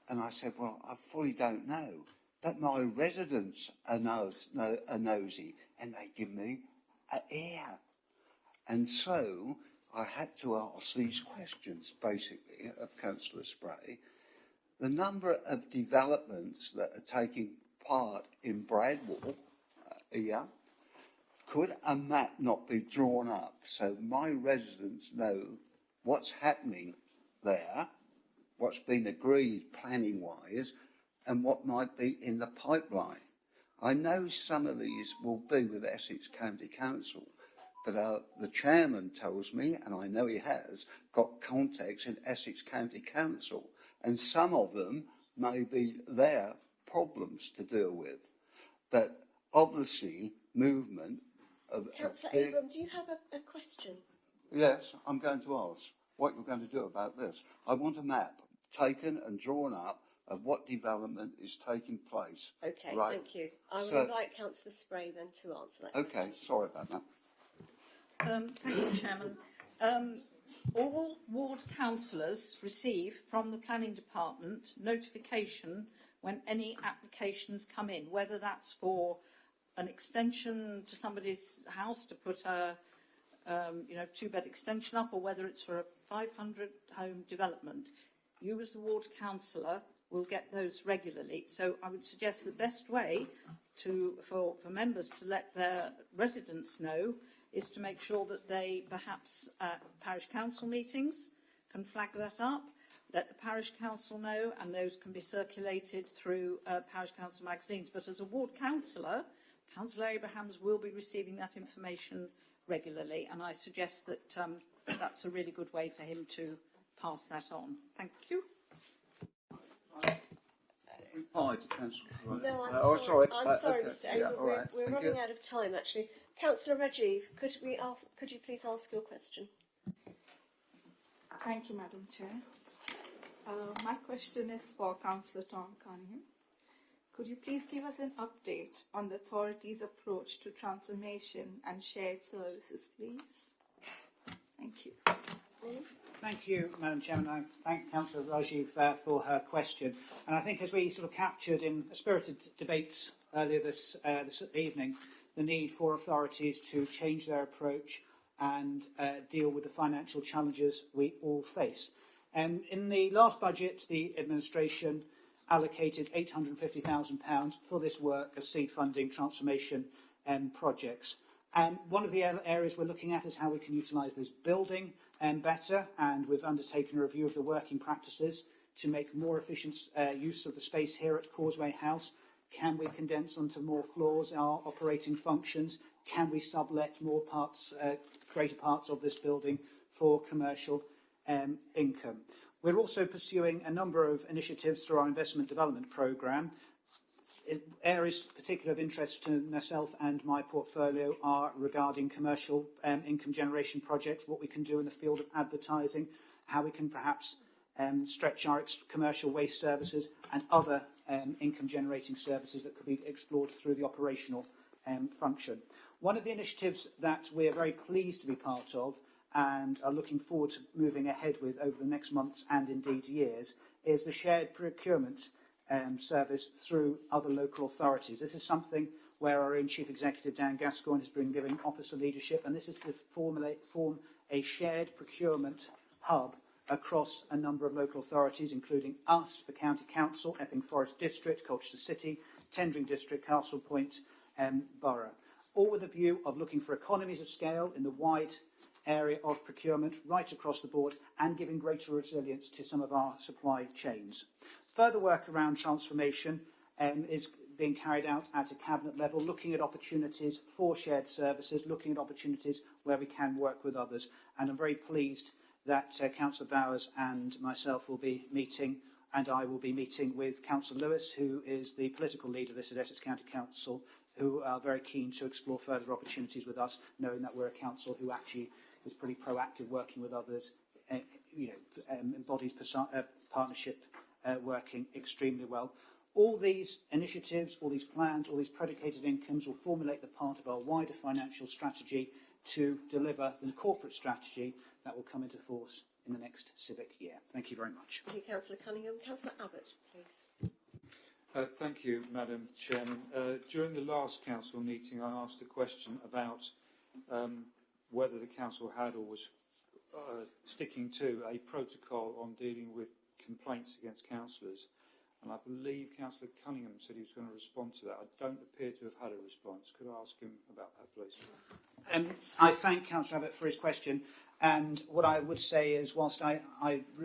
And I said, "Well, I fully don't know, but my residents are nosy, and they give me an ear." And so I had to ask these questions, basically, of Councillor Spray. The number of developments that are taking part in Bradwell here, could a map not be drawn up so my residents know what's happening there, what's been agreed planning-wise, and what might be in the pipeline? I know some of these will be with Essex County Council, but the chairman tells me, and I know he has, got contacts in Essex County Council, and some of them may be their problems to deal with. But obviously, movement of... Councillor Abram, do you have a question? Yes, I'm going to ask what you're going to do about this. I want a map taken and drawn up of what development is taking place. Okay, right? Thank you. I will invite Councillor Spray then to answer that question. Okay, sorry about that. Thank you, Chairman. All ward councillors receive from the planning department notification when any applications come in, whether that's for an extension to somebody's house to put a 2-bed extension up, or whether it's for a 500-home development. You as a ward councillor will get those regularly. So I would suggest the best way for members to let their residents know is to make sure that they, perhaps at parish council meetings, can flag that up, let the parish council know, and those can be circulated through parish council magazines. But as a ward councillor, Councillor Abrahams will be receiving that information regularly, and I suggest that that's a really good way for him to pass that on. Thank you. Reply to Councillor. No, I'm sorry. Sorry. I'm sorry, Okay. Mr. Abram. Yeah, right. We're Thank running you. out of time, actually. Councillor Rajiv, could you please ask your question? Thank you, Madam Chair. My question is for Councillor Tom Cunningham. Could you please give us an update on the authority's approach to transformation and shared services, please? Thank you. Thank you, Madam Chairman. I thank Councillor Rajiv for her question. And I think as we sort of captured in spirited debates earlier this evening, the need for authorities to change their approach and deal with the financial challenges we all face. In the last budget, the administration allocated £850,000 for this work of seed funding transformation projects. One of the areas we're looking at is how we can utilise this building better, and we've undertaken a review of the working practices to make more efficient use of the space here at Causeway House. Can we condense onto more floors our operating functions? Can we sublet more parts, greater parts of this building for commercial income? We're also pursuing a number of initiatives through our investment development programme. Areas particular of interest to myself and my portfolio are regarding commercial income generation projects, what we can do in the field of advertising, how we can perhaps stretch our commercial waste services and other income generating services that could be explored through the operational function. One of the initiatives that we are very pleased to be part of and are looking forward to moving ahead with over the next months and indeed years is the shared procurement service through other local authorities. This is something where our own Chief Executive, Dan Gascoigne, has been giving officer leadership, and this is to form a shared procurement hub across a number of local authorities, including us, the County Council, Epping Forest District, Colchester City, Tendring District, Castle Point Borough, all with a view of looking for economies of scale in the wide area of procurement right across the board and giving greater resilience to some of our supply chains. Further work around transformation is being carried out at a cabinet level, looking at opportunities for shared services, looking at opportunities where we can work with others. And I'm very pleased that Councillor Bowers and myself will be meeting, and I will be meeting with Councillor Lewis, who is the political leader of this at Essex County Council, who are very keen to explore further opportunities with us, knowing that we're a council who actually is pretty proactive working with others, embodies partnership working extremely well. All these initiatives, all these plans, all these predicated incomes will formulate the part of our wider financial strategy to deliver the corporate strategy that will come into force in the next civic year. Thank you very much. Thank you, Councillor Cunningham. Councillor Abbott, please. Thank you, Madam Chairman. During the last council meeting, I asked a question about whether the council had or was sticking to a protocol on dealing with complaints against councillors, and I believe Councillor Cunningham said he was going to respond to that. I don't appear to have had a response. Could I ask him about that, please? I thank Councillor Abbott for his question, and what I would say is, whilst I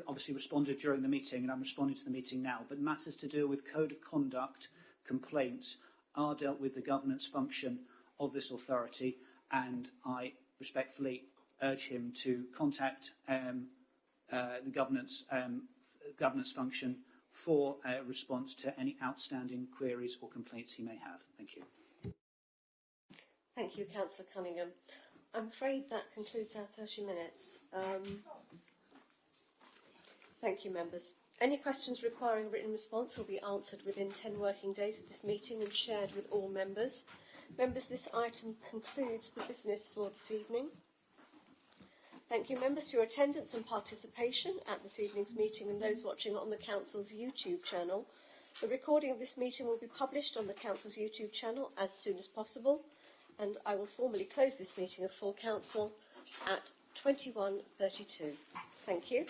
obviously responded during the meeting, and I'm responding to the meeting now, but matters to do with code of conduct complaints are dealt with the governance function of this authority, and I respectfully urge him to contact the governance function for a response to any outstanding queries or complaints he may have. Thank you. Thank you, Councillor Cunningham. I'm afraid that concludes our 30 minutes. Thank you, members. Any questions requiring written response will be answered within 10 working days of this meeting and shared with all members. Members, this item concludes the business for this evening. Thank you, members, for your attendance and participation at this evening's meeting and those watching on the Council's YouTube channel. The recording of this meeting will be published on the Council's YouTube channel as soon as possible, and I will formally close this meeting of full Council at 21:32. Thank you.